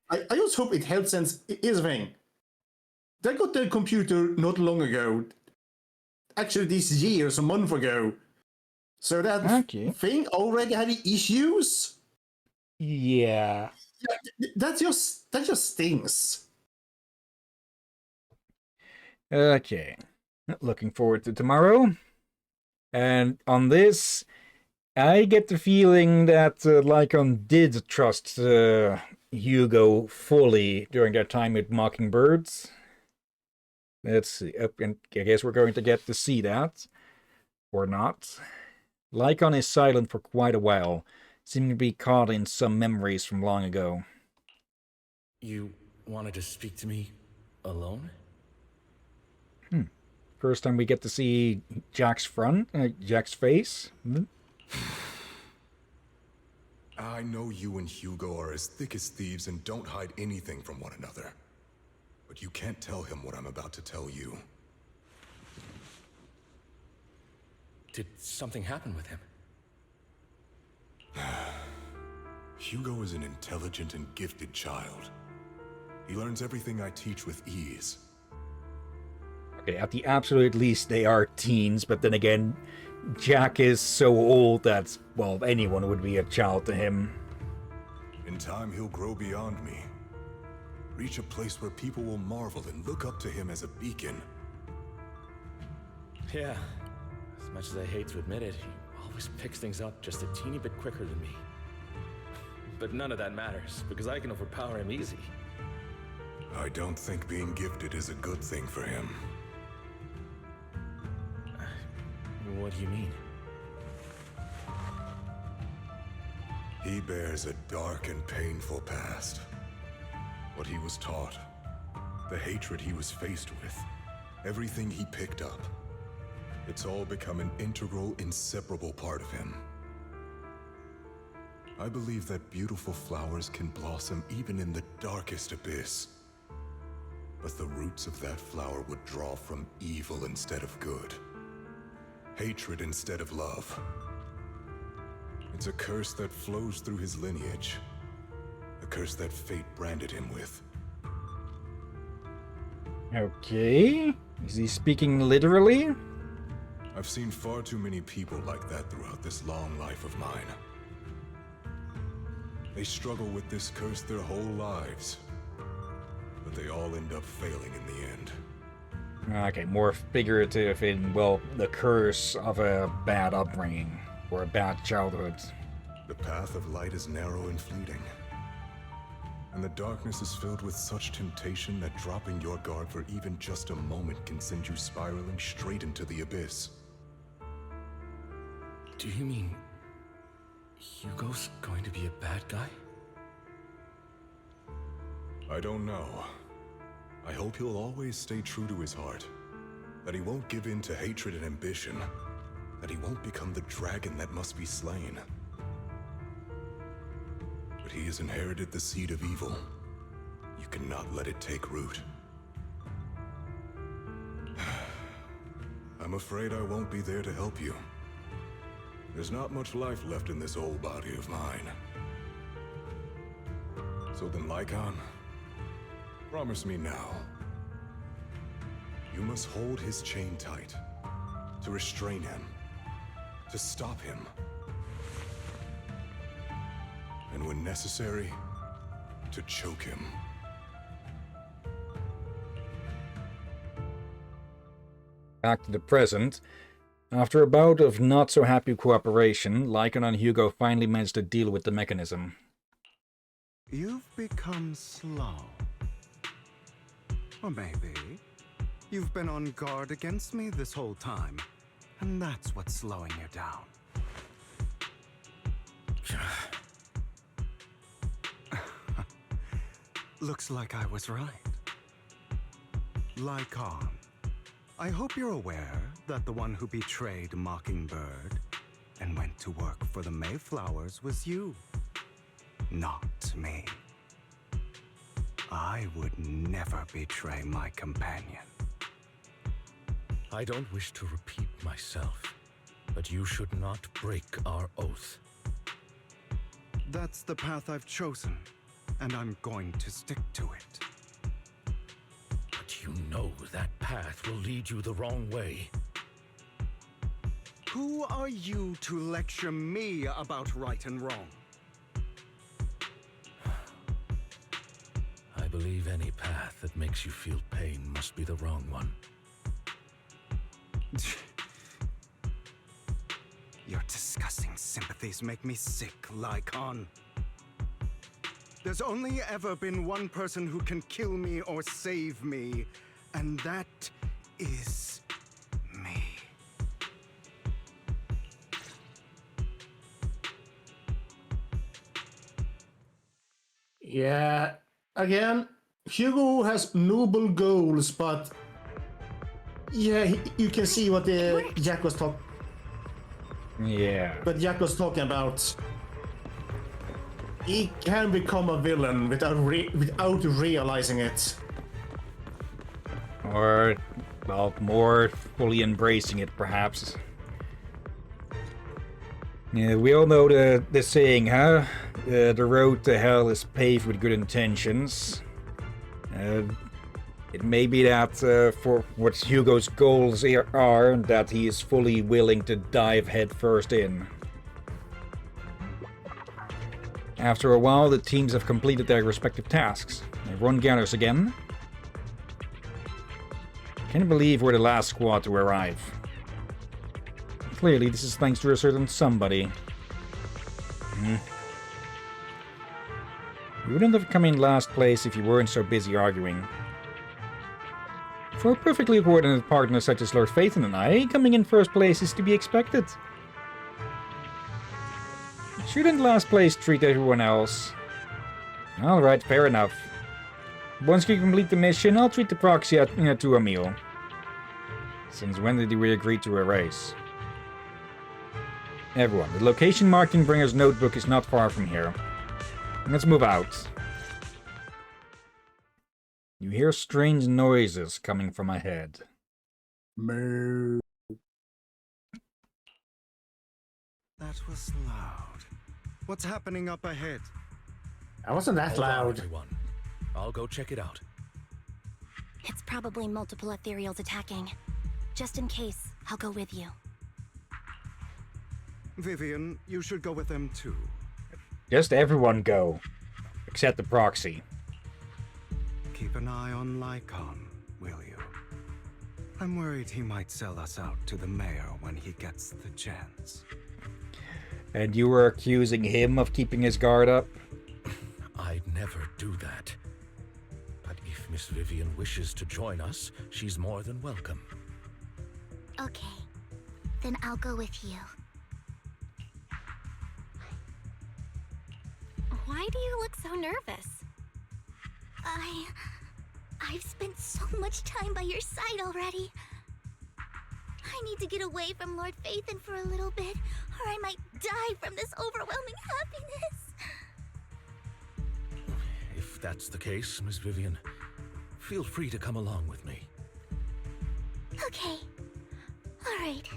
I just hope it helps, since here's the thing. They got their computer not long ago. Actually, this year, a month ago. So that thing already had issues? Yeah. That just stings. Okay. Looking forward to tomorrow. And on this, I get the feeling that Lycon did trust Hugo fully during their time with Mockingbirds. Let's see. And I guess we're going to get to see that. Or not. Lycon is silent for quite a while, seeming to be caught in some memories from long ago. You wanted to speak to me? alone? First time we get to see Jack's Jack's face. I know you and Hugo are as thick as thieves and don't hide anything from one another. But you can't tell him what I'm about to tell you. Did something happen with him? Hugo is an intelligent and gifted child. He learns everything I teach with ease. Okay, at the absolute least, they are teens, but then again, Jack is so old that, well, anyone would be a child to him. In time, he'll grow beyond me. Reach a place where people will marvel and look up to him as a beacon. Yeah. As much as I hate to admit it, he always picks things up just a teeny bit quicker than me. But none of that matters, because I can overpower him easy. I don't think being gifted is a good thing for him. What do you mean? He bears a dark and painful past. What he was taught, the hatred he was faced with, everything he picked up. It's all become an integral, inseparable part of him. I believe that beautiful flowers can blossom even in the darkest abyss. But the roots of that flower would draw from evil instead of good. Hatred instead of love. It's a curse that flows through his lineage. A curse that fate branded him with. Okay. Is he speaking literally? I've seen far too many people like that throughout this long life of mine. They struggle with this curse their whole lives. But they all end up failing in the end. Okay, more figurative in, well, the curse of a bad upbringing, or a bad childhood. The path of light is narrow and fleeting. And the darkness is filled with such temptation that dropping your guard for even just a moment can send you spiraling straight into the abyss. Do you mean Hugo's going to be a bad guy? I don't know. I hope he'll always stay true to his heart. That he won't give in to hatred and ambition. That he won't become the dragon that must be slain. But he has inherited the seed of evil. You cannot let it take root. I'm afraid I won't be there to help you. There's not much life left in this old body of mine. So then, Lycon, promise me now. You must hold his chain tight, to restrain him, to stop him. And when necessary, to choke him. Back to the present. After a bout of not-so-happy cooperation, Lycan and Hugo finally managed to deal with the mechanism. You've become slow. Or maybe you've been on guard against me this whole time, and that's what's slowing you down. Looks like I was right. Lycan, I hope you're aware that the one who betrayed Mockingbird and went to work for the Mayflowers was you, not me. I would never betray my companion. I don't wish to repeat myself, but you should not break our oath. That's the path I've chosen, and I'm going to stick to it. But you know that path will lead you the wrong way. Who are you to lecture me about right and wrong? I believe any path that makes you feel pain must be the wrong one. Your disgusting sympathies make me sick, Lycan. There's only ever been one person who can kill me or save me, and that is me. Yeah, again, Hugo has noble goals, but yeah, you can see what Jack was talking. Yeah. But Jack was talking about. He can become a villain without realizing it. Or, well, more fully embracing it, perhaps. Yeah, we all know the saying, huh? The road to hell is paved with good intentions. It may be that for what Hugo's goals here are, that he is fully willing to dive headfirst in. After a while, the teams have completed their respective tasks. Everyone gathers again. Can't believe we're the last squad to arrive. Clearly, this is thanks to a certain somebody. You wouldn't have come in last place if you weren't so busy arguing. For a perfectly coordinated partner such as Lord Phaethon and I, coming in first place is to be expected. Shouldn't last place treat everyone else? Alright, fair enough. Once you complete the mission, I'll treat the proxy to a meal. Since when did we agree to a race? Everyone, the location marked in Bringer's notebook is not far from here. Let's move out. You hear strange noises coming from ahead. Moo. That was loud. What's happening up ahead? I wasn't that Hold on, loud. everyone. I'll go check it out. It's probably multiple ethereals attacking. Just in case, I'll go with you. Vivian, you should go with them too. Just everyone go. Except the proxy. Keep an eye on Lycon, will you? I'm worried he might sell us out to the mayor when he gets the chance. And you were accusing him of keeping his guard up? I'd never do that. But if Miss Vivian wishes to join us, she's more than welcome. Okay, then I'll go with you. Why do you look so nervous? I've spent so much time by your side already. I need to get away from Lord Phaethon for a little bit, or I might die from this overwhelming happiness. If that's the case, Miss Vivian, feel free to come along with me. Okay. All right.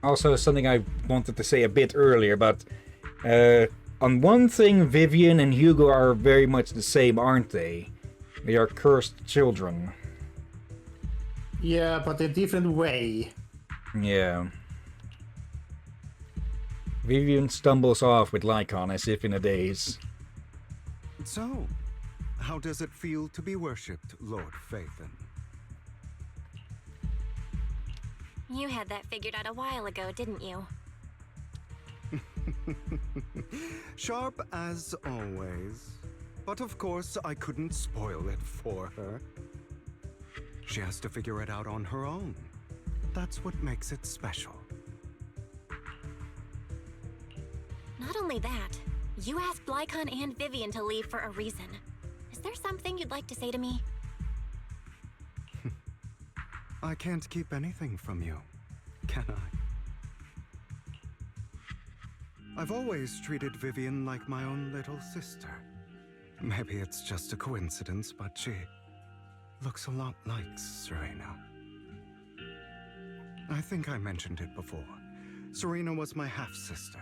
Also, something I wanted to say a bit earlier, but on one thing, Vivian and Hugo are very much the same, aren't they? They are cursed children. Yeah, but a different way. Yeah. Vivian stumbles off with Lycon as if in a daze. So, how does it feel to be worshipped, Lord Phaethon? You had that figured out a while ago, didn't you? Sharp as always. But of course, I couldn't spoil it for her. She has to figure it out on her own. That's what makes it special. Not only that, you asked Lycon and Vivian to leave for a reason. Is there something you'd like to say to me? I can't keep anything from you, can I? I've always treated Vivian like my own little sister. Maybe it's just a coincidence, but she looks a lot like Serena. I think I mentioned it before. Serena was my half-sister.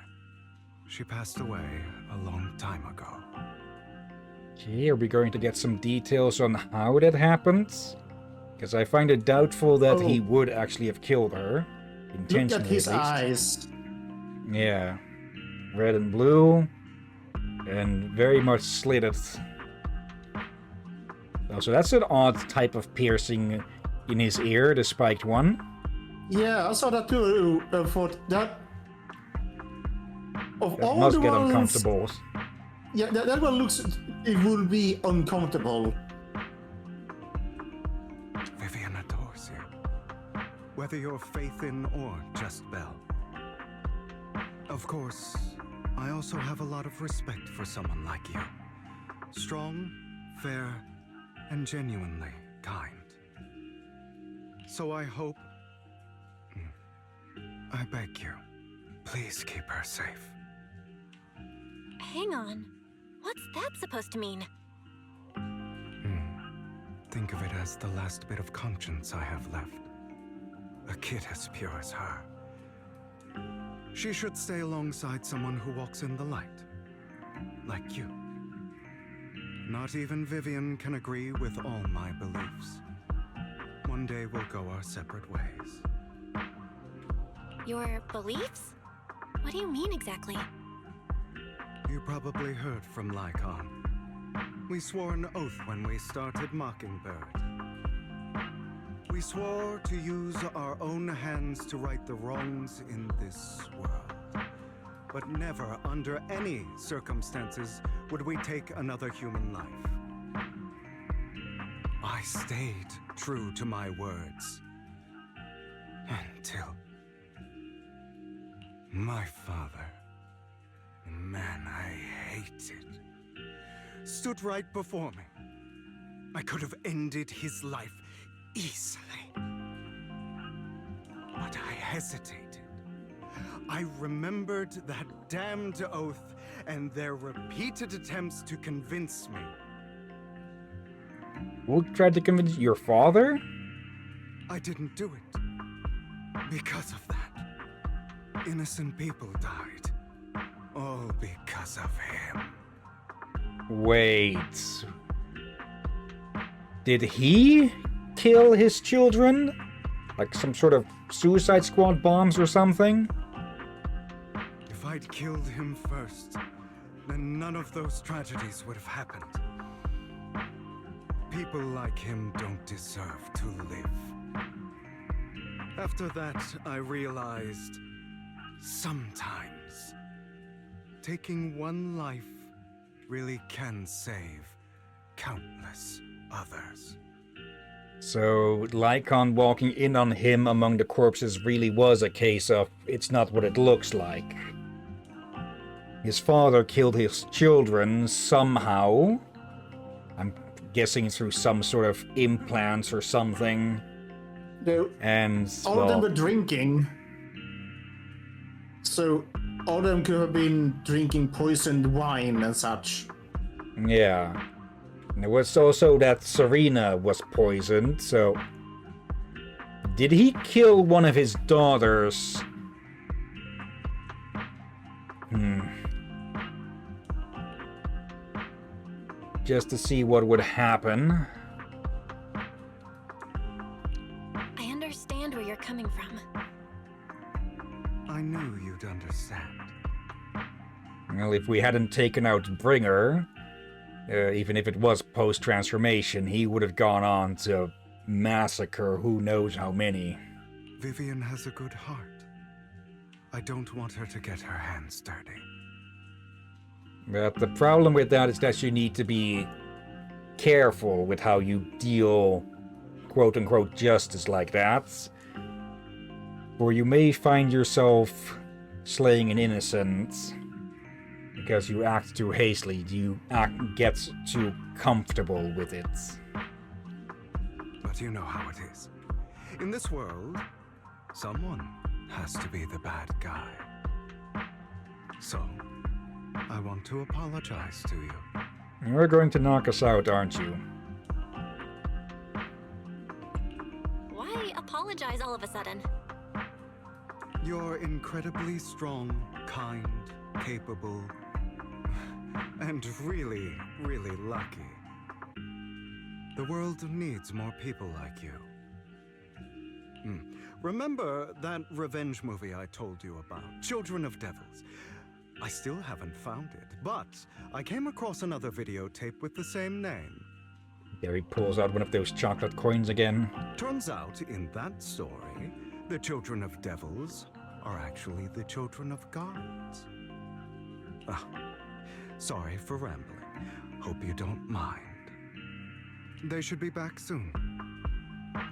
She passed away a long time ago. Okay, are we going to get some details on how that happened? Because I find it doubtful that he would actually have killed her. Intentionally, Look at his at least. eyes. Yeah. Red and blue. And very much slitted. Oh, so that's an odd type of piercing in his ear, the spiked one. Yeah, I saw that too. For that. Of That all must the get ones, uncomfortable. Yeah, that one looks. It will be uncomfortable. Vivian adores you. Whether you're Phaethon or just Belle. Of course, I also have a lot of respect for someone like you. Strong, fair and genuinely kind. So I hope... I beg you, please keep her safe. Hang on. What's that supposed to mean? Think of it as the last bit of conscience I have left. A kid as pure as her. She should stay alongside someone who walks in the light. Like you. Not even Vivian can agree with all my beliefs. One day we'll go our separate ways. Your beliefs? What do you mean exactly? You probably heard from Lycon. We swore an oath when we started Mockingbird. We swore to use our own hands to right the wrongs in this world. But never, under any circumstances, would we take another human life. I stayed true to my words. Until... my father, the man I hated, stood right before me. I could have ended his life easily. But I hesitated. I remembered that damned oath and their repeated attempts to convince me. Who tried to convince your father? I didn't do it. Because of that. Innocent people died. All because of him. Wait. Did he kill his children? Like some sort of suicide squad bombs or something? If I'd killed him first, then none of those tragedies would have happened. People like him don't deserve to live. After that, I realized sometimes taking one life really can save countless others. So, Lycon walking in on him among the corpses really was a case of it's not what it looks like. His father killed his children somehow. I'm guessing through some sort of implants or something. And all of them were drinking. So all of them could have been drinking poisoned wine and such. Yeah. And there was also that Serena was poisoned, so... Did he kill one of his daughters? Just to see what would happen. I understand where you're coming from. I knew you'd understand. Well, if we hadn't taken out Bringer, even if it was post-transformation, he would have gone on to massacre who knows how many. Vivian has a good heart. I don't want her to get her hands dirty. But the problem with that is that you need to be careful with how you deal quote-unquote justice like that. Or you may find yourself slaying an innocent because you act too hastily, you get too comfortable with it. But you know how it is. In this world, someone has to be the bad guy. So, I want to apologize to you. You're going to knock us out, aren't you? Why apologize all of a sudden? You're incredibly strong, kind, capable, and really, really lucky. The world needs more people like you. Remember that revenge movie I told you about, Children of Devils? I still haven't found it, but I came across another videotape with the same name. There he pulls out one of those chocolate coins again. Turns out, in that story, the Children of Devils are actually the children of gods. Sorry for rambling. Hope you don't mind. They should be back soon.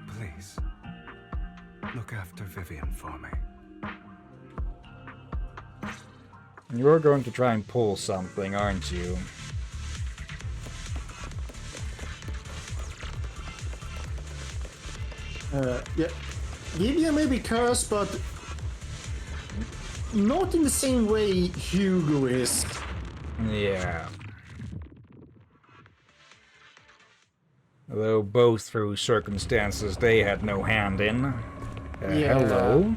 Please, look after Vivian for me. You're going to try and pull something, aren't you? Yeah. Hillyan may be cursed, but not in the same way Hugo is. Yeah. Although both through circumstances they had no hand in. Yeah. Hello.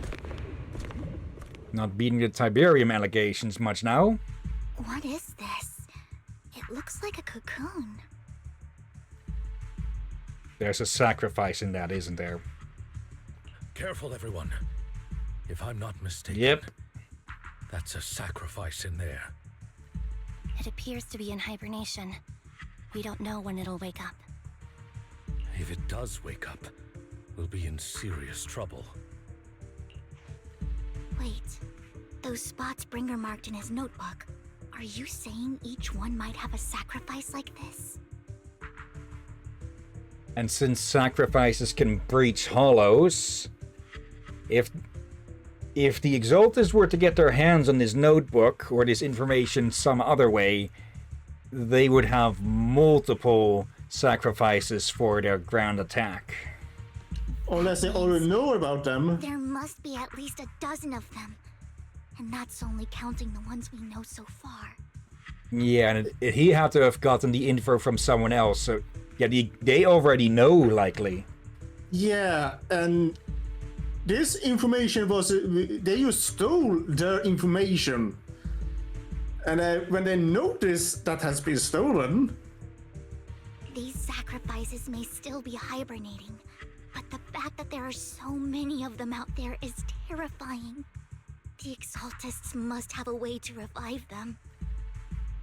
Not beating the Tiberium allegations much now. What is this? It looks like a cocoon. There's a sacrifice in that, isn't there? Careful, everyone. If I'm not mistaken. Yep. That's a sacrifice in there. It appears to be in hibernation. We don't know when it'll wake up. If it does wake up, we'll be in serious trouble. Wait, those spots Bringer marked in his notebook. Are you saying each one might have a sacrifice like this? And since sacrifices can breach hollows, if the Exalters were to get their hands on this notebook or this information some other way, they would have multiple sacrifices for their grand attack. Unless they already know about them. There must be at least a dozen of them. And that's only counting the ones we know so far. Yeah, and he had to have gotten the info from someone else, so yeah, they already know, likely. Yeah, and this information was... they just stole their information. And when they notice that has been stolen... These sacrifices may still be hibernating, but the fact that there are so many of them out there is terrifying. The Exaltists must have a way to revive them.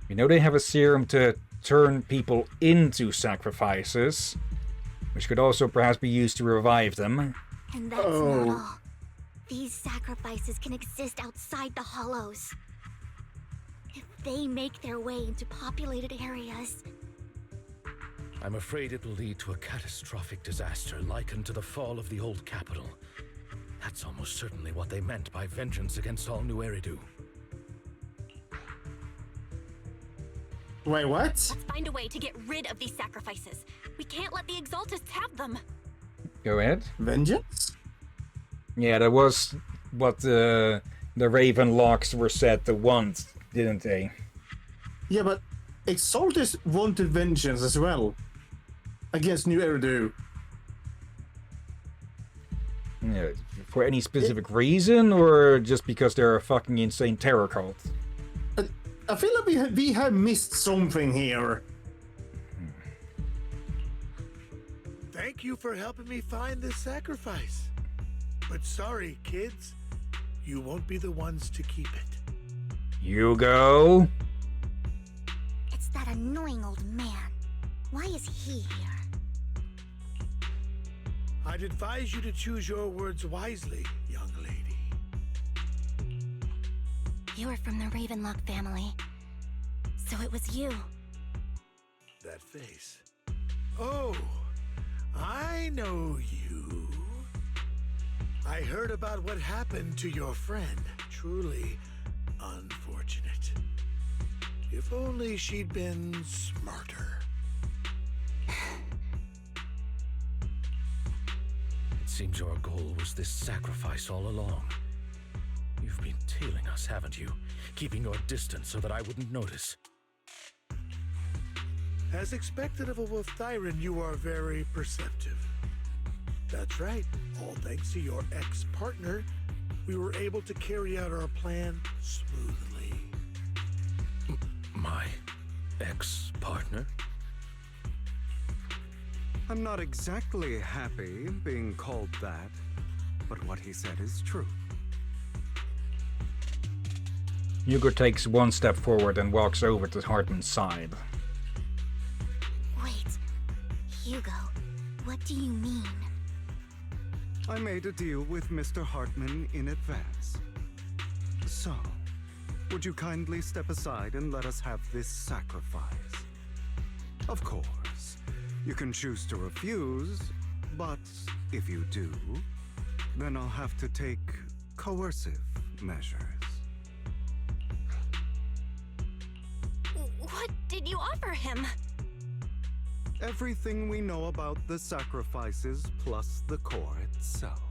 You know they have a serum to turn people into sacrifices, which could also perhaps be used to revive them. And that's not all. These sacrifices can exist outside the hollows. If they make their way into populated areas... I'm afraid it will lead to a catastrophic disaster likened to the fall of the old capital. That's almost certainly what they meant by vengeance against all New Eridu. Wait, what? Let's find a way to get rid of these sacrifices. We can't let the Exaltists have them. Go ahead. Vengeance? Yeah, that was what the Ravenlocks were said to want, didn't they? Yeah, but Exaltists wanted vengeance as well. Against New Eridu. Yeah, for any specific reason, or just because they're a fucking insane terror cult? I feel like we have missed something here. Thank you for helping me find this sacrifice. But sorry, kids. You won't be the ones to keep it. Hugo? It's that annoying old man. Why is he here? I'd advise you to choose your words wisely, young lady. You were from the Ravenlock family. So it was you. That face. Oh, I know you. I heard about what happened to your friend. Truly unfortunate. If only she'd been smarter. It seems your goal was this sacrifice all along. You've been tailing us, haven't you? Keeping your distance so that I wouldn't notice. As expected of a Wolf Thyran, you are very perceptive. That's right. All thanks to your ex-partner, we were able to carry out our plan smoothly. My ex-partner? I'm not exactly happy being called that, but what he said is true. Hugo takes one step forward and walks over to Hartman's side. Wait, Hugo, what do you mean? I made a deal with Mr. Hartman in advance. So, would you kindly step aside and let us have this sacrifice? Of course, you can choose to refuse, but if you do, then I'll have to take coercive measures. What did you offer him? Everything we know about the sacrifices plus the core itself.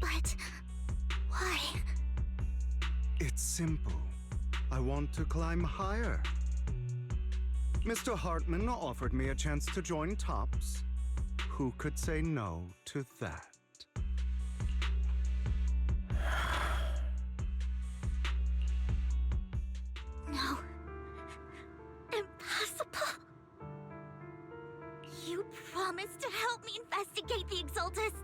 But why? It's simple. I want to climb higher. Mr. Hartman offered me a chance to join TOPS. Who could say no to that? No. Impossible. You promised to help me investigate the Exaltists.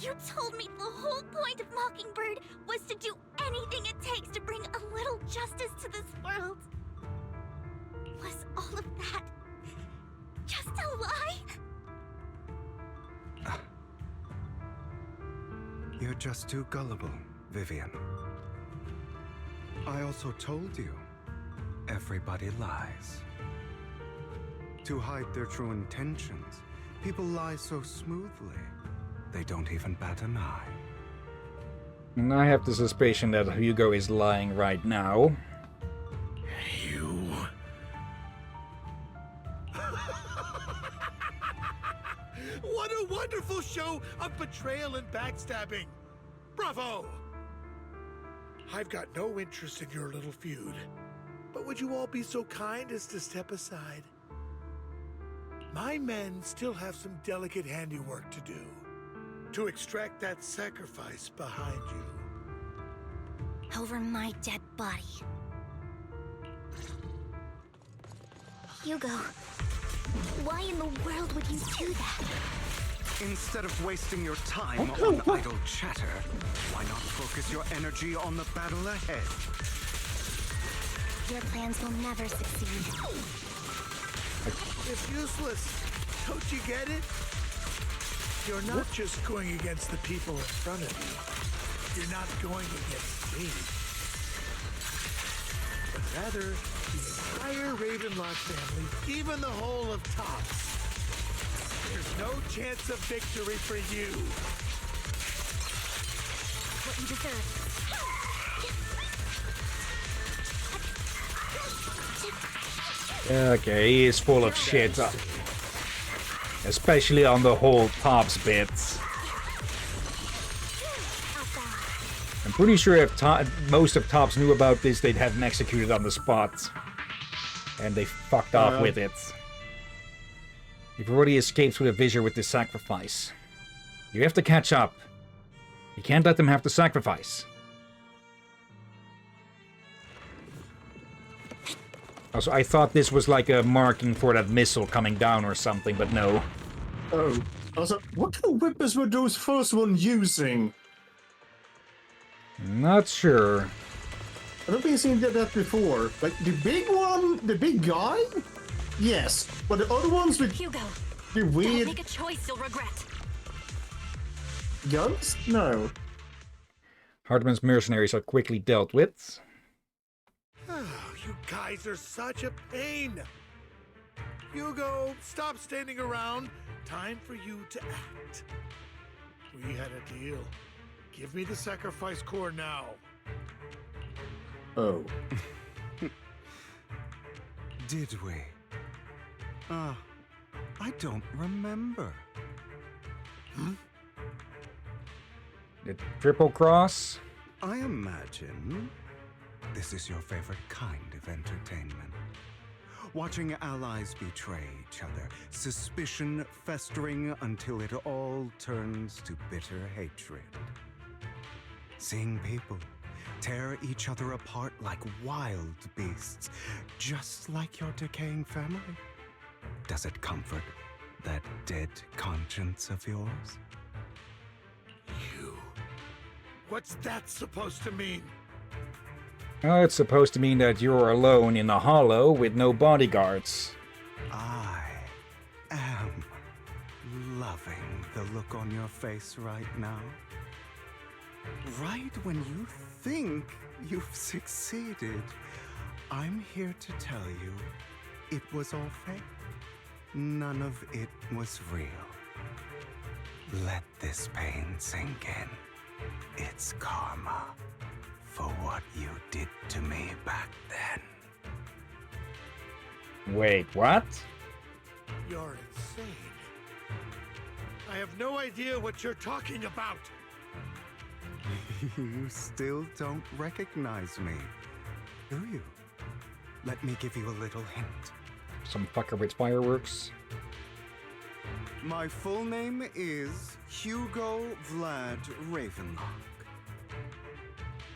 You told me the whole point of Mockingbird was to do anything it takes to bring a little justice to this world. Was all of that just a lie? You're just too gullible, Vivian. I also told you, everybody lies. To hide their true intentions, people lie so smoothly, they don't even bat an eye. And I have the suspicion that Hugo is lying right now. You... What a wonderful show of betrayal and backstabbing! Bravo! I've got no interest in your little feud, but would you all be so kind as to step aside? My men still have some delicate handiwork to do, to extract that sacrifice behind you. Over my dead body. Hugo, why in the world would you do that? Instead of wasting your time on idle chatter, why not focus your energy on the battle ahead? Your plans will never succeed. It's useless. Don't you get it? You're not just going against the people in front of you. You're not going against me. But rather, the entire Ravenlock family, even the whole of TOPS. There's no chance of victory for you. What you deserve. Okay, he is full of shit. Especially on the whole TOPS bits. I'm pretty sure if most of TOPS knew about this, they'd have him executed on the spot. And they fucked off with it. You've already escaped with a vision with this sacrifice. You have to catch up. You can't let them have the sacrifice. Also, I thought this was like a marking for that missile coming down or something, but no. Oh, also, what kind of weapons were those first one using? Not sure. I don't think I've seen that before. Like, the big one, the big guy? Yes, but the other ones with Hugo, the don't weird make a choice you'll regret. guns? No. Hartman's mercenaries are quickly dealt with. You guys are such a pain. Hugo, stop standing around. Time for you to act. We had a deal. Give me the sacrifice core now. Oh. Did we? I don't remember. The triple cross? I imagine this is your favorite kind of entertainment. Watching allies betray each other, suspicion festering until it all turns to bitter hatred. Seeing people tear each other apart like wild beasts, just like your decaying family. Does it comfort that dead conscience of yours? You. What's that supposed to mean? Oh, it's supposed to mean that you're alone in a hollow with no bodyguards. I am loving the look on your face right now. Right when you think you've succeeded, I'm here to tell you it was all fake. None of it was real. Let this pain sink in. It's karma for what you did to me back then. Wait, what? You're insane. I have no idea what you're talking about. You still don't recognize me, do you? Let me give you a little hint. Some fucker with fireworks. My full name is Hugo Vlad Ravenlock.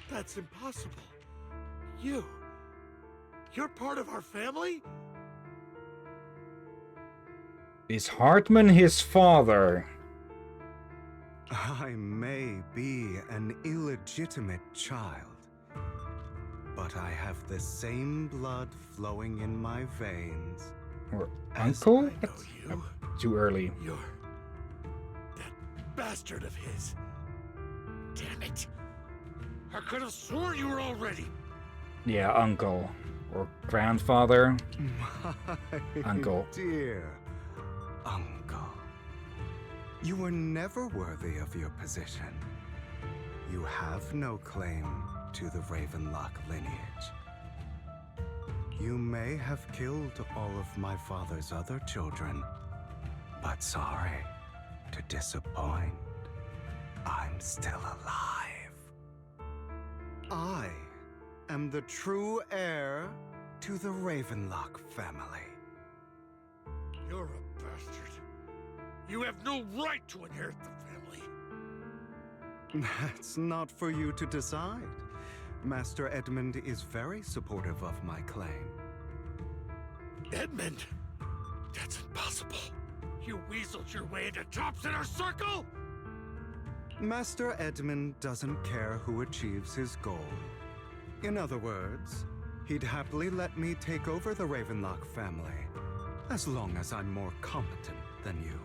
That's impossible. You're part of our family? Is Hartman his father? I may be an illegitimate child, but I have the same blood flowing in my veins. Or as uncle? I know you. Too early. You're that bastard of his. Damn it. I could have sworn you were already. Yeah, uncle. Or grandfather. My Uncle. dear uncle. You were never worthy of your position. You have no claim to the Ravenlock lineage. You may have killed all of my father's other children, but sorry to disappoint. I'm still alive. I am the true heir to the Ravenlock family. You're a bastard. You have no right to inherit the family. That's not for you to decide. Master Edmund is very supportive of my claim. Edmund? That's impossible. You weaseled your way into Top's inner circle? Master Edmund doesn't care who achieves his goal. In other words, he'd happily let me take over the Ravenlock family, as long as I'm more competent than you.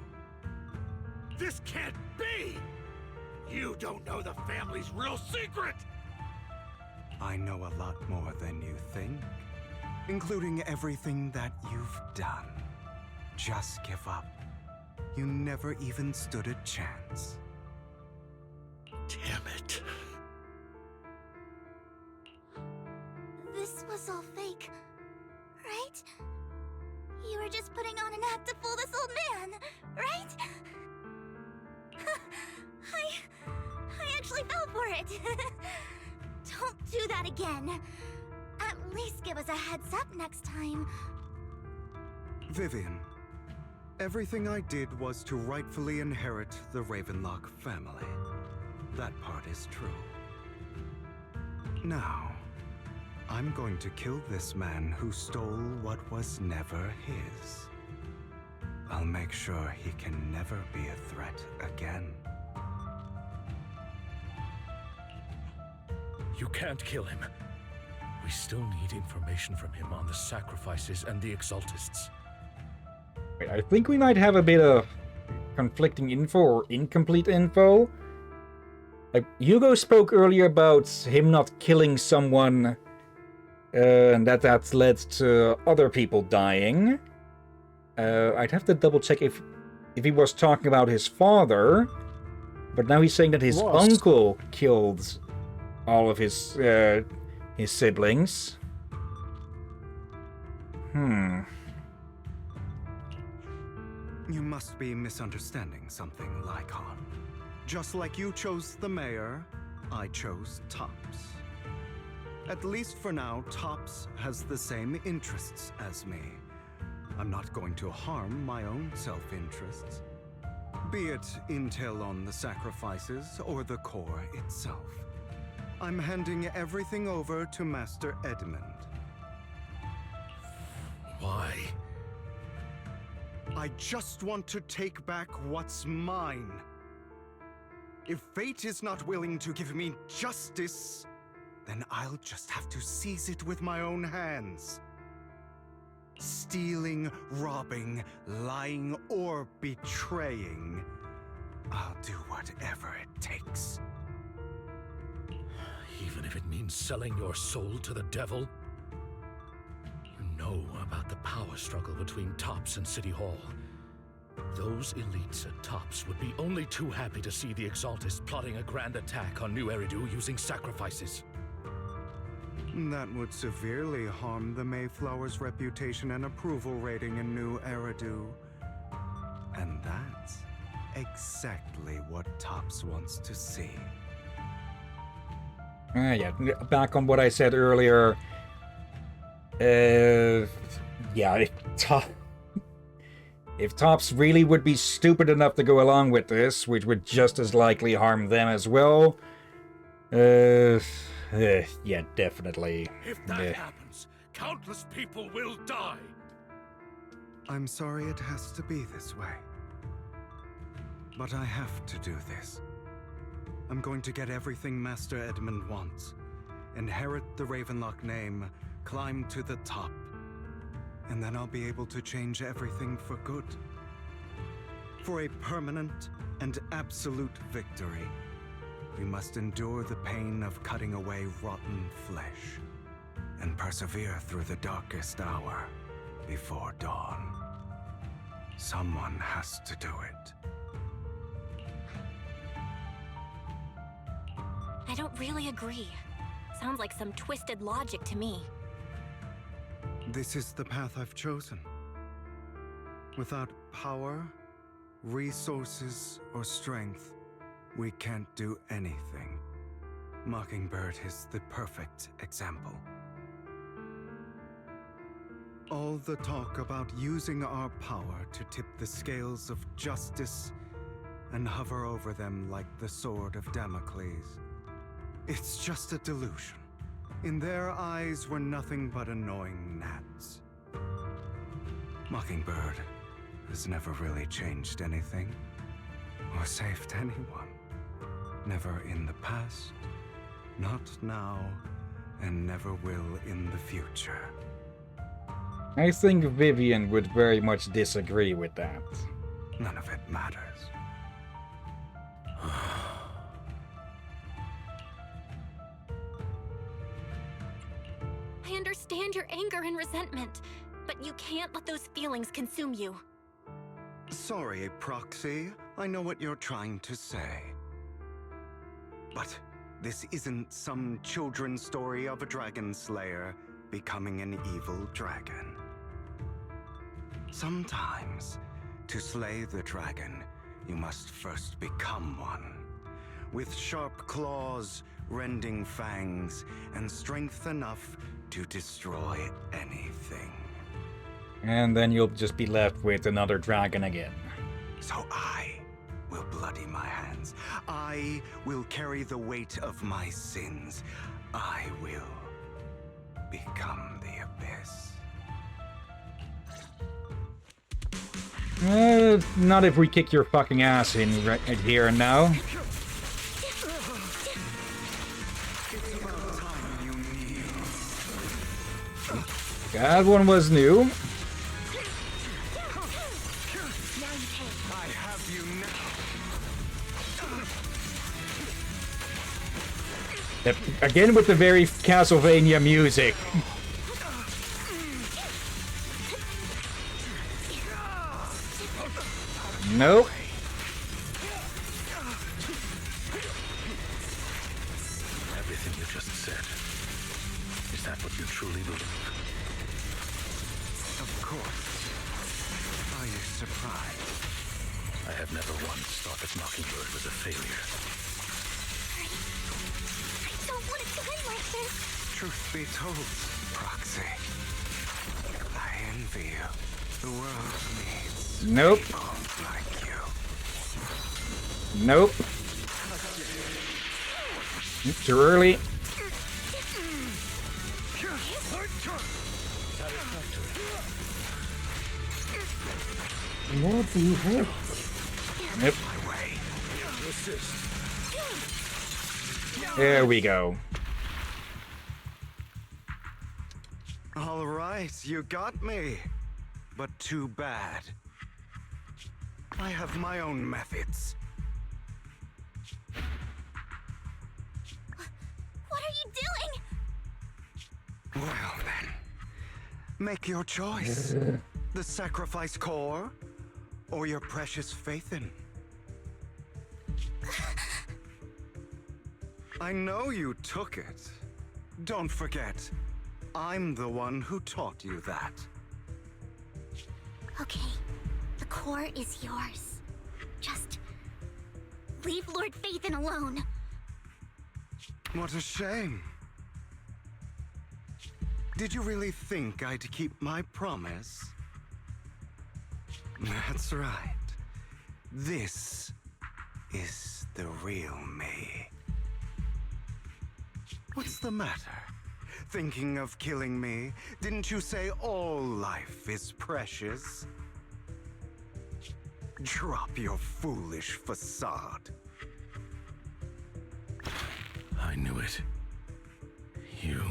This can't be! You don't know the family's real secret! I know a lot more than you think, including everything that you've done. Just give up. You never even stood a chance. Damn it. This was all fake, right? You were just putting on an act to fool this old man, right? I actually fell for it. Don't do that again. At least give us a heads up next time. Vivian, everything I did was to rightfully inherit the Ravenlock family. That part is true. Now, I'm going to kill this man who stole what was never his. I'll make sure he can never be a threat again. You can't kill him. We still need information from him on the sacrifices and the Exaltists. Wait, I think we might have a bit of conflicting info or incomplete info. Like, Hugo spoke earlier about him not killing someone and that led to other people dying. I'd have to double check if he was talking about his father, but now he's saying that his uncle killed all of his siblings. You must be misunderstanding something, Lycon. Just like you chose the mayor, I chose Tops. At least for now, Tops has the same interests as me. I'm not going to harm my own self-interests. Be it intel on the sacrifices or the core itself. I'm handing everything over to Master Edmund. Why? I just want to take back what's mine. If fate is not willing to give me justice, then I'll just have to seize it with my own hands. Stealing, robbing, lying, or betraying, I'll do whatever it takes. Even if it means selling your soul to the devil? You know about the power struggle between Tops and City Hall. Those elites at Tops would be only too happy to see the Exaltists plotting a grand attack on New Eridu using sacrifices. That would severely harm the Mayflower's reputation and approval rating in New Eridu. And that's exactly what Tops wants to see. Yeah, back on what I said earlier. Yeah, if Tops really would be stupid enough to go along with this, which would just as likely harm them as well, yeah, definitely. If that happens, countless people will die. I'm sorry it has to be this way. But I have to do this. I'm going to get everything Master Edmund wants. Inherit the Ravenlock name, climb to the top. And then I'll be able to change everything for good. For a permanent and absolute victory, we must endure the pain of cutting away rotten flesh and persevere through the darkest hour before dawn. Someone has to do it. I don't really agree. Sounds like some twisted logic to me. This is the path I've chosen. Without power, resources, or strength, we can't do anything. Mockingbird is the perfect example. All the talk about using our power to tip the scales of justice and hover over them like the sword of Damocles. It's just a delusion. In their eyes, we're nothing but annoying gnats. Mockingbird has never really changed anything, or saved anyone. Never in the past, not now, and never will in the future. I think Vivian would very much disagree with that. None of it matters. I understand your anger and resentment, but you can't let those feelings consume you. Sorry, Proxy. I know what you're trying to say. But this isn't some children's story of a dragon slayer becoming an evil dragon. Sometimes, to slay the dragon, you must first become one. With sharp claws, rending fangs, and strength enough to destroy anything. And then you'll just be left with another dragon again. So I will bloody my hands. I will carry the weight of my sins. I will become the abyss. Not if we kick your fucking ass in right here and now. That one was new. Again with the very Castlevania music. Nope. Everything you just said. Is that what you truly believe? Of course. Are you surprised? I have never once thought that Mockingbird was a failure. I don't want to die like this. Truth be told, Proxy, I envy you. The world needs Nope. people like you. Nope. Too early. What the heck? Yep. There we go. All right, you got me. But too bad. I have my own methods. What are you doing? Well then, make your choice. The sacrifice core, or your precious Faithin. I know you took it, Don't forget, I'm the one who taught you that. Okay, the core is yours. Just leave Lord Phaethon alone. What a shame. Did you really think I'd keep my promise? That's right. This is the real me. What's the matter? Thinking of killing me? Didn't you say all life is precious? Drop your foolish facade. I knew it. You...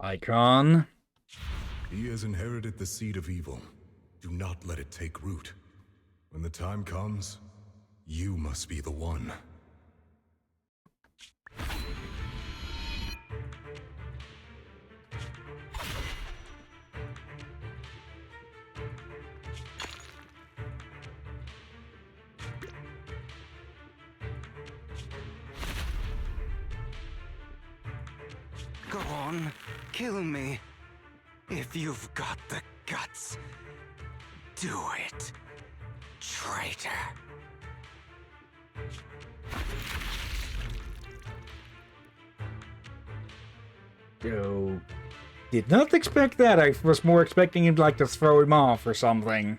Icon. He has inherited the seed of evil. Do not let it take root. When the time comes, you must be the one. Go on, kill me. If you've got the guts, do it, traitor. So, did not expect that. I was more expecting him like to throw him off or something.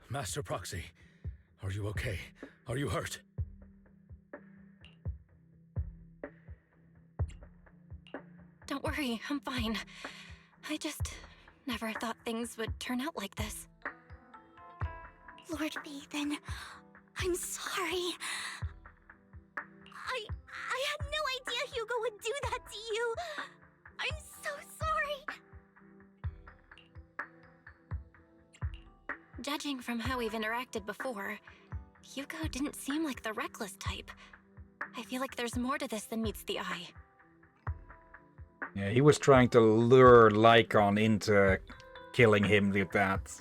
Master Proxy, are you okay? Are you hurt? Don't worry, I'm fine. I just never thought things would turn out like this. Lord Phaethon, I'm sorry. I had no idea Hugo would do that to you. I'm so sorry. Judging from how we've interacted before, Hugo didn't seem like the reckless type. I feel like there's more to this than meets the eye. Yeah, he was trying to lure Lycon into killing him with that.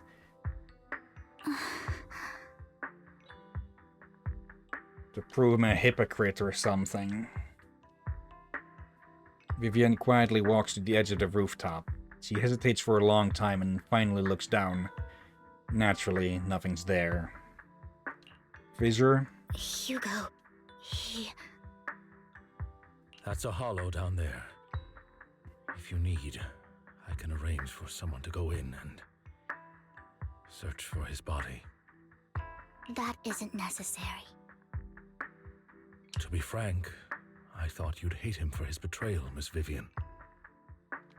To prove him a hypocrite or something. Vivienne quietly walks to the edge of the rooftop. She hesitates for a long time and finally looks down. Naturally, nothing's there. Fissure? Hugo, he... That's a hollow down there. If you need, I can arrange for someone to go in and search for his body. That isn't necessary. To be frank, I thought you'd hate him for his betrayal, Miss Vivian.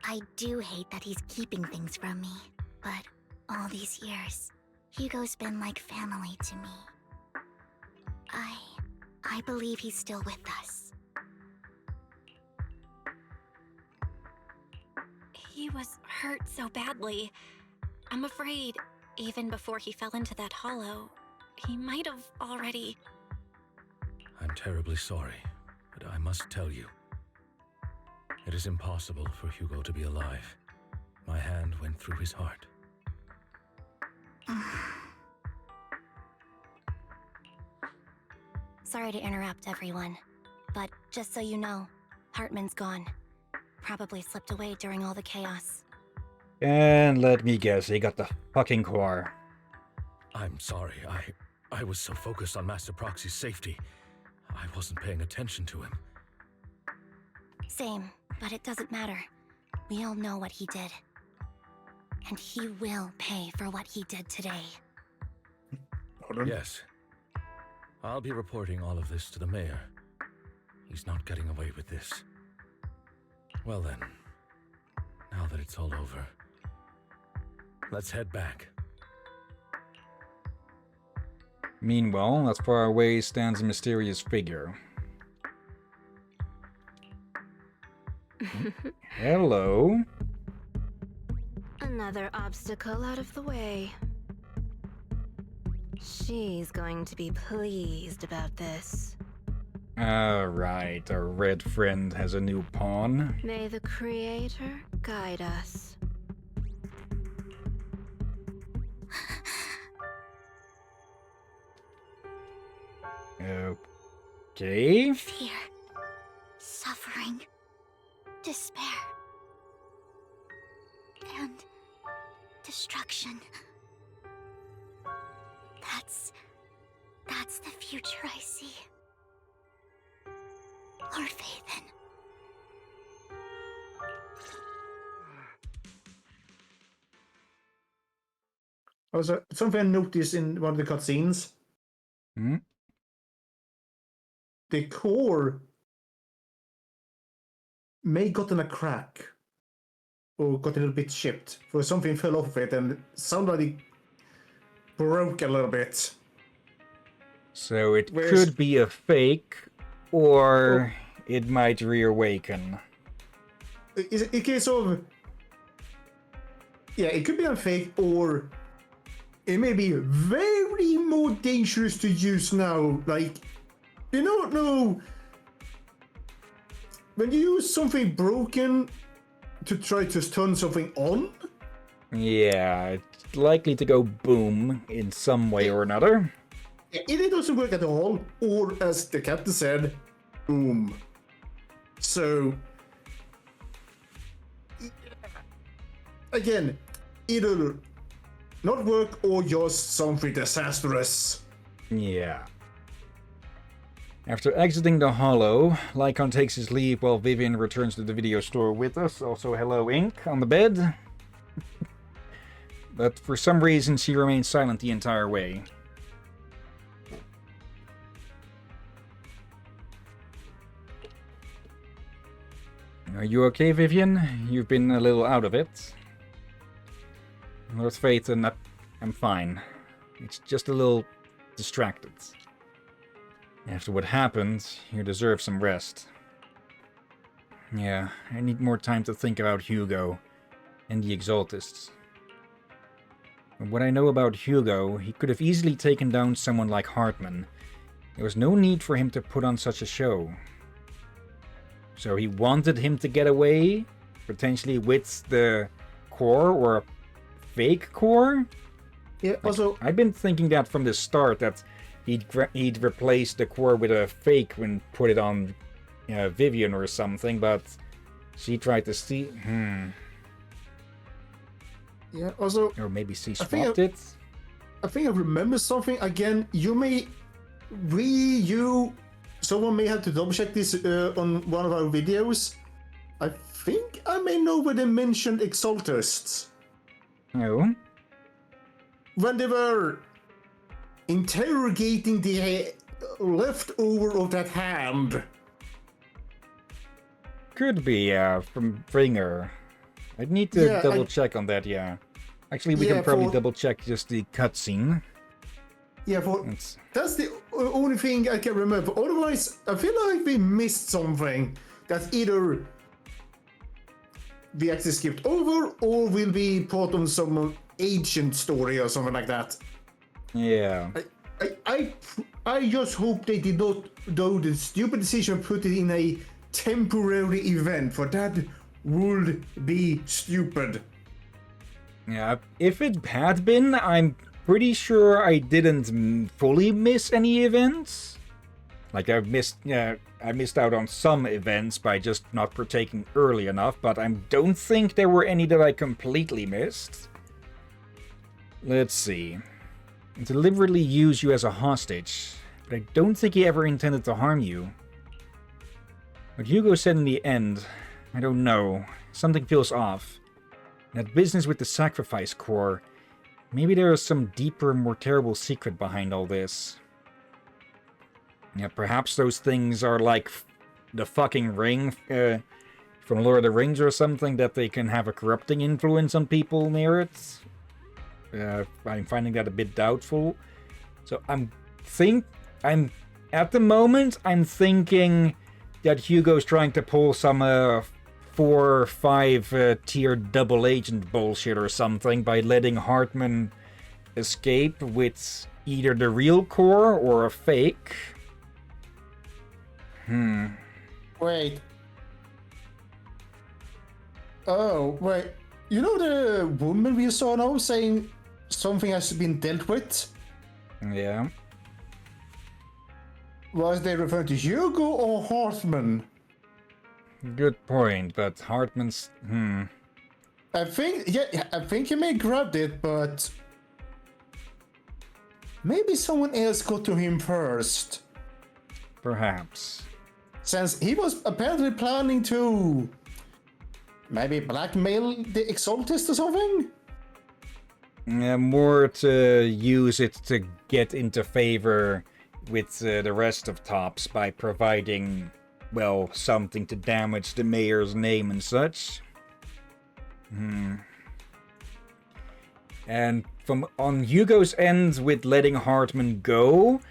I do hate that he's keeping things from me, but all these years, Hugo's been like family to me. I believe he's still with us. He was hurt so badly. I'm afraid, even before he fell into that hollow, he might have already... I'm terribly sorry, but I must tell you. It is impossible for Hugo to be alive. My hand went through his heart. Sorry to interrupt, everyone. But just so you know, Hartman's gone. Probably slipped away during all the chaos. And let me guess, he got the fucking core. I'm sorry, I was so focused on Master Proxy's safety. I wasn't paying attention to him. Same, but it doesn't matter. We all know what he did. And he will pay for what he did today. Yes. I'll be reporting all of this to the mayor. He's not getting away with this. Well then, now that it's all over, let's head back. Meanwhile, not far away stands a mysterious figure. Hello. Another obstacle out of the way. She's going to be pleased about this. Alright, our red friend has a new pawn. May the Creator guide us. Okay. Fear, suffering, despair, and destruction. That's the future I see. Lord Phaethon. Also, something I noticed in one of the cutscenes. Hmm? The core may gotten a crack or got a little bit chipped, for something fell off of it and somebody broke a little bit. So it could be a fake, or it might reawaken. In case of... Yeah, it could be a fake, or it may be very more dangerous to use now. Like, you don't know... When you use something broken to try to turn something on? Yeah, it's likely to go boom in some way or another. Either it doesn't work at all, or as the captain said, boom. So, again, either not work or just something disastrous. Yeah. After exiting the Hollow, Lycon takes his leave while Vivian returns to the video store with us. Also, hello, Ink, on the bed. But for some reason, she remains silent the entire way. Are you okay, Vivian? You've been a little out of it. Lord Phaethon, I'm fine. It's just a little distracted. After what happened, you deserve some rest. Yeah, I need more time to think about Hugo and the Exaltists. From what I know about Hugo, he could have easily taken down someone like Hartman. There was no need for him to put on such a show. So he wanted him to get away, potentially with the core or a fake core? Yeah, also... I've been thinking that from the start, that he'd replace the core with a fake and put it on Vivian or something, but she tried to see... Yeah, also... Or maybe she swapped it? I think I remember something. Again, you may... Someone may have to double check this on one of our videos. I think I may know where they mentioned Exaltists. No. When they were interrogating the leftover of that hand. Could be, from Bringer. I'd need to double check on that, yeah. Actually, we can probably double check just the cutscene. Yeah, that's the only thing I can remember. Otherwise, I feel like we missed something that either we actually skipped over or will be part of some ancient story or something like that. Yeah. I just hope they did not do the stupid decision put it in a temporary event, for that would be stupid. Yeah, if it had been, I'm pretty sure I didn't fully miss any events. Like I missed out on some events by just not partaking early enough, but I don't think there were any that I completely missed. Let's see. He deliberately used you as a hostage, but I don't think he ever intended to harm you. What Hugo said in the end, I don't know. Something feels off. That business with the sacrifice core, maybe there is some deeper, more terrible secret behind all this. Yeah, perhaps those things are like the fucking ring from Lord of the Rings or something, that they can have a corrupting influence on people near it. I'm finding that a bit doubtful. So at the moment, I'm thinking that Hugo's trying to pull some 4 or 5 tier double agent bullshit or something by letting Hartman escape with either the real core or a fake. Wait. Oh, wait. You know the woman we saw now saying something has been dealt with? Yeah. Was they referring to Hugo or Hartman? Good point, but Hartman's... I think he may grabbed it, but maybe someone else got to him first. Perhaps. Since he was apparently planning to maybe blackmail the Exaltist or something? More to use it to get into favor with the rest of Tops by providing, well, something to damage the mayor's name and such. And from on Hugo's end with letting Hartman go,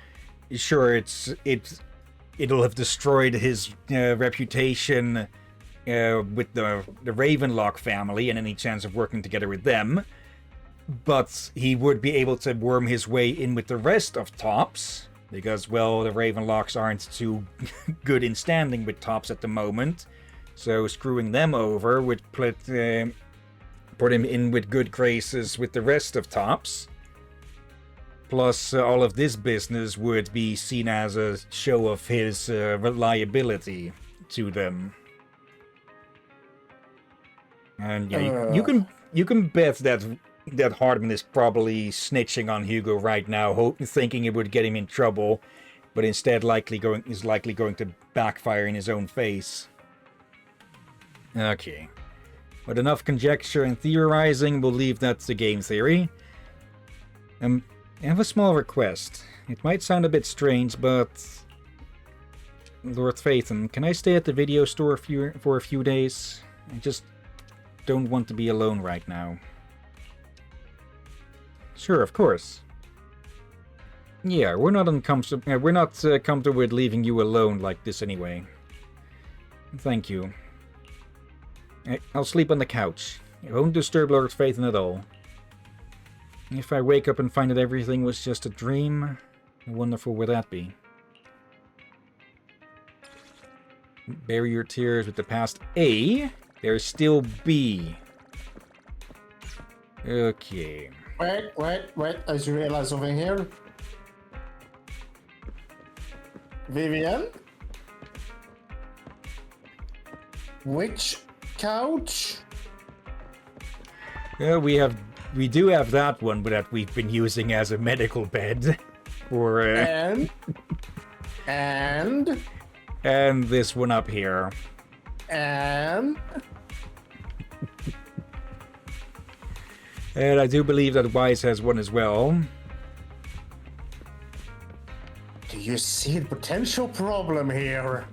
sure, it'll have destroyed his reputation with the Ravenlock family and any chance of working together with them. But he would be able to worm his way in with the rest of Tops, because, well, the Ravenlocks aren't too good in standing with Tops at the moment. So screwing them over would put him in with good graces with the rest of Tops. Plus, all of this business would be seen as a show of his reliability to them. And yeah, you can bet that Hartman is probably snitching on Hugo right now, thinking it would get him in trouble, but instead is likely going to backfire in his own face. Okay. But enough conjecture and theorizing, we'll leave that to game theory. I have a small request. It might sound a bit strange, but... Lord Phaethon, can I stay at the video store for a few days? I just don't want to be alone right now. Sure, of course. Yeah, we're not comfortable with leaving you alone like this anyway. Thank you. I'll sleep on the couch. It won't disturb Lord Phaethon at all. If I wake up and find that everything was just a dream, how wonderful would that be? Bury your tears with the past A. There's still B. Okay. Wait. I just realized something here. Vivian? Which couch? We do have that one, but that we've been using as a medical bed. For And this one up here. And I do believe that Wise has one as well. Do you see the potential problem here?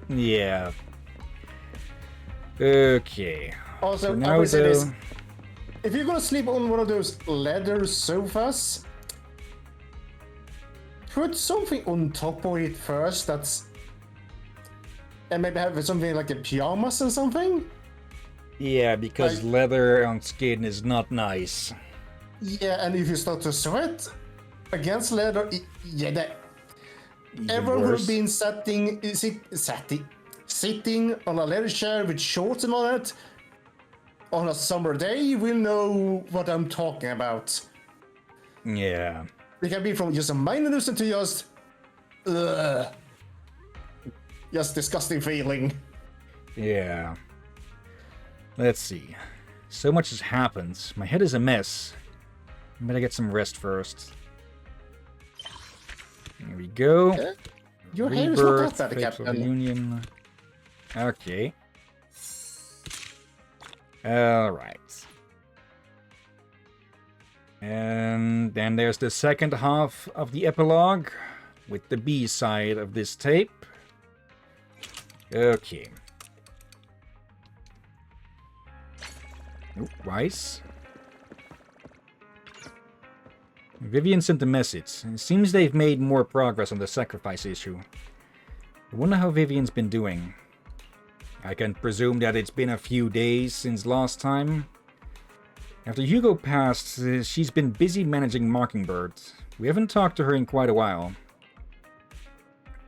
Yeah. Okay. Also, now I would say this. If you're gonna sleep on one of those leather sofas, put something on top of it first and maybe have something like a pajamas or something? Yeah, because leather on skin is not nice. Yeah, and if you start to sweat against leather, everyone who's been sitting on a leather chair with shorts and all that on a summer day will know what I'm talking about. Yeah. It can be from just a minor nuisance to just disgusting feeling. Yeah. Let's see. So much has happened. My head is a mess. I better get some rest first. There we go. Okay. Your hair is not that bad, Captain. Reunion. Okay. Alright. And then there's the second half of the epilogue with the B side of this tape. Okay. Wise. Vivian sent a message. It seems they've made more progress on the sacrifice issue. I wonder how Vivian's been doing. I can presume that it's been a few days since last time. After Hugo passed, she's been busy managing Mockingbird. We haven't talked to her in quite a while.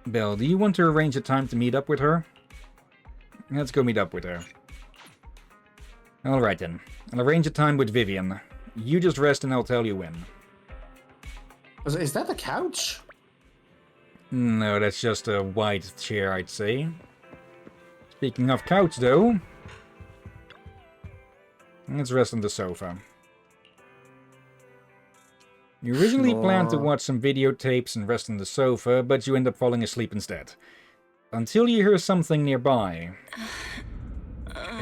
Belle, do you want to arrange a time to meet up with her? Let's go meet up with her. Alright then. I'll arrange a time with Vivian. You just rest and I'll tell you when. Is that a couch? No, that's just a wide chair, I'd say. Speaking of couch, though... let's rest on the sofa. You originally planned to watch some videotapes and rest on the sofa, but you end up falling asleep instead. Until you hear something nearby.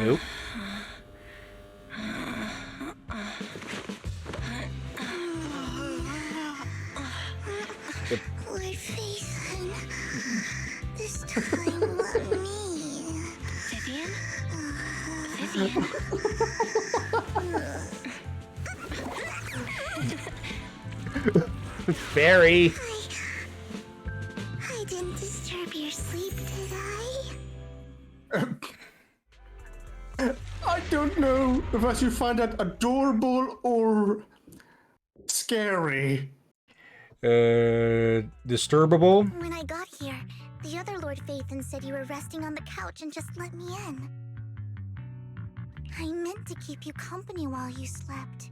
Nope. Lord Phaethon, this time let me. Vivian? Vivian? Barry! I didn't disturb your sleep, did I? I don't know if I should find that adorable or scary. Disturbable? When I got here, the other Lord Phaethon said you were resting on the couch and just let me in. I meant to keep you company while you slept,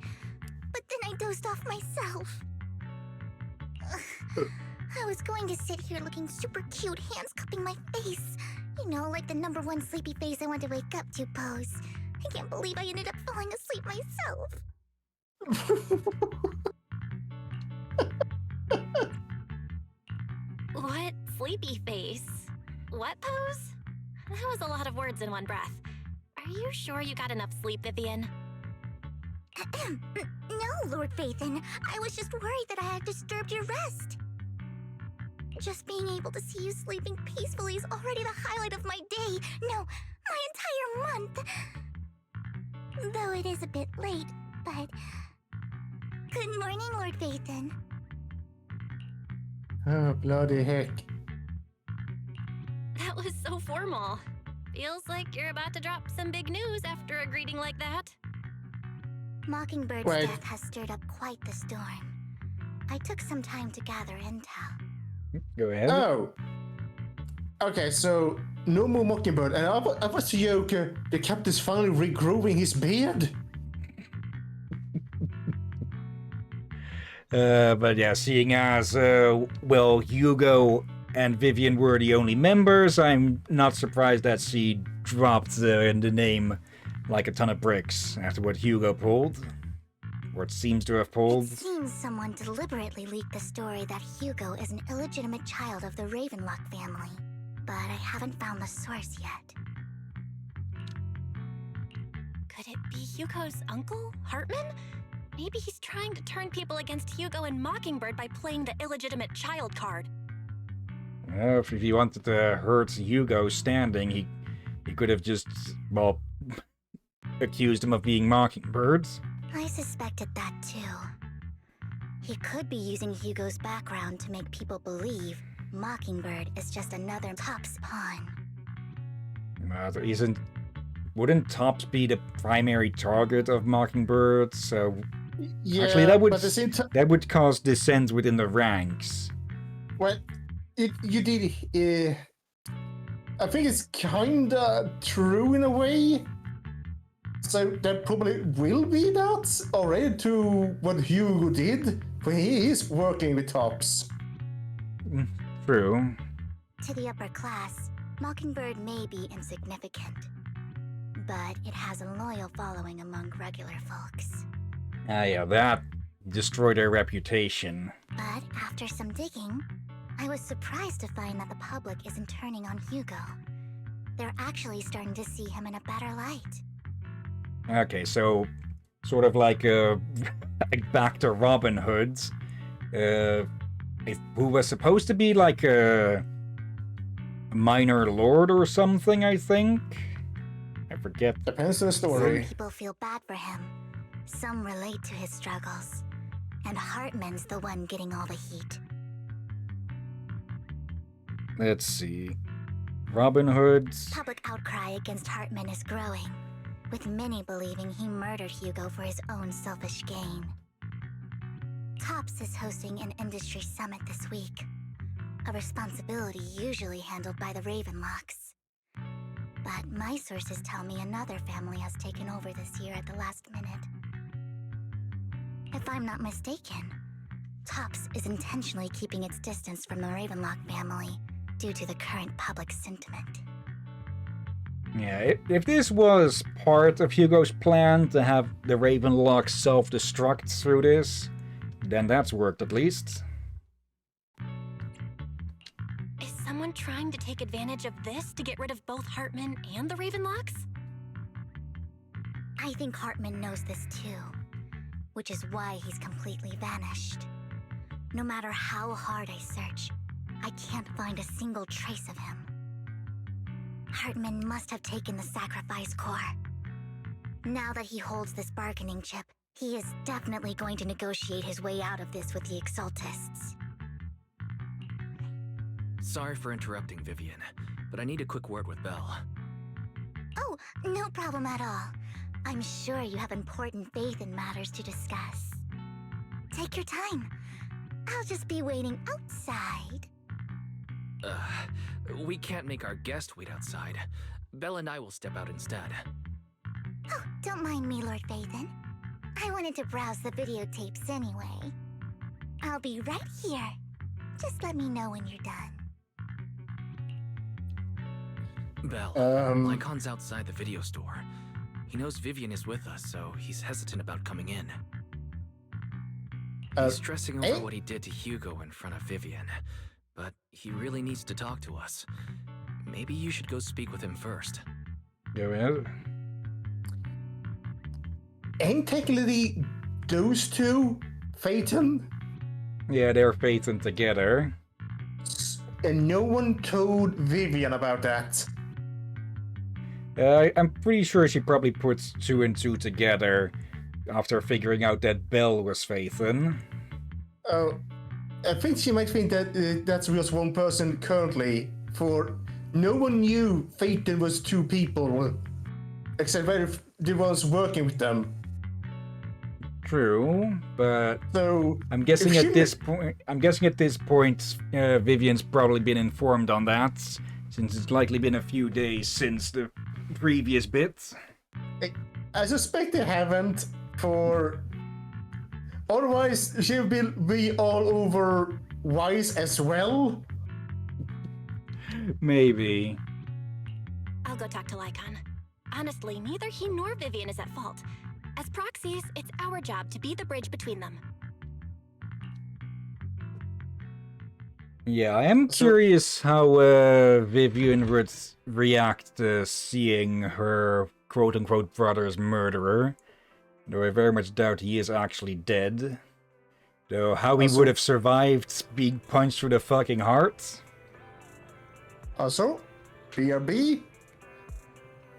but then I dozed off myself. I was going to sit here looking super cute, hands cupping my face. You know, like the #1 sleepy face I want to wake up to pose. I can't believe I ended up falling asleep myself. What sleepy face? What pose? That was a lot of words in one breath. Are you sure you got enough sleep, Vivian? No, Lord Phaethon. I was just worried that I had disturbed your rest. Just being able to see you sleeping peacefully is already the highlight of my day. No, my entire month. Though it is a bit late, but... Good morning, Lord Phaethon. Oh, bloody heck. That was so formal. Feels like you're about to drop some big news after a greeting like that. Mockingbird's Wait. death has stirred up quite the storm. I took some time to gather intel. Go ahead. Oh. Okay, so no more Mockingbird. And I was the joke, the captain's finally regrowing his beard. But yeah, seeing as, well, Hugo and Vivian were the only members, I'm not surprised that she dropped the name like a ton of bricks after what Hugo pulled. Or it seems to have pulled. It seems someone deliberately leaked the story that Hugo is an illegitimate child of the Ravenlock family. But I haven't found the source yet. Could it be Hugo's uncle, Hartman? Maybe he's trying to turn people against Hugo and Mockingbird by playing the illegitimate child card. If he wanted to hurt Hugo's standing, he could have just, well, accused him of being Mockingbird. I suspected that too. He could be using Hugo's background to make people believe Mockingbird is just another Top's pawn. Wouldn't Tops be the primary target of Mockingbird? So Yeah, actually, but at the same time, that would cause dissent within the ranks. well, you did. I think it's kinda true in a way. So there probably will be that already to what Hugo did, when he is working with Tops. True. To the upper class, Mockingbird may be insignificant, but it has a loyal following among regular folks. Ah, yeah, that destroyed their reputation. But after some digging, I was surprised to find that the public isn't turning on Hugo. They're actually starting to see him in a better light. Okay, so sort of like back to Robin Hood, who was supposed to be like a minor lord or something, I think. I forget. Depends on the Some story. people feel bad for him. Some relate to his struggles. And Hartman's the one getting all the heat. Let's see. Robin Hood. Public outcry against Hartman is growing. with many believing he murdered Hugo for his own selfish gain. TOPS is hosting an industry summit this week, a responsibility usually handled by the Ravenlocks. But my sources tell me another family has taken over this year at the last minute. If I'm not mistaken, TOPS is intentionally keeping its distance from the Ravenlock family due to the current public sentiment. Yeah, if this was part of Hugo's plan to have the Ravenlock self-destruct through this, then that's worked at least. Is someone trying to take advantage of this to get rid of both Hartman and the Ravenlocks? I think Hartman knows this too, which is why he's completely vanished. No matter how hard I search, I can't find a single trace of him. Hartman must have taken the sacrifice core. Now that he holds this bargaining chip, he is definitely going to negotiate his way out of this with the Exaltists. Sorry for interrupting, Vivian, but I need a quick word with Belle. Oh, no problem at all. I'm sure you have important faith in matters to discuss. Take your time. I'll just be waiting outside. We can't make our guest wait outside. Belle and I will step out instead. Oh, don't mind me, Lord Phaethon. I wanted to browse the videotapes anyway. I'll be right here. Just let me know when you're done. Belle, Lycon's outside the video store. He knows Vivian is with us, so he's hesitant about coming in. He's stressing over what he did to Hugo in front of Vivian, but he really needs to talk to us. Maybe you should go speak with him first. Go ahead. Ain't technically those two Phaethon? Yeah, they're Phaethon together. And no one told Vivian about that. I'm pretty sure she probably puts 2 and 2 together after figuring out that Belle was Phaethon. Oh, I think she might think that that's just one person currently, for no one knew Phaethon was 2 people, except the ones working with them. True, but so I'm guessing at this point, Vivian's probably been informed on that, since it's likely been a few days since the previous bit. I suspect they haven't, for otherwise she will be all over Wise as well. Maybe. I'll go talk to Lycon. Honestly, neither he nor Vivian is at fault. As proxies, it's our job to be the bridge between them. Yeah, I am curious how Vivian would react to seeing her quote-unquote brother's murderer. Though I very much doubt he is actually dead. Though how he would have survived being punched through the fucking heart. Also, BRB,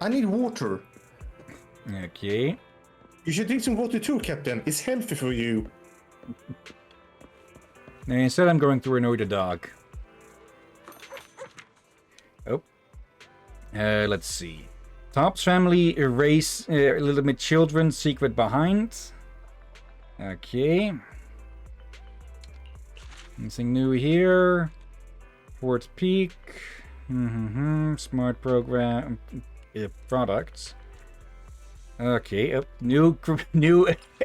I need water. Okay. You should drink some water too, Captain. It's healthy for you. Now, instead, I'm going to annoy the dog. Oh. Let's see. Top's family erase illegitimate children, secret behind. Okay. Anything new here? Fort Peak. Smart program. Products. Okay, new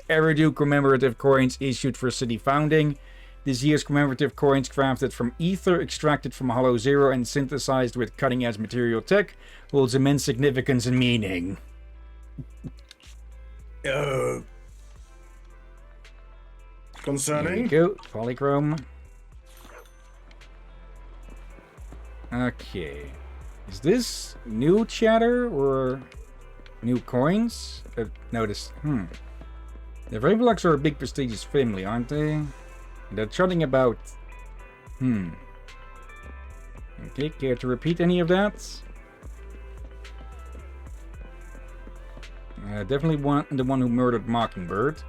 Eridu commemorative coins issued for city founding. This year's commemorative coins, crafted from ether, extracted from Hollow Zero, and synthesized with cutting-edge material tech, holds immense significance and meaning. Concerning? There you go, polychrome. Okay. Is this new chatter or new coins? Notice. The Ravenlocks are a big prestigious family, aren't they? They're chatting about... Okay, care to repeat any of that? Definitely the one who murdered Mockingbird.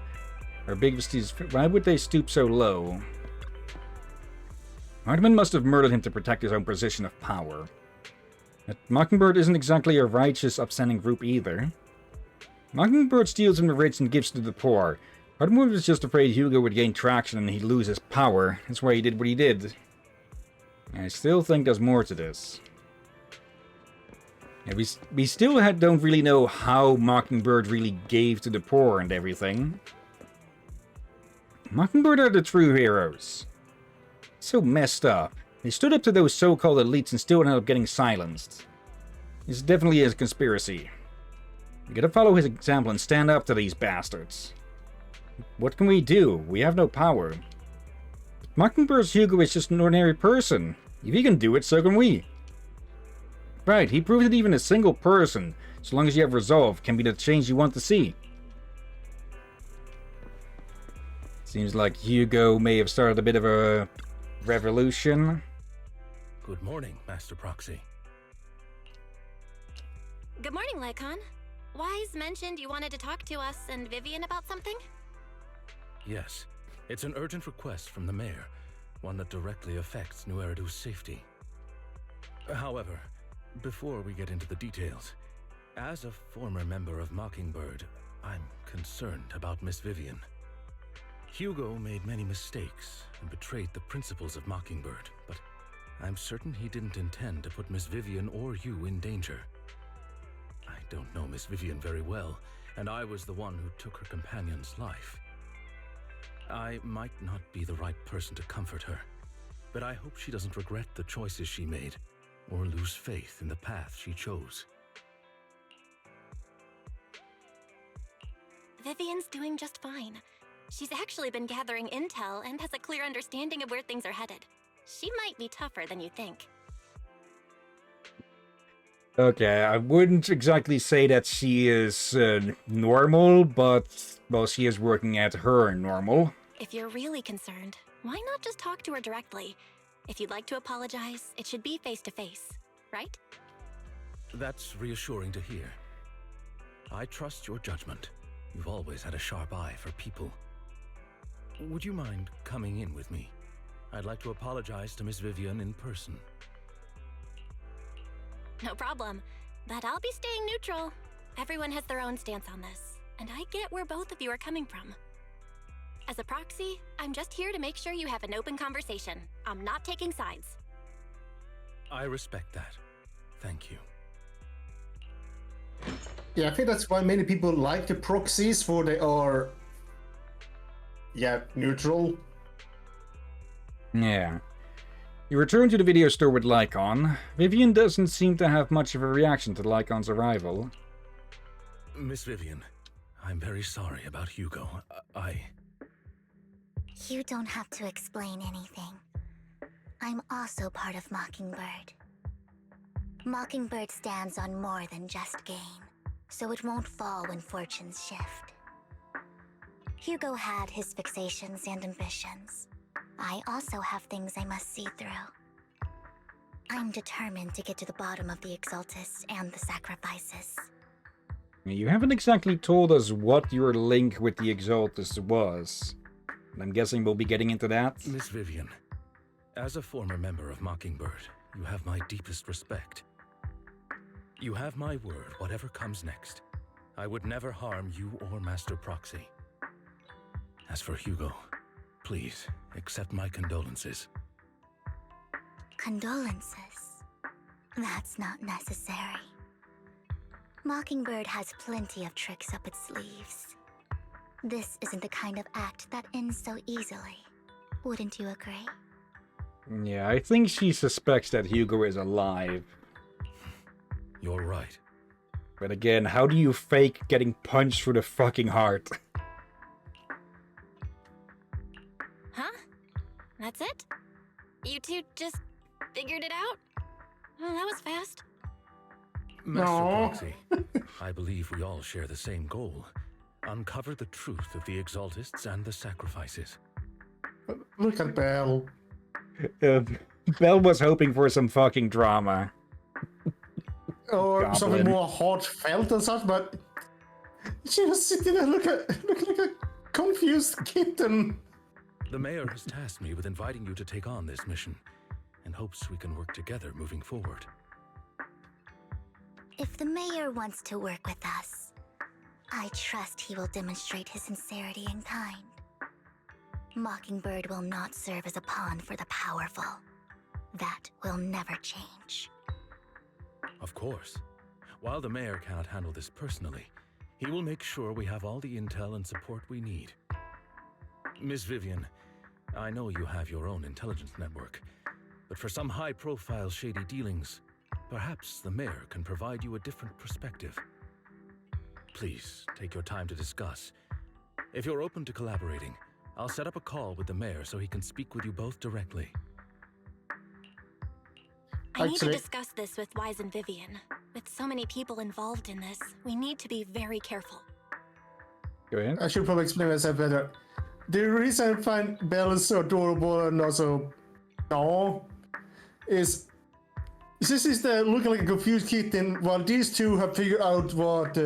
Our big prestigious... Why would they stoop so low? Hartman must have murdered him to protect his own position of power. But Mockingbird isn't exactly a righteous, upstanding group either. Mockingbird steals from the rich and gives to the poor. Hardwood was just afraid Hugo would gain traction and he'd lose his power. That's why he did what he did. I still think there's more to this. Yeah, we still don't really know how Mockingbird really gave to the poor and everything. Mockingbird are the true heroes. So messed up. They stood up to those so-called elites and still ended up getting silenced. This definitely is a conspiracy. We gotta follow his example and stand up to these bastards. What can we do? We have no power. Mockingbird's Hugo is just an ordinary person. If he can do it, so can we. Right, he proved that even a single person, so long as you have resolve, can be the change you want to see. Seems like Hugo may have started a bit of a revolution. Good morning, Master Proxy. Good morning, Lycon. Wise mentioned you wanted to talk to us and Vivian about something? Yes, it's an urgent request from the mayor, one that directly affects New Eridu's safety. However, before we get into the details, as a former member of Mockingbird, I'm concerned about Miss Vivian. Hugo made many mistakes and betrayed the principles of Mockingbird, but I'm certain he didn't intend to put Miss Vivian or you in danger. I don't know Miss Vivian very well, and I was the one who took her companion's life. I might not be the right person to comfort her, but I hope she doesn't regret the choices she made, or lose faith in the path she chose. Vivian's doing just fine. She's actually been gathering intel and has a clear understanding of where things are headed. She might be tougher than you think. Okay, I wouldn't exactly say that she is normal, but, well, she is working at her normal. If you're really concerned, why not just talk to her directly? If you'd like to apologize, it should be face-to-face, right? That's reassuring to hear. I trust your judgment. You've always had a sharp eye for people. Would you mind coming in with me? I'd like to apologize to Miss Vivian in person. No problem, but I'll be staying neutral. Everyone has their own stance on this, and I get where both of you are coming from. As a proxy, I'm just here to make sure you have an open conversation. I'm not taking sides. I respect that. Thank you. Yeah, I think that's why many people like the proxies, for they are, yeah, neutral. Yeah. You return to the video store with Lycon. Vivian doesn't seem to have much of a reaction to Lycon's arrival. Miss Vivian, I'm very sorry about Hugo. You don't have to explain anything. I'm also part of Mockingbird. Mockingbird stands on more than just gain, so it won't fall when fortunes shift. Hugo had his fixations and ambitions. I also have things I must see through. I'm determined to get to the bottom of the Exaltus and the sacrifices. You haven't exactly told us what your link with the Exaltus was. I'm guessing we'll be getting into that. Miss Vivian, as a former member of Mockingbird, you have my deepest respect. You have my word, whatever comes next. I would never harm you or Master Proxy. As for Hugo, please accept my condolences. Condolences? That's not necessary. Mockingbird has plenty of tricks up its sleeves. This isn't the kind of act that ends so easily. Wouldn't you agree? Yeah, I think she suspects that Hugo is alive. You're right. But again, how do you fake getting punched through the fucking heart? Huh? That's it? You two just figured it out? Oh, that was fast. Master Proxy, I believe we all share the same goal. Uncover the truth of the Exaltists and the sacrifices. Look at Belle. Belle was hoping for some fucking drama. Or Goblin. something more heartfelt and such, but she was sitting there looking like a confused kitten. The mayor has tasked me with inviting you to take on this mission, and hopes we can work together moving forward. If the mayor wants to work with us, I trust he will demonstrate his sincerity and kind. Mockingbird will not serve as a pawn for the powerful. That will never change. Of course. While the mayor cannot handle this personally, he will make sure we have all the intel and support we need. Miss Vivian, I know you have your own intelligence network, but for some high-profile shady dealings, perhaps the mayor can provide you a different perspective. Please, take your time to discuss. If you're open to collaborating, I'll set up a call with the mayor so he can speak with you both directly. I need to discuss this with Wise and Vivian. With so many people involved in this, we need to be very careful. Go ahead. I should probably explain myself better. The reason I find Belle so adorable and also is this is the looking like a confused kitten while these two have figured out what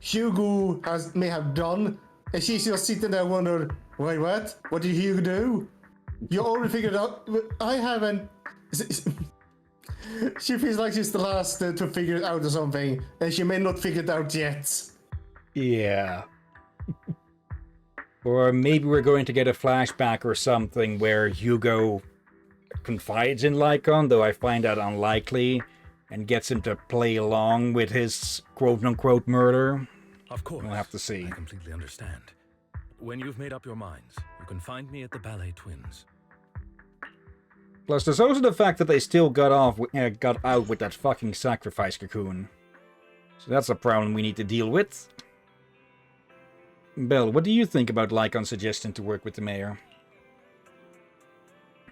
Hugo may have done, and she's just sitting there wondering, wait, what? What did Hugo do? You already figured it out. I haven't. She feels like she's the last to figure it out or something, and she may not figure it out yet. Yeah. Or maybe we're going to get a flashback or something where Hugo confides in Lycon, though I find that unlikely, and gets him to play along with his quote-unquote murder. Of course. We'll have to see. I completely understand. When you've made up your minds, you can find me at the Ballet Twins. Plus, there's also the fact that they still got out with that fucking sacrifice cocoon. So that's a problem we need to deal with. Belle, what do you think about Lycon's suggestion to work with the mayor?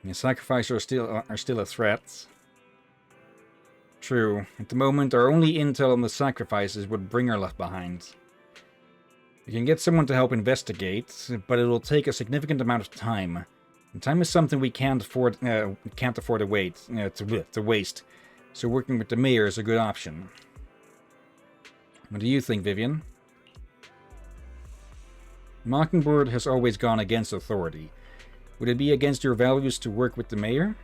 The sacrifices are still a threat. True. At the moment, our only intel on the sacrifices would Bringer left behind. We can get someone to help investigate, but it will take a significant amount of time. And time is something we can't afford to waste. So working with the mayor is a good option. What do you think, Vivian? Mockingbird has always gone against authority. Would it be against your values to work with the mayor?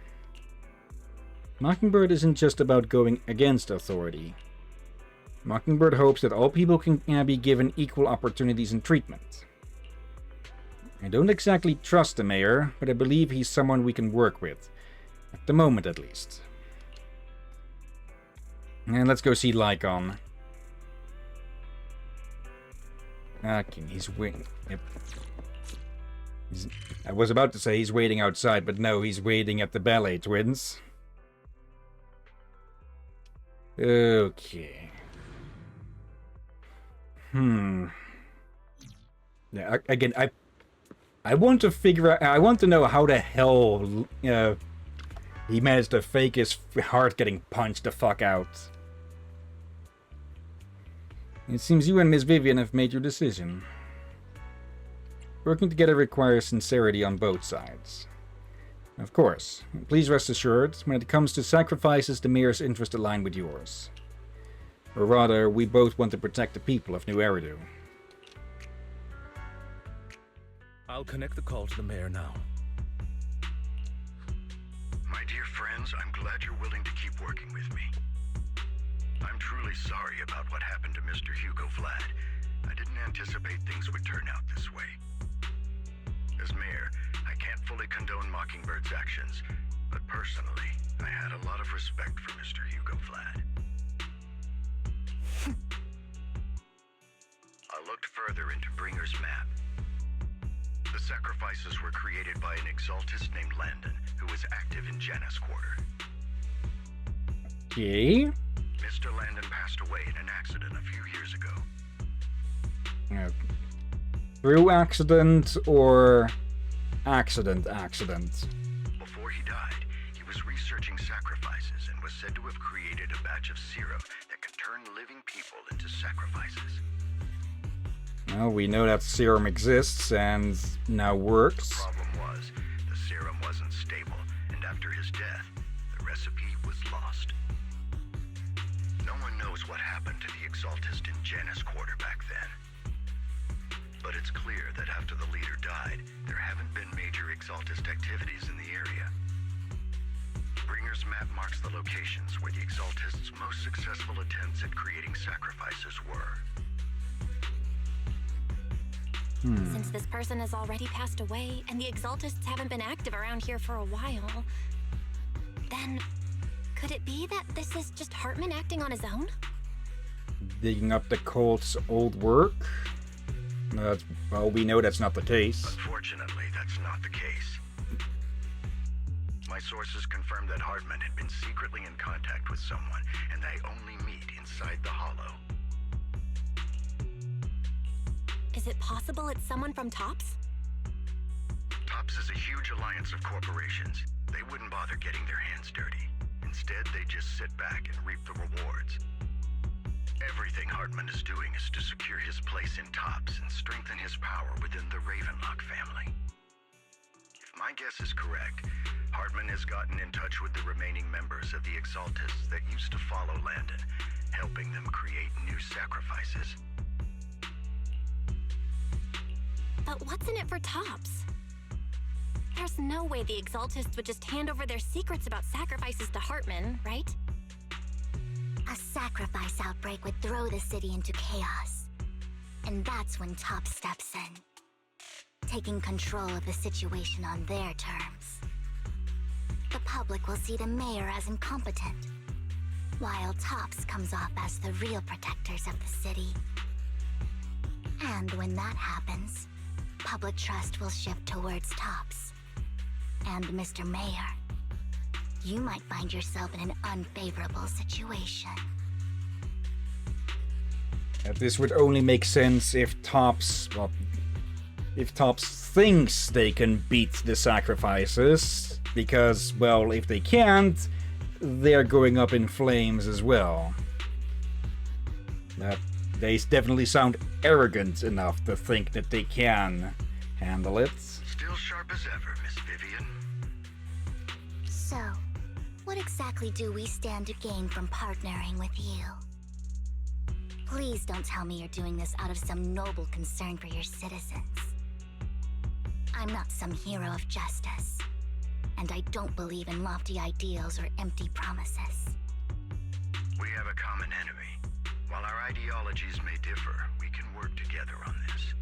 Mockingbird isn't just about going against authority. Mockingbird hopes that all people can be given equal opportunities and treatment. I don't exactly trust the mayor, but I believe he's someone we can work with. At the moment, at least. And let's go see Lycon. Okay, he's waiting. Yep. I was about to say he's waiting outside, but no, he's waiting at the Ballet Twins. Okay. Yeah, again, I want to figure out. I want to know how the hell he managed to fake his heart getting punched the fuck out. It seems you and Miss Vivian have made your decision. Working together requires sincerity on both sides. Of course. Please rest assured, when it comes to sacrifices, the mayor's interests align with yours. Or rather, we both want to protect the people of New Eridu. I'll connect the call to the mayor now. My dear friends, I'm glad you're willing to keep working with me. I'm truly sorry about what happened to Mr. Hugo Vlad. I didn't anticipate things would turn out this way. As mayor, I can't fully condone Mockingbird's actions, but personally, I had a lot of respect for Mr. Hugo Vlad. I looked further into Bringer's map. The sacrifices were created by an Exaltist named Landon, who was active in Janus Quarter. Okay. Mr. Landon passed away in an accident a few years ago. Through accident or accident? Before he died, he was researching sacrifices and was said to have created a batch of serum that could turn living people into sacrifices. Well, we know that serum exists and now works. The problem was, the serum wasn't stable, and after his death, the recipe was lost. No one knows what happened to the Exaltist in Janus Quarter back then. But it's clear that after the leader died, there haven't been major Exaltist activities in the area. Bringer's map marks the locations where the Exaltists' most successful attempts at creating sacrifices were. Since this person has already passed away, and the Exaltists haven't been active around here for a while, then could it be that this is just Hartman acting on his own? Digging up the cult's old work? Well, we know that's not the case. Unfortunately, that's not the case. My sources confirmed that Hartman had been secretly in contact with someone, and they only meet inside the Hollow. Is it possible it's someone from TOPS? TOPS is a huge alliance of corporations. They wouldn't bother getting their hands dirty. Instead, they just sit back and reap the rewards. Everything Hartman is doing is to secure his place in TOPS and strengthen his power within the Ravenlock family. If my guess is correct, Hartman has gotten in touch with the remaining members of the Exaltists that used to follow Landon, helping them create new sacrifices. But what's in it for TOPS? There's no way the Exaltists would just hand over their secrets about sacrifices to Hartman, right? A sacrifice outbreak would throw the city into chaos. And that's when TOPS steps in, taking control of the situation on their terms. The public will see the mayor as incompetent, while TOPS comes off as the real protectors of the city. And when that happens, public trust will shift towards TOPS. And Mr. Mayor, you might find yourself in an unfavorable situation. This would only make sense if TOPS thinks they can beat the sacrifices, because, well, if they can't, they're going up in flames as well. They definitely sound arrogant enough to think that they can handle it. Still sharp as ever, Miss Vivian. So, what exactly do we stand to gain from partnering with you? Please don't tell me you're doing this out of some noble concern for your citizens. I'm not some hero of justice, and I don't believe in lofty ideals or empty promises. We have a common enemy. While our ideologies may differ, we can work together on this.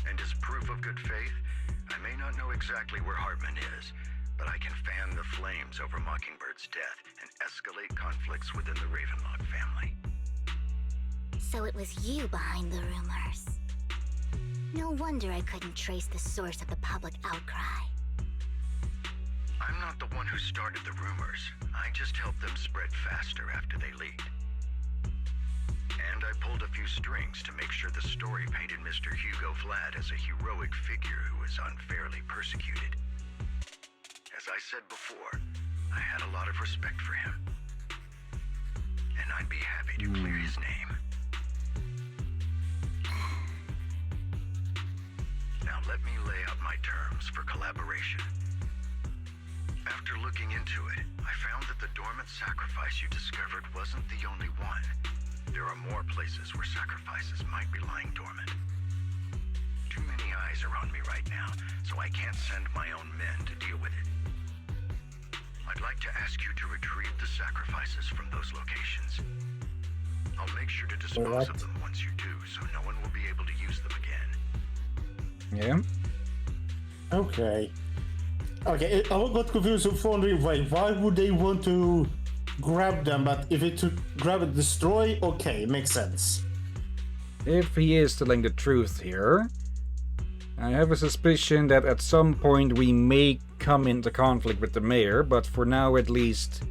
And as proof of good faith, I may not know exactly where Hartman is, but I can fan the flames over Mockingbird's death and escalate conflicts within the Ravenlock family. So it was you behind the rumors. No wonder I couldn't trace the source of the public outcry. I'm not the one who started the rumors. I just helped them spread faster after they leaked. And I pulled a few strings to make sure the story painted Mr. Hugo Vlad as a heroic figure who was unfairly persecuted. As I said before, I had a lot of respect for him. And I'd be happy to clear his name. Now let me lay out my terms for collaboration. After looking into it, I found that the dormant sacrifice you discovered wasn't the only one. There are more places where sacrifices might be lying dormant. Too many eyes are on me right now, so I can't send my own men to deal with it. I'd like to ask you to retrieve the sacrifices from those locations. I'll make sure to dispose of them once you do, so no one will be able to use them again. Yeah. Okay. Okay, I got confused of wondering why would they want to grab them, but if it to grab and destroy, okay, makes sense. If he is telling the truth here, I have a suspicion that at some point we may come into conflict with the mayor, but for now at least,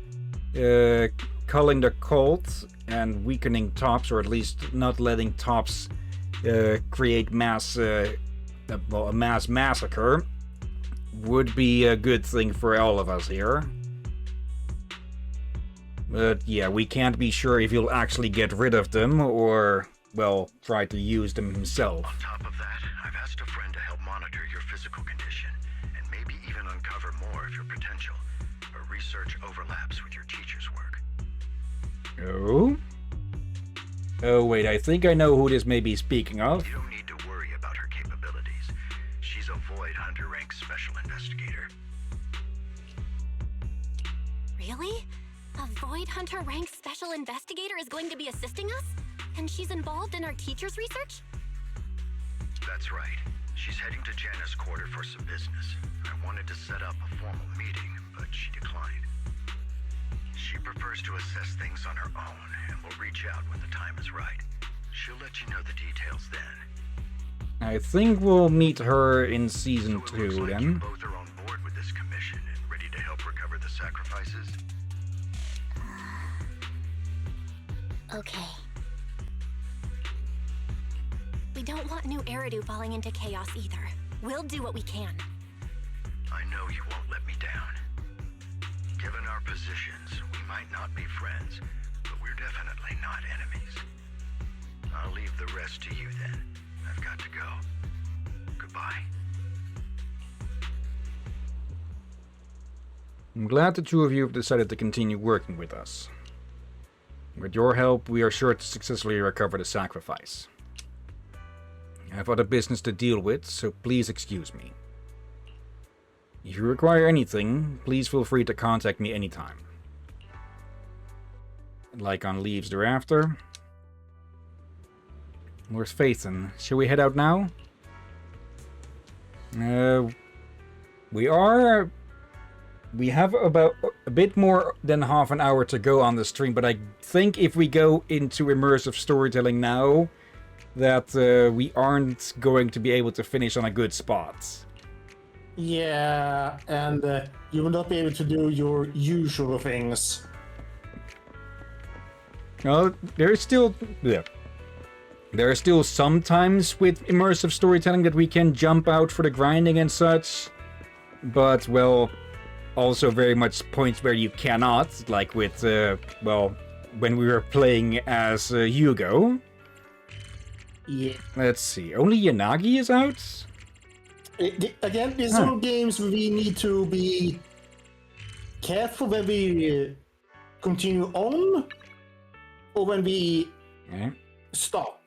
culling the cult and weakening TOPS, or at least not letting TOPS create a mass massacre, would be a good thing for all of us here. But yeah, we can't be sure if he'll actually get rid of them, or, well, try to use them himself. On top of that, I've asked a friend to help monitor your physical condition, and maybe even uncover more of your potential, or research overlaps with your teacher's work. Oh? Oh wait, I think I know who this may be speaking of. You don't need to worry about her capabilities. She's a Void Hunter rank special investigator. Really? A Void Hunter rank special investigator is going to be assisting us? And she's involved in our teacher's research? That's right. She's heading to Janna's quarter for some business. I wanted to set up a formal meeting, but she declined. She prefers to assess things on her own, and will reach out when the time is right. She'll let you know the details then. I think we'll meet her in Season 2 then. Both are on board with this commission and ready to help recover the sacrifices. Okay. We don't want New Eridu falling into chaos either. We'll do what we can. I know you won't let me down. Given our positions, we might not be friends, but we're definitely not enemies. I'll leave the rest to you then. I've got to go. Goodbye. I'm glad the two of you have decided to continue working with us. With your help, we are sure to successfully recover the sacrifice. I have other business to deal with, so please excuse me. If you require anything, please feel free to contact me anytime. Like on leaves thereafter. Where's Phaethon? Shall we head out now? We have about a bit more than half an hour to go on the stream, but I think if we go into immersive storytelling now, that we aren't going to be able to finish on a good spot. Yeah, and you will not be able to do your usual things. Well, there are still some times with immersive storytelling that we can jump out for the grinding and such, but well, also very much points where you cannot, like with when we were playing as Hugo. Yeah. Let's see. Only Yanagi is out? Again, these are games we need to be careful when we continue on or when we stop.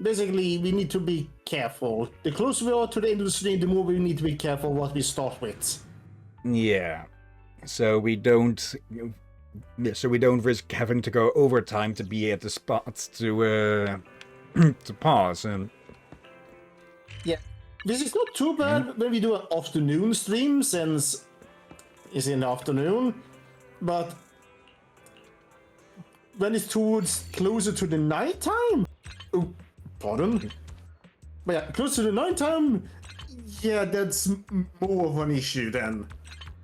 Basically, we need to be careful. The closer we are to the end of the stream, the more we need to be careful what we start with. Yeah. So we don't risk having to go overtime to be at the spot to to pause. And yeah, this is not too bad when we do an afternoon stream, since it's in the afternoon, but when it's towards closer to the nighttime, but yeah, closer to the nighttime, yeah, that's more of an issue then.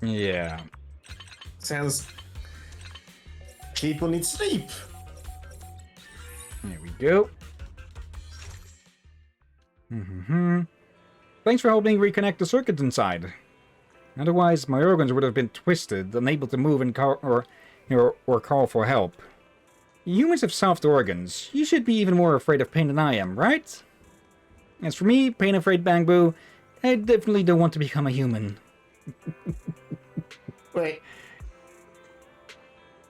Yeah, since people need sleep. There we go. Thanks for helping reconnect the circuit inside. Otherwise, my organs would have been twisted, unable to move and call for help. Humans have soft organs. You should be even more afraid of pain than I am, right? As for me, pain-afraid Bangbu, I definitely don't want to become a human. Wait.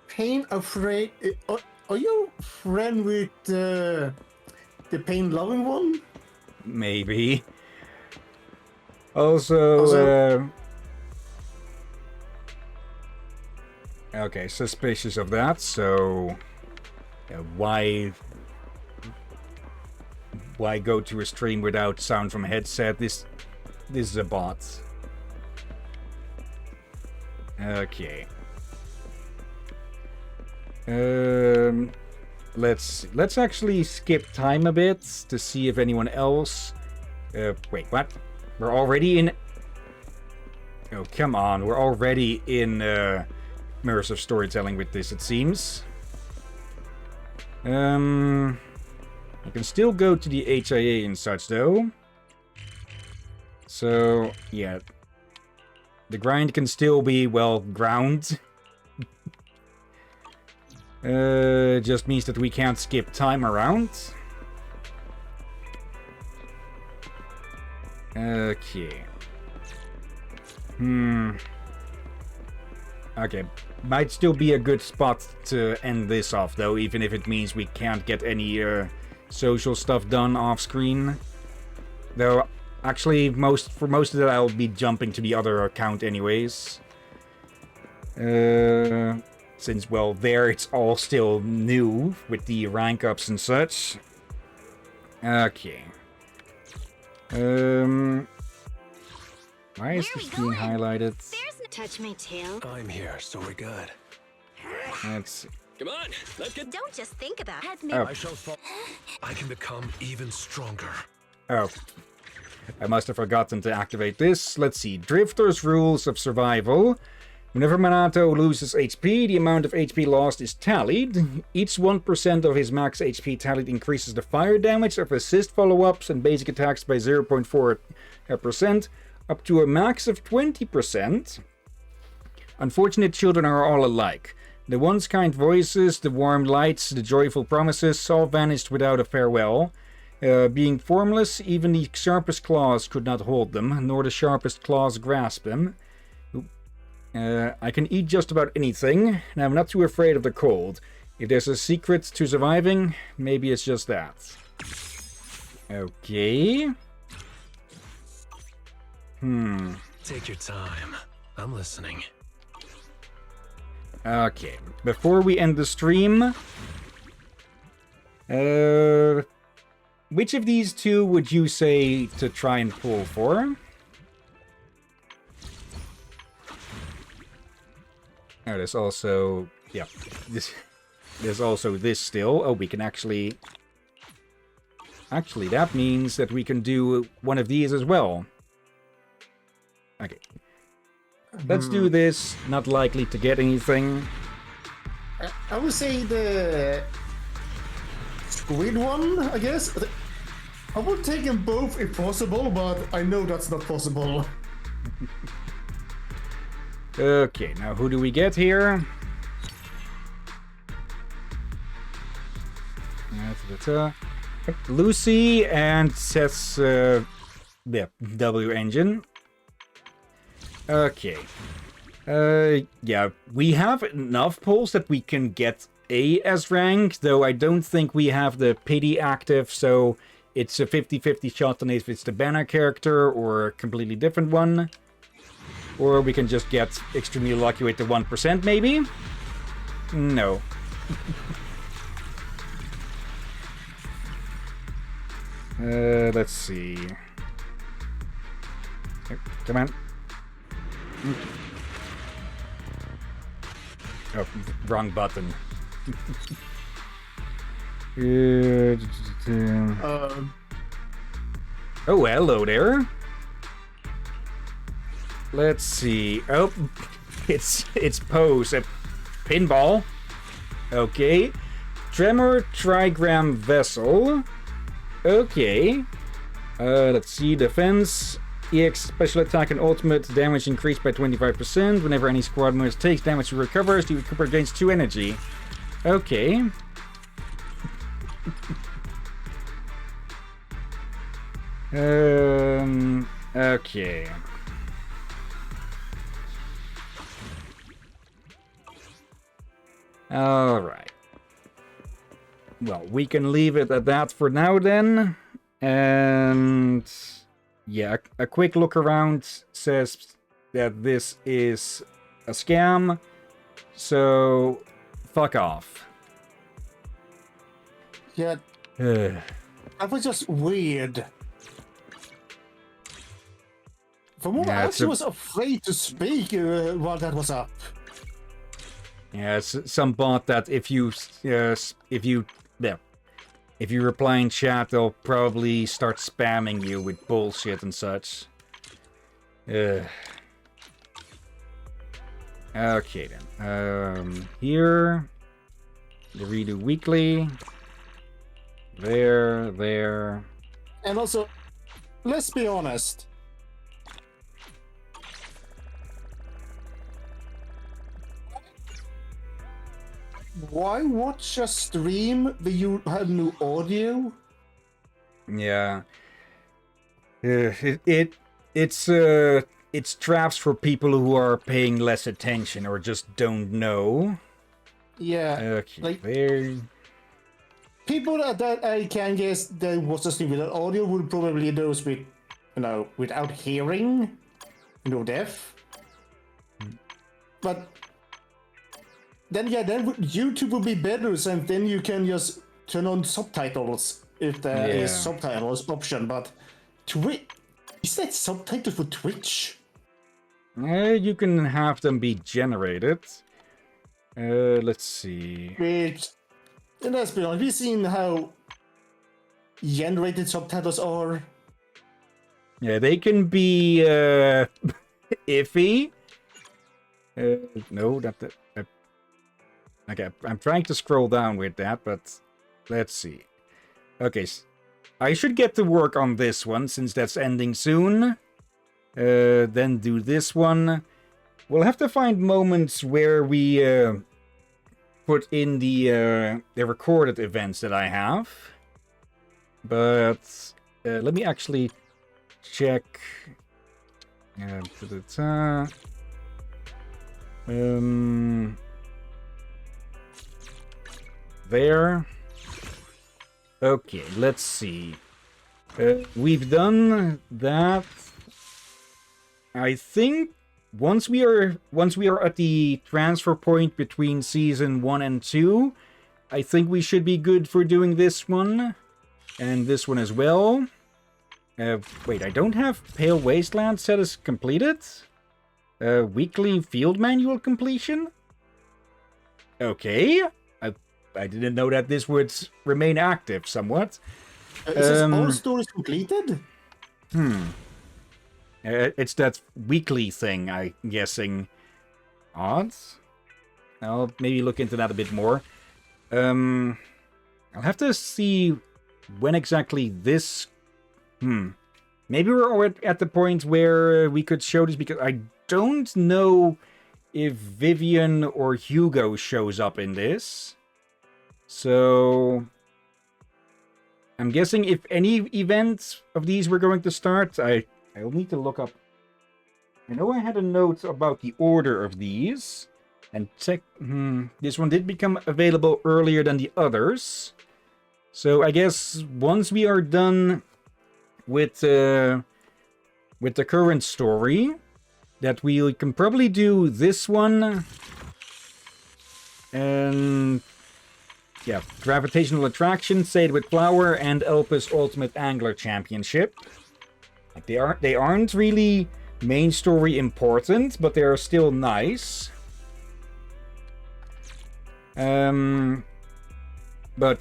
Pain-afraid? Are you friend with the pain-loving one? Maybe. Also, okay, suspicious of that, so why go to a stream without sound from a headset? This is a bot. Okay. Let's actually skip time a bit to see if anyone else. Wait, what? We're already in. Oh, come on! We're already in immersive storytelling with this, it seems. I can still go to the HIA and such, though. So yeah, the grind can still be ground. Just means that we can't skip time around. Okay. Okay. Might still be a good spot to end this off, though, even if it means we can't get any social stuff done off screen. Though, actually, for most of that, I'll be jumping to the other account anyways. Since, there it's all still new with the rank ups and such. Okay. Why is this being highlighted? Touch my tail. I'm here, so we're good. Let's see. Come on, let's get. Don't just think about it. Oh. I shall fall. I can become even stronger. Oh. I must have forgotten to activate this. Let's see. Drifter's Rules of Survival. Whenever Minato loses HP, the amount of HP lost is tallied. Each 1% of his max HP tallied increases the fire damage of assist follow-ups and basic attacks by 0.4%, up to a max of 20%. Unfortunate children are all alike. The once kind voices, the warm lights, the joyful promises, all vanished without a farewell. Being formless, even the sharpest claws could not hold them, nor the sharpest claws grasp them. I can eat just about anything, and I'm not too afraid of the cold. If there's a secret to surviving, maybe it's just that. Okay. Take your time. I'm listening. Okay, before we end the stream, which of these two would you say to try and pull for? Oh, there's also, yeah, there's also this still. Oh, we can actually, that means that we can do one of these as well. Okay. Let's do this. Not likely to get anything. I would say the squid one, I guess. I would take them both if possible, but I know that's not possible. Okay, now who do we get here? Lucy and Seth's W engine. Okay. Yeah, we have enough pulls that we can get A as rank, though I don't think we have the pity active, so it's a 50-50 shot on if it's the banner character or a completely different one. Or we can just get extremely lucky with the 1%, maybe? No. Let's see. Come on. Oh, wrong button. Oh, hello there. Let's see. Oh, it's pose. Pinball. Okay. Tremor Trigram Vessel. Okay. Let's see. Defense. EX special attack and ultimate damage increased by 25%. Whenever any squad member takes damage, he recovers. The recuperator gains 2 energy. Okay. Okay. Alright. Well, we can leave it at that for now then. And yeah, a quick look around says that this is a scam. So, fuck off. Yeah. That was just weird. For more, I actually was afraid to speak while that was up. Yeah, some bot that if you reply in chat, they'll probably start spamming you with bullshit and such. Okay then. Here, the redo weekly. There. And also, let's be honest. Why watch a stream where you have no audio? Yeah. It's traps for people who are paying less attention or just don't know. Yeah. Okay. Like, there. People that I can guess that watch the stream without audio would probably those with, without hearing, deaf. But then YouTube would be better, and then you can just turn on subtitles if there is subtitles option. But Twitch? Is that subtitle for Twitch? You can have them be generated. Let's see. Which, and let's be honest, we've seen how generated subtitles are. Yeah, they can be iffy. No, okay, I'm trying to scroll down with that, but let's see. Okay, I should get to work on this one since that's ending soon. Then do this one. We'll have to find moments where we put in the recorded events that I have. But let me actually check. There. Okay, let's see. We've done that. I think once we are at the transfer point between season 1 and 2, I think we should be good for doing this one and this one as well. Wait, I don't have Pale Wasteland set as completed. Weekly field manual completion. Okay, I didn't know that this would remain active somewhat. Is all stories completed? It's that weekly thing, I'm guessing. Odds? I'll maybe look into that a bit more. I'll have to see when exactly this... Maybe we're already at the point where we could show this, because I don't know if Vivian or Hugo shows up in this. So... I'm guessing if any events of these we're going to start, I'll need to look up. I know I had a note about the order of these. And check... this one did become available earlier than the others. So I guess once we are done with the current story, that we can probably do this one. And... yeah, Gravitational Attraction, Say It With Flower, and Elpis Ultimate Angler Championship. Like they aren't really main story important, but they are still nice. But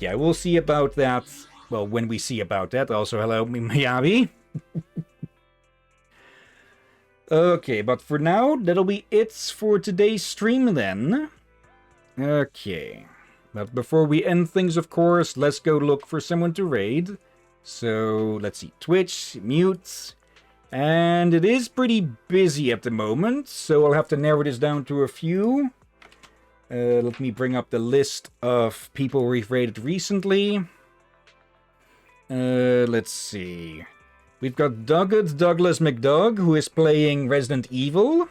yeah, we'll see about that. Well, when we see about that. Also, hello, Miyabi. Okay, but for now, that'll be it for today's stream then. Okay. But before we end things, of course, let's go look for someone to raid. So, let's see. Twitch, mute. And it is pretty busy at the moment, so I'll have to narrow this down to a few. Let me bring up the list of people we've raided recently. Let's see. We've got Douglas McDoug, who is playing Resident Evil.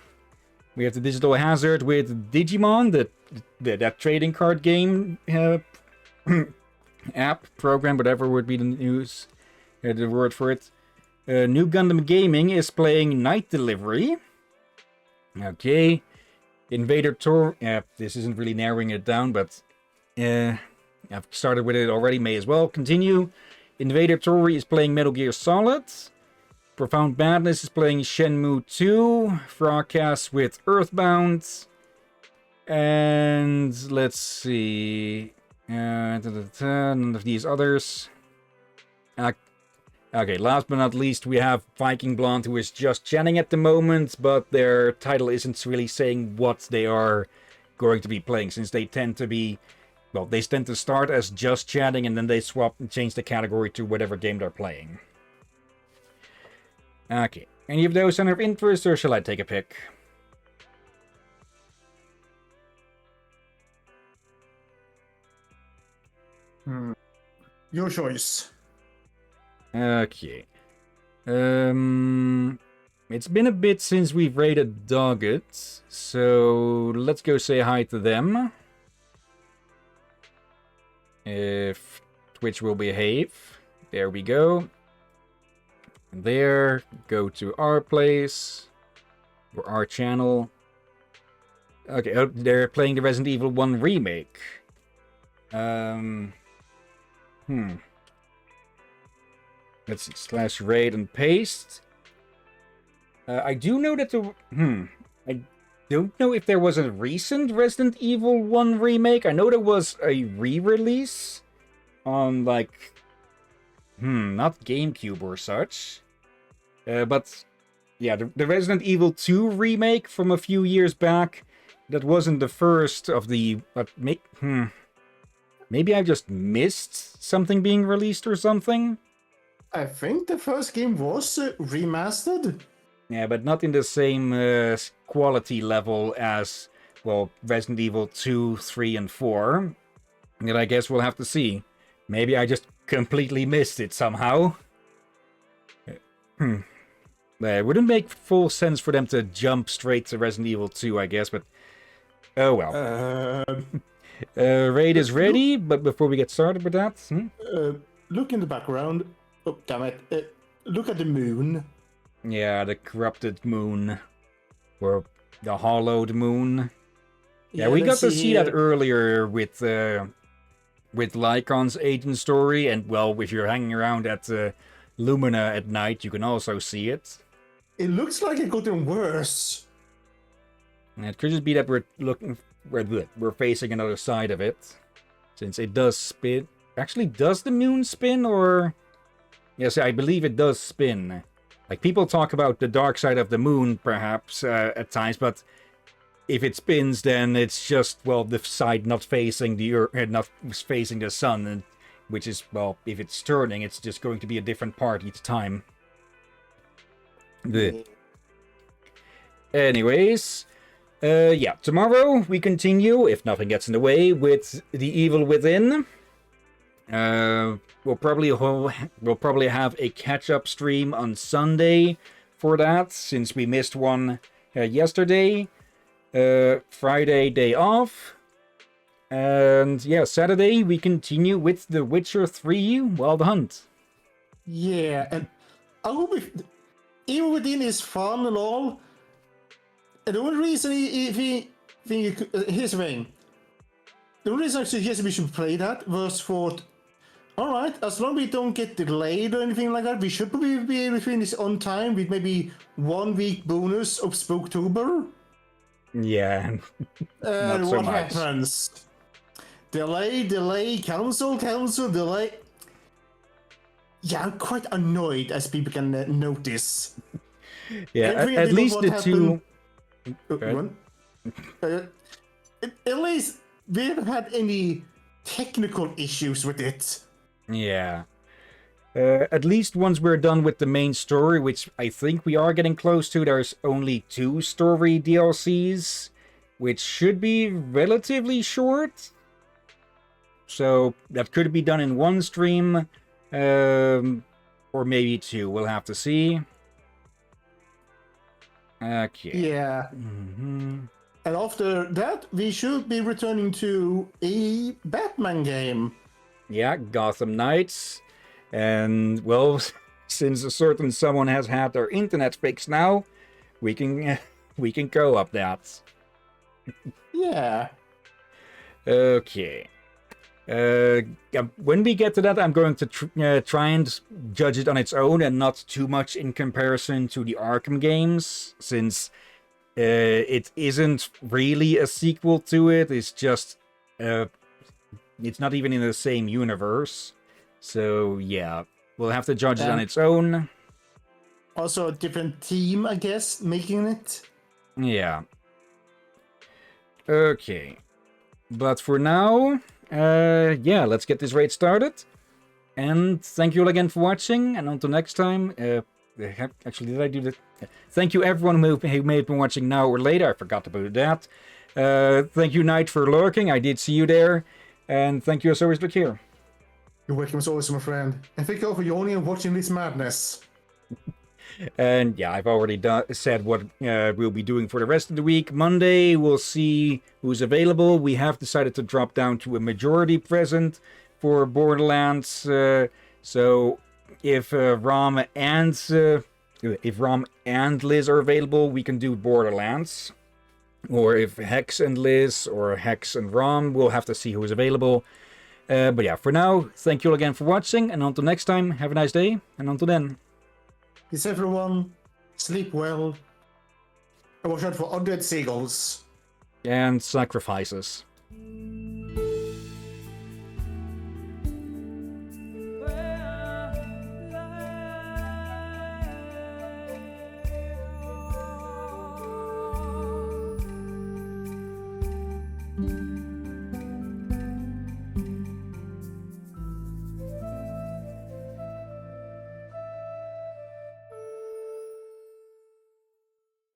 We have the Digital Hazard with Digimon, that trading card game app, program, whatever would be the word for it. New Gundam Gaming is playing Night Delivery. Okay. Invader Tor... this isn't really narrowing it down, but... I've started with it already, may as well continue. Invader Tori is playing Metal Gear Solid. Profound Madness is playing Shenmue 2. Frogcast with Earthbound. And let's see. None of these others. Okay, last but not least, we have Viking Blonde, who is just chatting at the moment, but their title isn't really saying what they are going to be playing, since they tend to be... well, they tend to start as just chatting, and then they swap and change the category to whatever game they're playing. Okay. Any of those sound of interest, or shall I take a pick? Your choice. Okay. It's been a bit since we've raided Doggett, so let's go say hi to them. If Twitch will behave. There we go. And there, go to our place, or our channel. Okay, oh, they're playing the Resident Evil 1 remake. let's slash raid and paste. I do know that I don't know if there was a recent Resident Evil 1 remake. I know there was a re-release on, like, not GameCube or such. But, yeah, the Resident Evil 2 remake from a few years back, that wasn't the first of the... Maybe I just missed something being released or something? I think the first game was remastered. Yeah, but not in the same quality level as, well, Resident Evil 2, 3, and 4. And I guess we'll have to see. Maybe I just completely missed it somehow. It wouldn't make full sense for them to jump straight to Resident Evil 2, I guess, but... Oh well. Raid is ready, but before we get started with that... Look in the background. Oh, damn it. Look at the moon. Yeah, the corrupted moon. Or the hollowed moon. Yeah, we got to see that earlier with Lycon's agent story, and, well, if you're hanging around at Lumina at night, you can also see it. It looks like it gotten worse. It could just be that we're facing another side of it, since it does spin. Actually, does the moon spin, or... Yes, I believe it does spin. Like, people talk about the dark side of the moon, perhaps, at times, but if it spins, then it's just, well, the side not facing the Earth, not facing the sun, and, which is, well, if it's turning, it's just going to be a different part each time. Anyways, yeah, tomorrow we continue, if nothing gets in the way, with The Evil Within. We'll probably have a catch-up stream on Sunday for that, since we missed one yesterday. Friday, day off. And yeah, Saturday we continue with The Witcher 3 Wild Hunt. Yeah, and I hope Evil Within is fun and all. And the only reason here's the thing. The only reason I suggested we should play that was for... Alright, as long as we don't get delayed or anything like that, we should probably be able to finish on time with maybe 1 week bonus of Spooktober. Yeah. And what happens? Delay, cancel, delay. Yeah, I'm quite annoyed, as people can notice. Yeah, at least the two... At least we haven't had any technical issues with it. Yeah. At least once we're done with the main story, which I think we are getting close to, there's only 2 story DLCs, which should be relatively short. So that could be done in 1 stream, or maybe 2. We'll have to see. Okay. Yeah. And after that, we should be returning to a Batman game. Yeah, Gotham Knights. And, well, since a certain someone has had their internet fixed now, we can go up that. Yeah. Okay. When we get to that, I'm going to try and judge it on its own and not too much in comparison to the Arkham games, since it isn't really a sequel to it. It's just it's not even in the same universe. So yeah, we'll have to judge it on its own. Also a different team, I guess, making it. Yeah. Okay. But for now, yeah, let's get this raid started. And thank you all again for watching. And until next time, actually, did I do that? Thank you everyone who may have been watching now or later. I forgot to do that. Thank you, Knight, for lurking. I did see you there. And thank you as always, look here. You're welcome as always, my friend. And thank you all for yawning and watching this madness. And yeah, I've already said what we'll be doing for the rest of the week. Monday, we'll see who's available. We have decided to drop down to a majority present for Borderlands. So if Rom and Liz are available, we can do Borderlands. Or if Hex and Liz or Hex and Rom, we'll have to see who is available. But yeah, for now, thank you all again for watching, and until next time, have a nice day, and until then. Peace everyone, sleep well, and watch out for undead seagulls. And sacrifices.